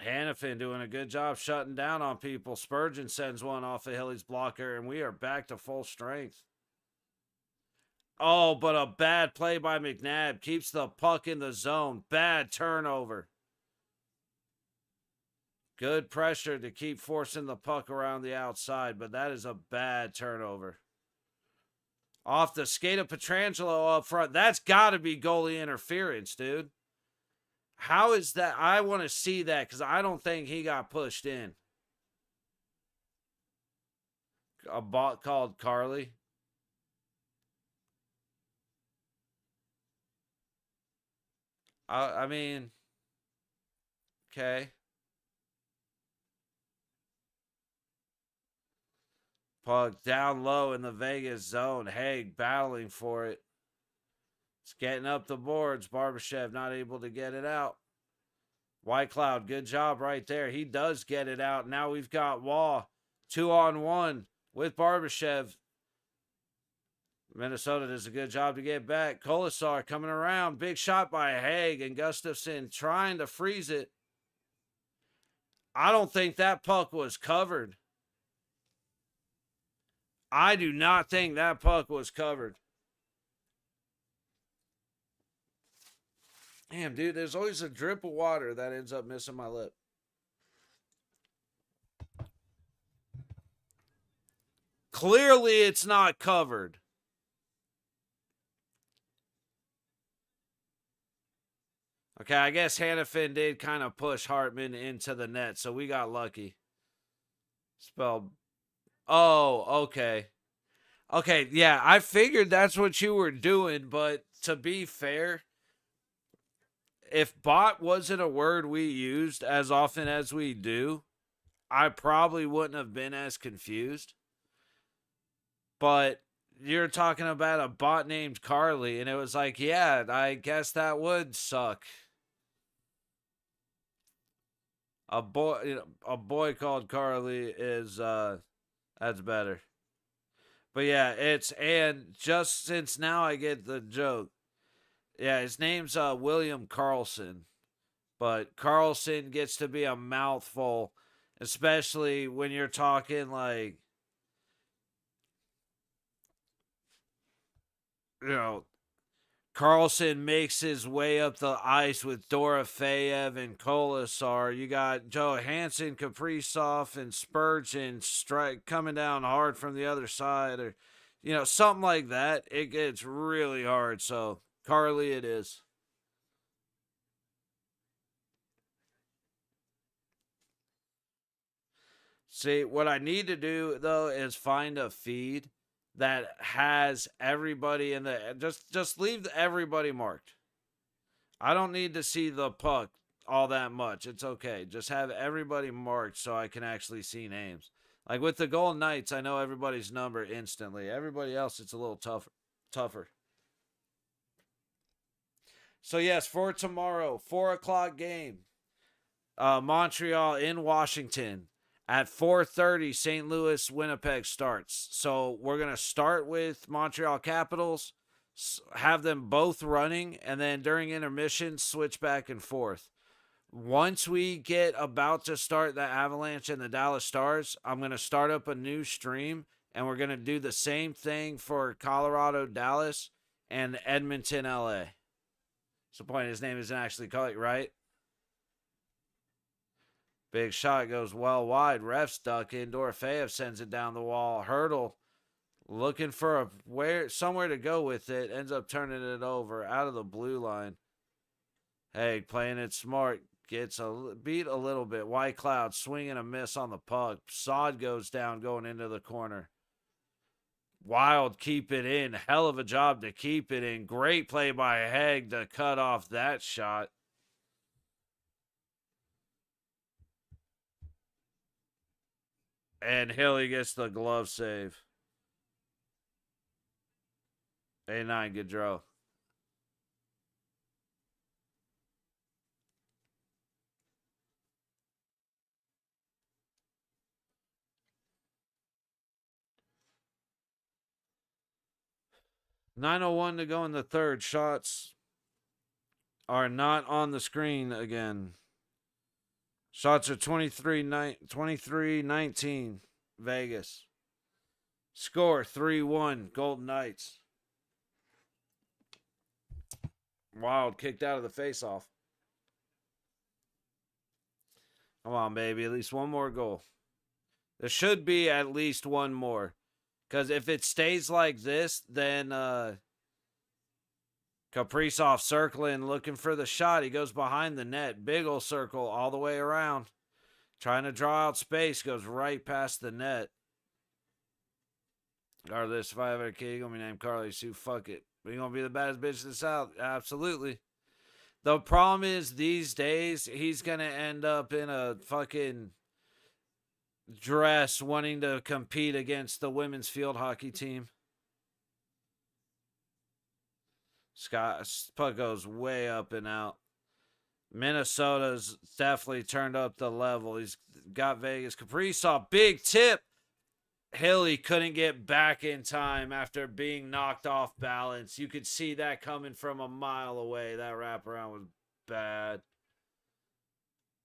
Hannafin doing a good job shutting down on people. Spurgeon sends one off of Hilly's blocker, and we are back to full strength. Oh, but a bad play by McNabb. Keeps the puck in the zone. Bad turnover. Good pressure to keep forcing the puck around the outside, but that is a bad turnover. Off the skate of Pietrangelo up front. That's got to be goalie interference, dude. How is that? I want to see that because I don't think he got pushed in. A bot called Carly. I mean, okay. Puck down low in the Vegas zone. Haig battling for it. It's getting up the boards. Barbashev not able to get it out. White Cloud, good job right there. He does get it out. Now we've got Waugh 2-on-1 with Barbashev. Minnesota does a good job to get back. Kolasar coming around. Big shot by Haig and Gustafson trying to freeze it. I don't think that puck was covered. I do not think that puck was covered. Damn, dude, there's always a drip of water that ends up missing my lip. Clearly, it's not covered. Okay, I guess Hannafin did kind of push Hartman into the net, so we got lucky. Spelled. Oh, okay. Okay, yeah, I figured that's what you were doing, but to be fair, if bot wasn't a word we used as often as we do, I probably wouldn't have been as confused. But you're talking about a bot named Carly, and it was like, yeah, I guess that would suck. A boy called Carly is that's better. But yeah, and just since now I get the joke. Yeah, his name's William Carlson. But Carlson gets to be a mouthful, especially when you're talking like, you know, Carlson makes his way up the ice with Dorofeyev and Kolasar. You got Johansson, Kaprizov, and Spurgeon coming down hard from the other side, or something like that. It gets really hard. So Carly, it is. See, what I need to do though is find a feed that has everybody in the just leave everybody marked. I don't need to see the puck all that much. It's okay. Just have everybody marked so I can actually see names. Like with the Golden Knights, I know everybody's number instantly. Everybody else, it's a little tougher. So yes, for tomorrow, 4 o'clock game, Montreal in Washington. At 4:30, St. Louis, Winnipeg starts. So we're gonna start with Montreal Capitals, have them both running, and then during intermission, switch back and forth. Once we get about to start the Avalanche and the Dallas Stars, I'm gonna start up a new stream, and we're gonna do the same thing for Colorado, Dallas, and Edmonton, LA. What's the point? His name isn't actually called right. Big shot goes well wide. Ref stuck in. Dorofeyev sends it down the wall. Hurdle looking for somewhere to go with it. Ends up turning it over out of the blue line. Hey, playing it smart. Gets beat a little bit. White Cloud swinging a miss on the puck. Sod goes down going into the corner. Wild keep it in. Hell of a job to keep it in. Great play by Haig to cut off that shot. And Hilly gets the glove save. A9, Gaudreau. .901 to go in the third. Shots are not on the screen again. Shots are 23-19 Vegas. Score 3-1 Golden Knights. Wild kicked out of the faceoff. Come on, baby. At least one more goal. There should be at least one more. Because if it stays like this, then Kaprizov circling, looking for the shot. He goes behind the net. Big ol' circle all the way around. Trying to draw out space. Goes right past the net. Regardless, if I have a kid, you're going to be named Carly Sue. Fuck it. We're going to be the baddest bitch in the South. Absolutely. The problem is these days, he's going to end up in a fucking dress wanting to compete against the women's field hockey team. Scott puck goes way up and out. Minnesota's definitely turned up the level. He's got Vegas. Kaprizov, big tip. Hilly couldn't get back in time after being knocked off balance. You could see that coming from a mile away. That wraparound was bad.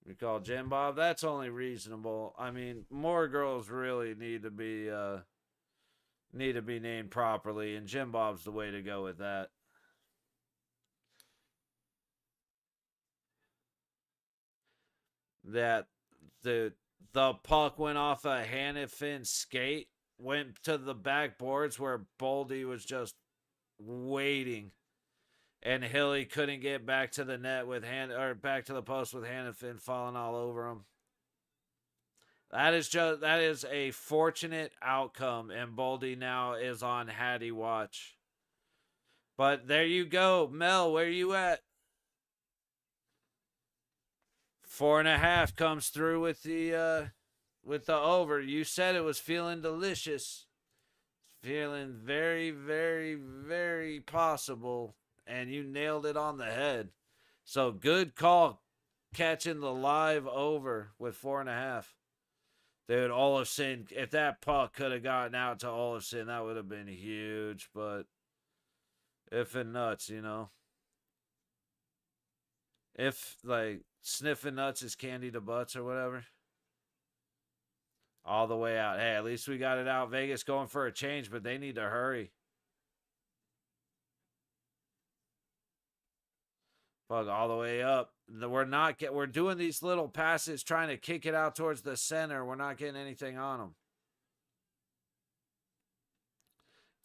We call Jim Bob. That's only reasonable. I mean, more girls really need to be named properly, and Jim Bob's the way to go with that. That the puck went off a Hanifin skate, went to the backboards where Boldy was just waiting, and Hilly couldn't get back to the net with back to the post with Hanifin falling all over him. That is a fortunate outcome, and Boldy now is on Hattie watch. But there you go, Mel. Where you at? 4.5 comes through with the over. You said it was feeling delicious, feeling very, very, very possible, and you nailed it on the head. So good call, catching the live over with 4.5. Dude, Olofsson, if that puck could have gotten out to Olofsson, that would have been huge. But if and nuts, you know. If, like, sniffing nuts is candy to butts or whatever. All the way out. Hey, at least we got it out. Vegas going for a change, but they need to hurry. Puck all the way up. We're doing these little passes, trying to kick it out towards the center. We're not getting anything on them.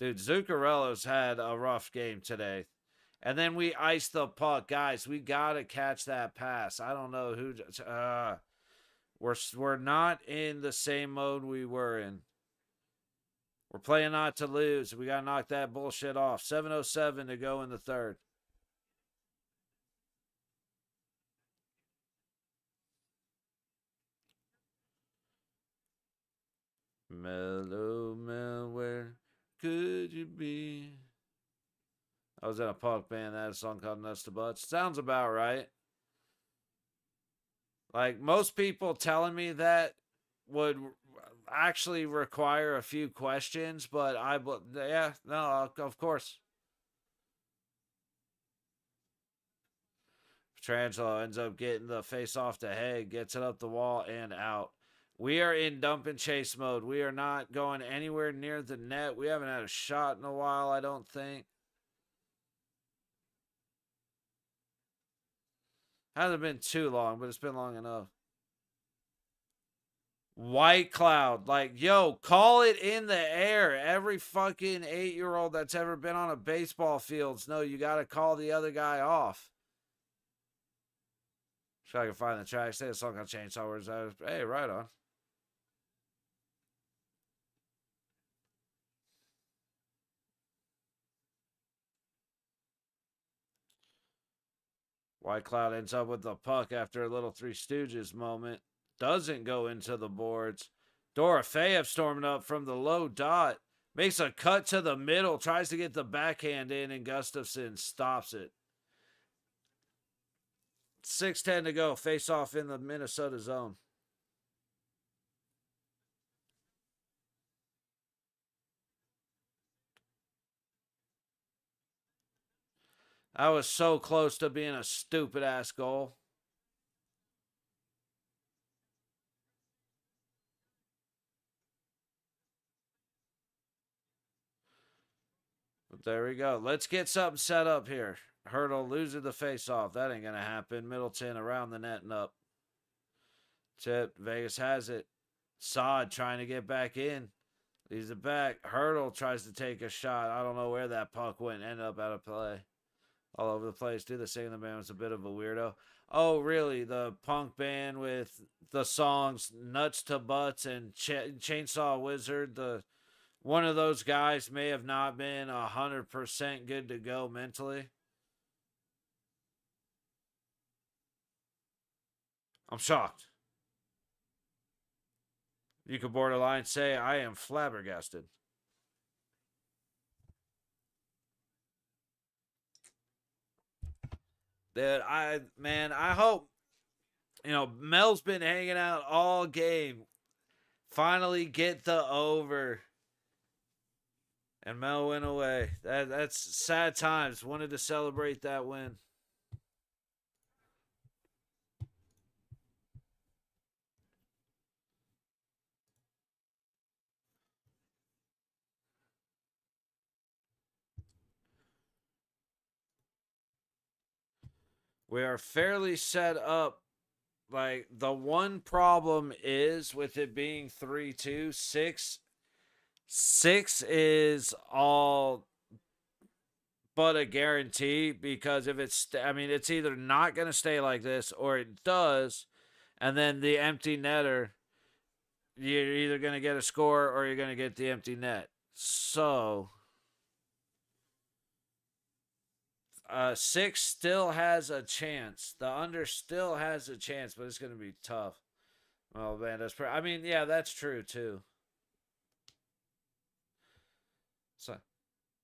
Dude, Zuccarello's had a rough game today. And then we iced the puck. Guys, we got to catch that pass. I don't know who. We're not in the same mode we were in. We're playing not to lose. We got to knock that bullshit off. 7:07 to go in the third. Mellow, where could you be? I was in a punk band that had a song called Nuts to Butts. Sounds about right. Like, most people telling me that would actually require a few questions, but yeah, no, of course. Petrangelo ends up getting the face off to Haig, gets it up the wall and out. We are in dump and chase mode. We are not going anywhere near the net. We haven't had a shot in a while, I don't think. Hasn't been too long, but it's been long enough. White Cloud. Like, yo, call it in the air. Every fucking 8-year-old that's ever been on a baseball field knows you got to call the other guy off. So I can find the track. Say the song on Chainsaw Words. Hey, right on. White Cloud ends up with the puck after a little Three Stooges moment. Doesn't go into the boards. Dorofeyev storming up from the low dot. Makes a cut to the middle. Tries to get the backhand in, and Gustafsson stops it. 6:10 to go. Face off in the Minnesota zone. That was so close to being a stupid ass goal. But there we go. Let's get something set up here. Hurdle losing the face off. That ain't going to happen. Middleton around the net and up. Tip. Vegas has it. Saad trying to get back in. Leaves it back. Hurdle tries to take a shot. I don't know where that puck went. Ended up out of play. All over the place. Do the same. The band was a bit of a weirdo. Oh, really? The punk band with the songs Nuts to Butts and Chainsaw Wizard. One of those guys may have not been 100% good to go mentally. I'm shocked. You could borderline say I am flabbergasted. Dude, I hope, Mel's been hanging out all game. Finally get the over. And Mel went away. That's sad times. Wanted to celebrate that win. We are fairly set up. Like, the one problem is with it being 3-2, 6 is all but a guarantee, because if it's either not going to stay like this or it does, and then the empty netter, you're either going to get a score or you're going to get the empty net. So 6 still has a chance. The under still has a chance, but it's going to be tough. Oh man, yeah, that's true too. So,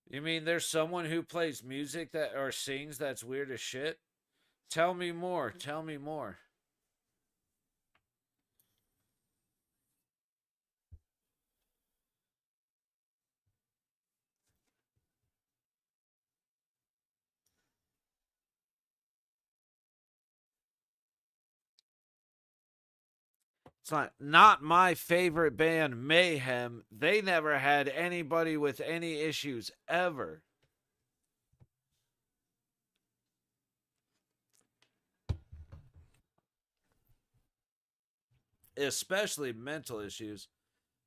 you mean there's someone who plays music that or sings that's weird as shit? Tell me more. Tell me more. It's not my favorite band, Mayhem. They never had anybody with any issues ever. Especially mental issues.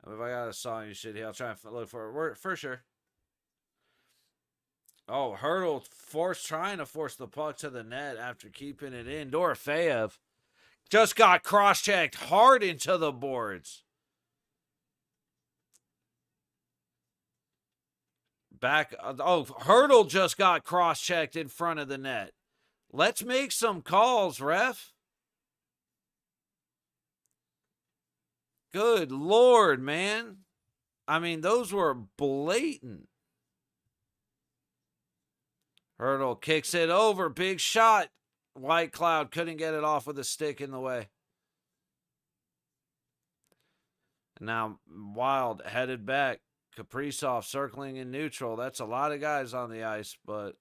If I got a song you should hear, I'll try and look for it for sure. Oh, Hurdle trying to force the puck to the net after keeping it in. Dorofeyev just got cross-checked hard into the boards. Back. Oh, Hurdle just got cross-checked in front of the net. Let's make some calls, ref. Good Lord, man. I mean, those were blatant. Hurdle kicks it over. Big shot. White Cloud couldn't get it off with a stick in the way. Now, Wild headed back. Kaprizov circling in neutral. That's a lot of guys on the ice, but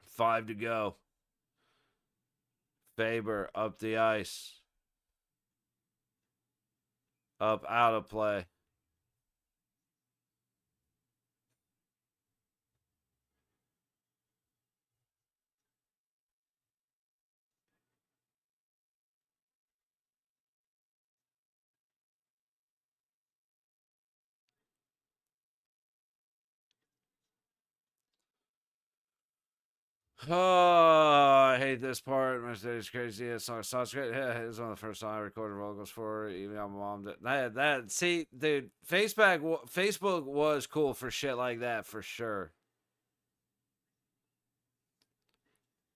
5 to go. Faber up the ice. Up out of play. Oh, I hate this part. My stage crazy. That song sounds great. Yeah, it's one of the first songs I recorded vocals for. Even my mom did. See, dude, Facebook was cool for shit like that for sure.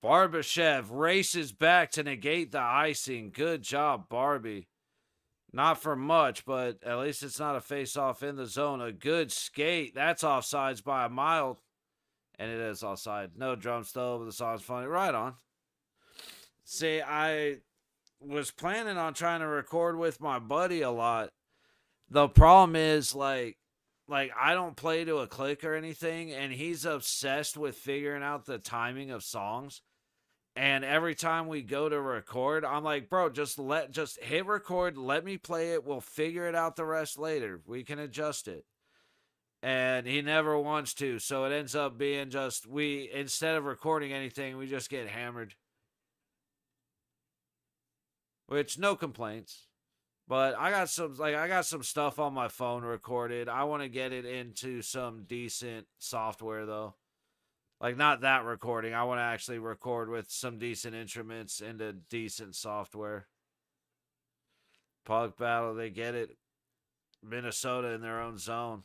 Barbashev races back to negate the icing. Good job, Barbie. Not for much, but at least it's not a face-off in the zone. A good skate. That's offsides by a mile. And it is offside. No drum stove. The song's funny. Right on. See, I was planning on trying to record with my buddy a lot. The problem is, like I don't play to a click or anything, and he's obsessed with figuring out the timing of songs. And every time we go to record, I'm like, bro, just hit record, let me play it. We'll figure it out the rest later. We can adjust it. And he never wants to, so it ends up being just instead of recording anything, we just get hammered. Which, no complaints. But I got some stuff on my phone recorded. I want to get it into some decent software though. Like, not that recording. I want to actually record with some decent instruments into decent software. Puck battle, they get it. Minnesota in their own zone.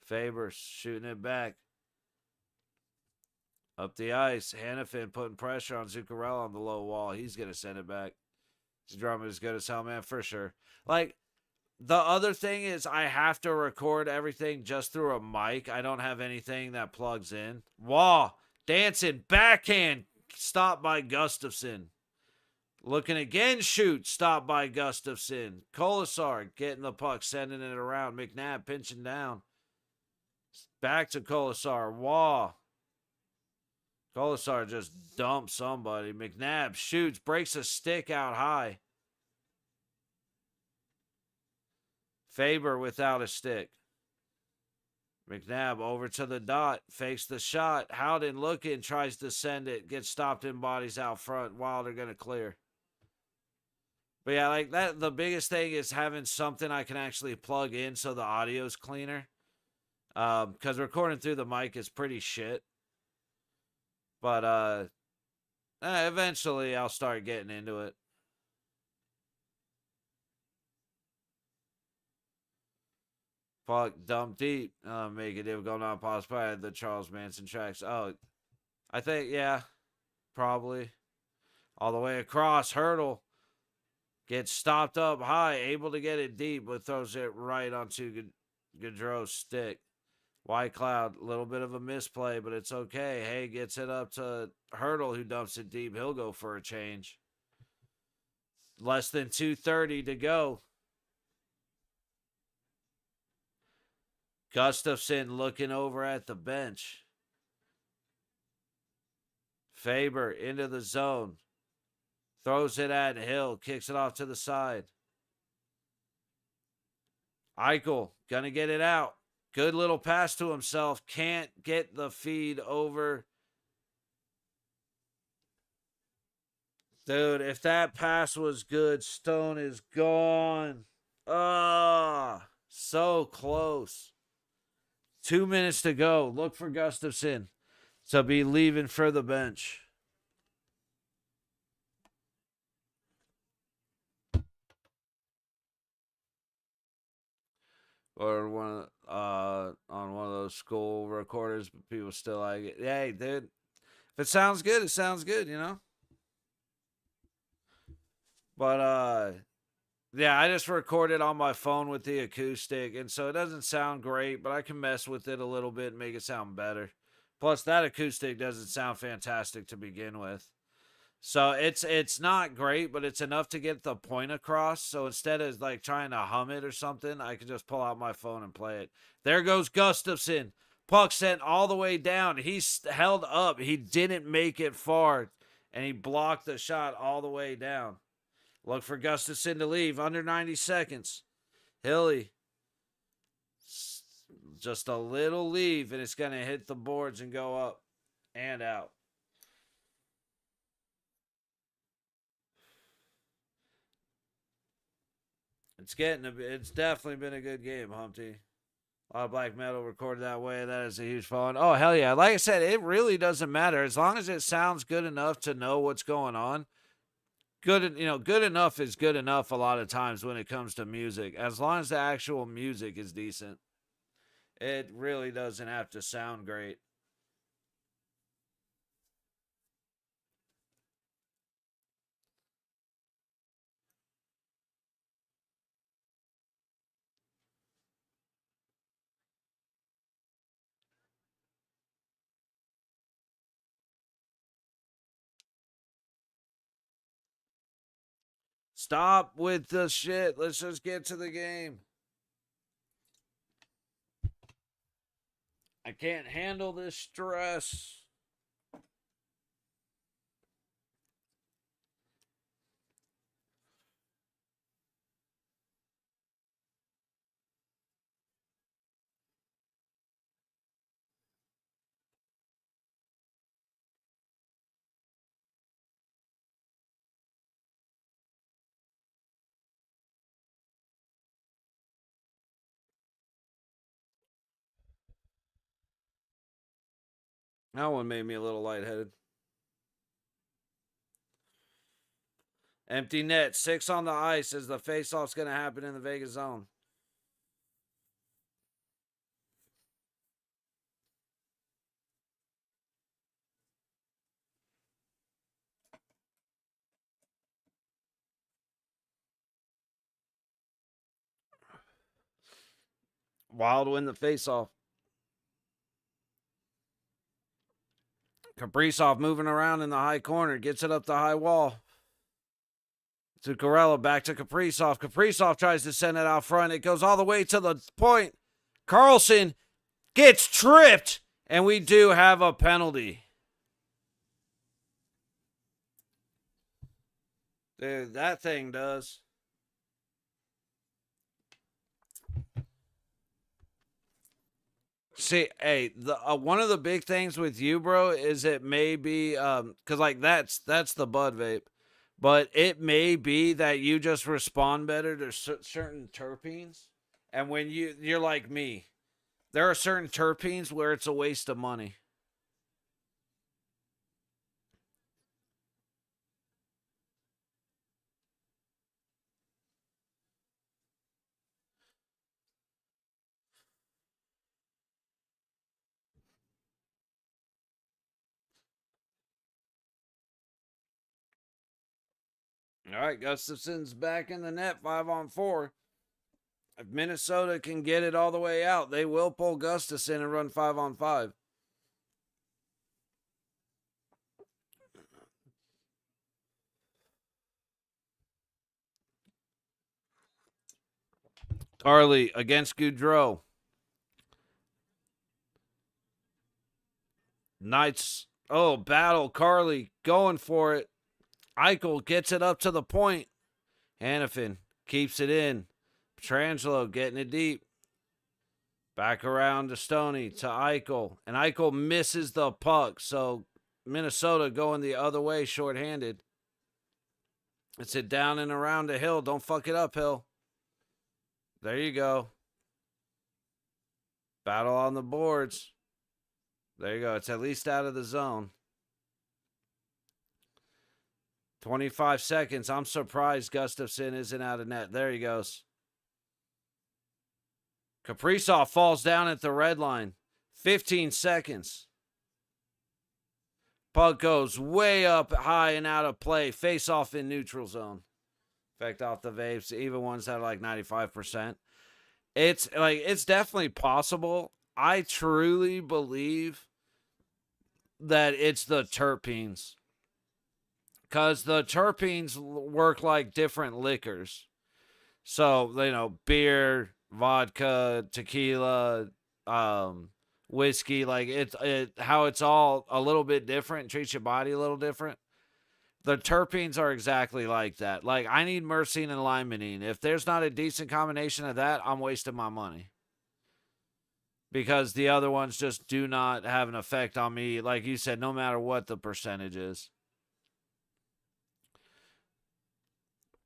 Faber shooting it back. Up the ice. Hannafin putting pressure on Zuccarello on the low wall. He's going to send it back. His drummer is good as hell, man, for sure. Like, the other thing is I have to record everything just through a mic. I don't have anything that plugs in. Wall. Dancing. Backhand. Stopped by Gustafson. Looking again. Shoot. Stopped by Gustafson. Kolasar getting the puck. Sending it around. McNabb pinching down. Back to Kolasar. Waugh. Kolasar just dumps somebody. McNabb shoots. Breaks a stick out high. Faber without a stick. McNabb over to the dot. Fakes the shot. Howden looking. Tries to send it. Gets stopped in bodies out front. Wilder going to clear. But yeah, like that. The biggest thing is having something I can actually plug in so the audio's cleaner. Because recording through the mic is pretty shit. But eventually I'll start getting into it. Fuck, dump deep. Make it go not possible by the Charles Manson tracks. Oh, I think, yeah, probably. All the way across. Hurdle. Gets stopped up high. Able to get it deep, but throws it right onto Gaudreau's stick. White Cloud, a little bit of a misplay, but it's okay. Hay gets it up to Hurdle, who dumps it deep. He'll go for a change. Less than 2:30 to go. Gustafson looking over at the bench. Faber into the zone. Throws it at Hill. Kicks it off to the side. Eichel gonna get it out. Good little pass to himself. Can't get the feed over. Dude, if that pass was good, Stone is gone. Ah, so close. 2 minutes to go. Look for Gustafson to be leaving for the bench. or on one of those school recorders, but people still like it. Hey, dude, if it sounds good, it sounds good, you know. But yeah, I just recorded on my phone with the acoustic, and so it doesn't sound great, but I can mess with it a little bit and make it sound better. Plus, that acoustic doesn't sound fantastic to begin with. So it's not great, but it's enough to get the point across. So instead of like trying to hum it or something, I can just pull out my phone and play it. There goes Gustafson. Puck sent all the way down. He's held up. He didn't make it far, and he blocked the shot all the way down. Look for Gustafson to leave under 90 seconds. Hilly, just a little leave, and it's going to hit the boards and go up and out. It's definitely been a good game, Humpty. A lot of black metal recorded that way. That is a huge fun. Oh, hell yeah. Like I said, it really doesn't matter. As long as it sounds good enough to know what's going on. Good enough is good enough a lot of times when it comes to music. As long as the actual music is decent, it really doesn't have to sound great. Stop with the shit. Let's just get to the game. I can't handle this stress. That one made me a little lightheaded. Empty net, 6 on the ice as the faceoff's going to happen in the Vegas zone. Wild win the faceoff. Kaprizov moving around in the high corner, gets it up the high wall. To Corella, back to Kaprizov. Kaprizov tries to send it out front. It goes all the way to the point. Carlson gets tripped, and we do have a penalty. Dude, that thing does. See, hey, the one of the big things with you, bro, is it may be because like that's the bud vape, but it may be that you just respond better to certain terpenes, and when you're like me, there are certain terpenes where it's a waste of money. All right, Gustafson's back in the net, 5-on-4. If Minnesota can get it all the way out, they will pull Gustafson and run 5-on-5. Carly against Goudreau. Knights. Oh, battle. Carly going for it. Eichel gets it up to the point. Hannafin keeps it in. Petrangelo getting it deep. Back around to Stoney to Eichel. And Eichel misses the puck. So Minnesota going the other way shorthanded. It's it down and around to Hill. Don't fuck it up, Hill. There you go. Battle on the boards. There you go. It's at least out of the zone. 25 seconds. I'm surprised Gustafson isn't out of net. There he goes. Kaprizov falls down at the red line. 15 seconds. Puck goes way up high and out of play. Face off in neutral zone. Effect off the vapes, even ones that are like 95%. It's definitely possible. I truly believe that it's the terpenes. Because the terpenes work like different liquors. So, beer, vodka, tequila, whiskey, like how it's all a little bit different, treats your body a little different. The terpenes are exactly like that. Like, I need myrcene and limonene. If there's not a decent combination of that, I'm wasting my money. Because the other ones just do not have an effect on me, like you said, no matter what the percentage is.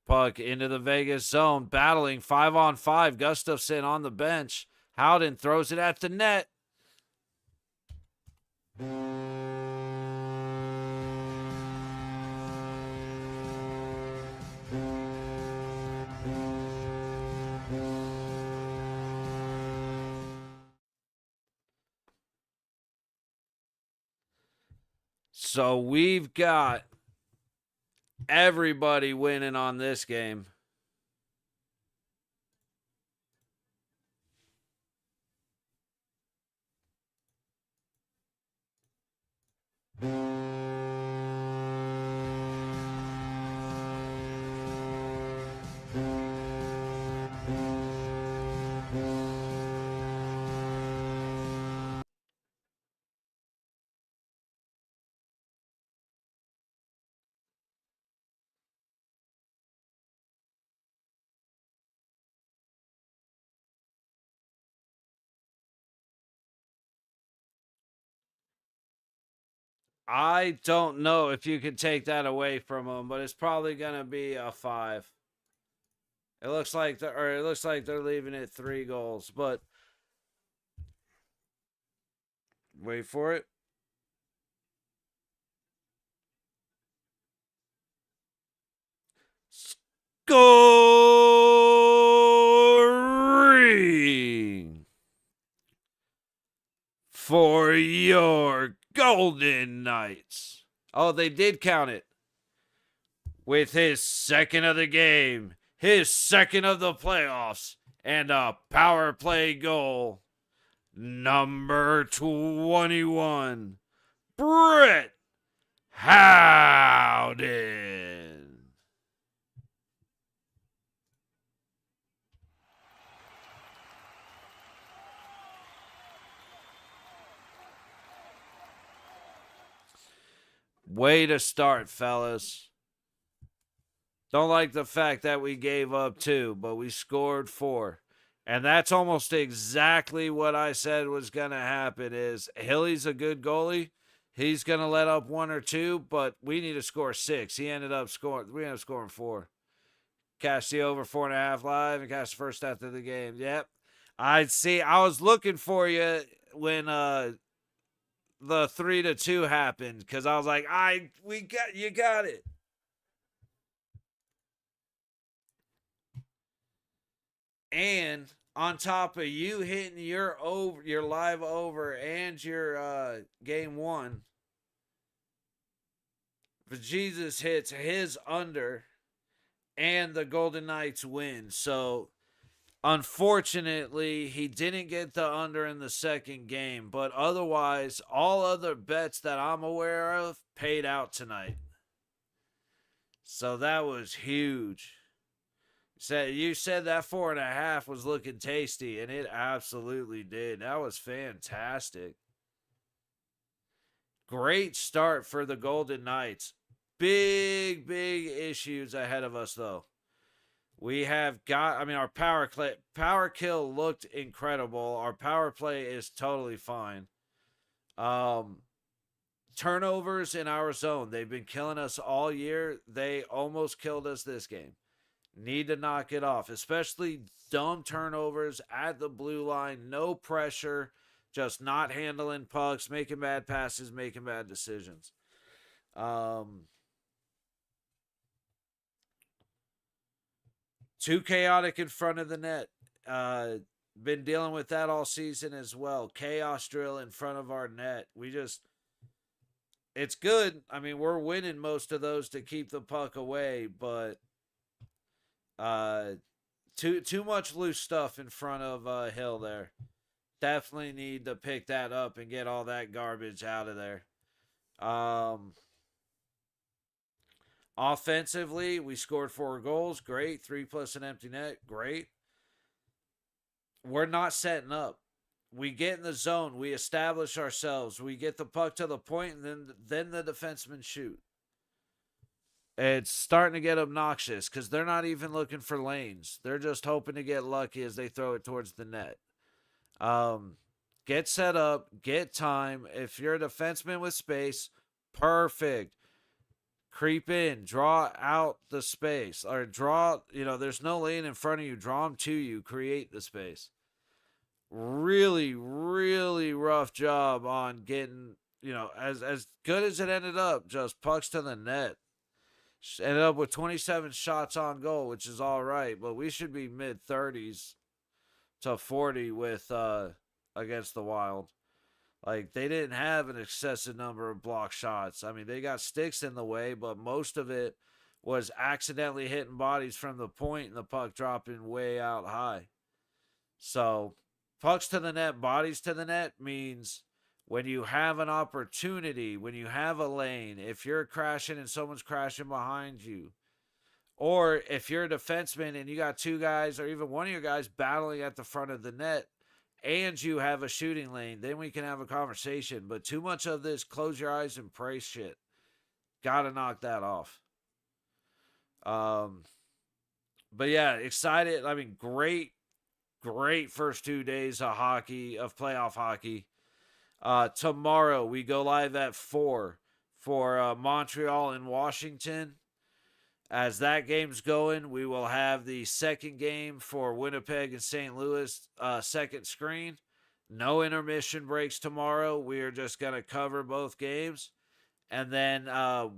Puck into the Vegas zone, battling 5-on-5. Gustafsson on the bench. Howden throws it at the net. So we've got everybody winning on this game. I don't know if you can take that away from them, but it's probably gonna be a 5. It looks like they're leaving it 3 goals, but wait for it. Scoring for your Golden Knights. Oh, they did count it. With his second of the game, his second of the playoffs, and a power play goal. Number 21, Brett Howden. Way to start, fellas. Don't like the fact that we gave up 2, but we scored 4. And that's almost exactly what I said was going to happen is Hilly's a good goalie. He's going to let up 1 or 2, but we need to score 6. We ended up scoring 4. Cash the over 4.5 live and cash the first after the game. Yep. I was looking for you when the 3-2 happened because I was like, you got it. And on top of you hitting your live over and your game 1, Jesus hits his under and the Golden Knights win. So unfortunately, he didn't get the under in the second game, but otherwise, all other bets that I'm aware of paid out tonight. So that was huge. You said that 4.5 was looking tasty, and it absolutely did. That was fantastic. Great start for the Golden Knights. Big issues ahead of us, though. We have our power kill looked incredible. Our power play is totally fine. Turnovers in our zone. They've been killing us all year. They almost killed us this game. Need to knock it off, especially dumb turnovers at the blue line. No pressure, just not handling pucks, making bad passes, making bad decisions. Too chaotic in front of the net. been dealing with that all season as well. Chaos drill in front of our net. It's good. I mean, we're winning most of those to keep the puck away, but uh, too much loose stuff in front of Hill there. Definitely need to pick that up and get all that garbage out of there. Offensively, we scored 4 goals. Great. 3 plus an empty net. Great. We're not setting up. We get in the zone. We establish ourselves. We get the puck to the point, and then the defensemen shoot. It's starting to get obnoxious because they're not even looking for lanes. They're just hoping to get lucky as they throw it towards the net. Get set up. Get time. If you're a defenseman with space, perfect. Creep in. Draw out the space. Or draw, there's no lane in front of you. Draw them to you. Create the space. Really, really rough job on getting, as good as it ended up, just pucks to the net. Ended up with 27 shots on goal, which is all right, but we should be mid 30s to 40 with against the Wild. Like, they didn't have an excessive number of block shots. I mean, they got sticks in the way, but most of it was accidentally hitting bodies from the point and the puck dropping way out high. So, pucks to the net, bodies to the net means when you have an opportunity, when you have a lane, if you're crashing and someone's crashing behind you, or if you're a defenseman and you got 2 guys or even one of your guys battling at the front of the net and you have a shooting lane, then we can have a conversation. But too much of this close your eyes and pray shit. Gotta knock that off. But yeah, excited. I mean, great first 2 days of playoff hockey. Tomorrow we go live at 4 for Montreal and Washington. As that game's going, we will have the second game for Winnipeg and St. Louis, second screen. No intermission breaks tomorrow. We are just going to cover both games. And then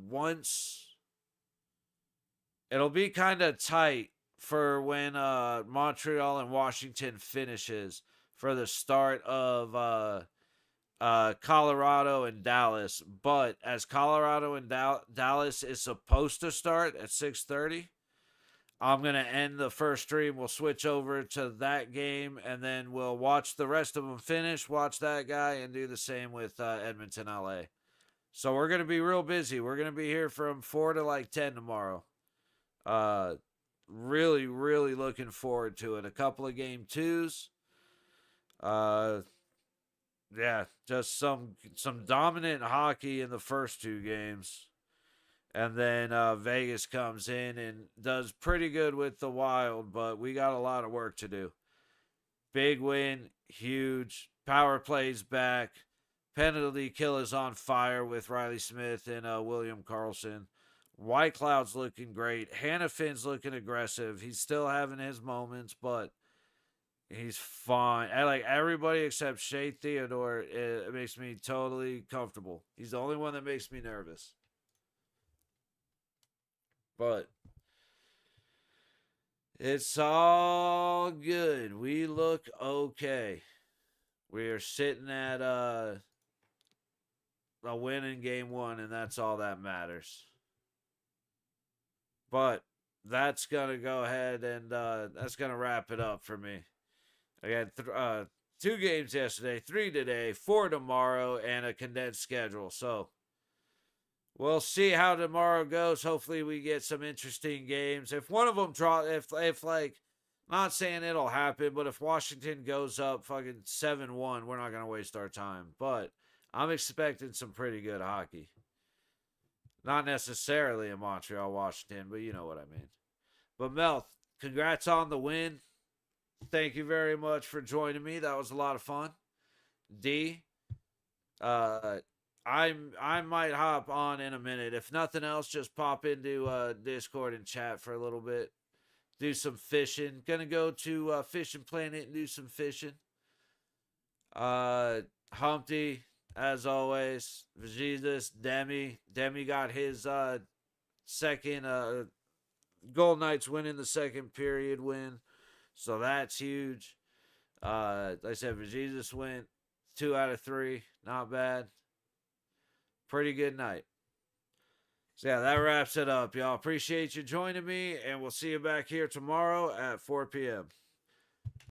once, it'll be kind of tight for when Montreal and Washington finishes for the start of Colorado and Dallas. But as Colorado and Dallas is supposed to start at 6:30, I'm going to end the first stream. We'll switch over to that game, and then we'll watch the rest of them finish, watch that guy, and do the same with Edmonton, LA. So we're going to be real busy. We're going to be here from 4 to like 10 tomorrow. Really, really looking forward to it. A couple of game 2s. Yeah, just some dominant hockey in the first 2 games. And then Vegas comes in and does pretty good with the Wild, but we got a lot of work to do. Big win, huge. Power plays back. Penalty kill is on fire with Riley Smith and William Karlsson. White Cloud's looking great. Hannafin's looking aggressive. He's still having his moments, but he's fine. I like everybody except Shea Theodore. It makes me totally comfortable. He's the only one that makes me nervous. But it's all good. We look okay. We are sitting at a win in game 1, and that's all that matters. But that's going to go ahead and that's going to wrap it up for me. I had 2 games yesterday, 3 today, 4 tomorrow, and a condensed schedule. So we'll see how tomorrow goes. Hopefully we get some interesting games. If one of them if like, not saying it'll happen, but if Washington goes up fucking 7-1, we're not going to waste our time. But I'm expecting some pretty good hockey. Not necessarily in Montreal, Washington, but you know what I mean. But Mel, congrats on the win. Thank you very much for joining me. That was a lot of fun. D, I might hop on in a minute. If nothing else, just pop into Discord and chat for a little bit. Do some fishing. Gonna go to Fishing Planet and do some fishing. Humpty, as always. Jesus, Demi got his second Golden Knights winning the second period win. So that's huge. Like I said, Jesus went 2 out of 3. Not bad. Pretty good night. So, yeah, that wraps it up, y'all. Appreciate you joining me, and we'll see you back here tomorrow at 4 p.m.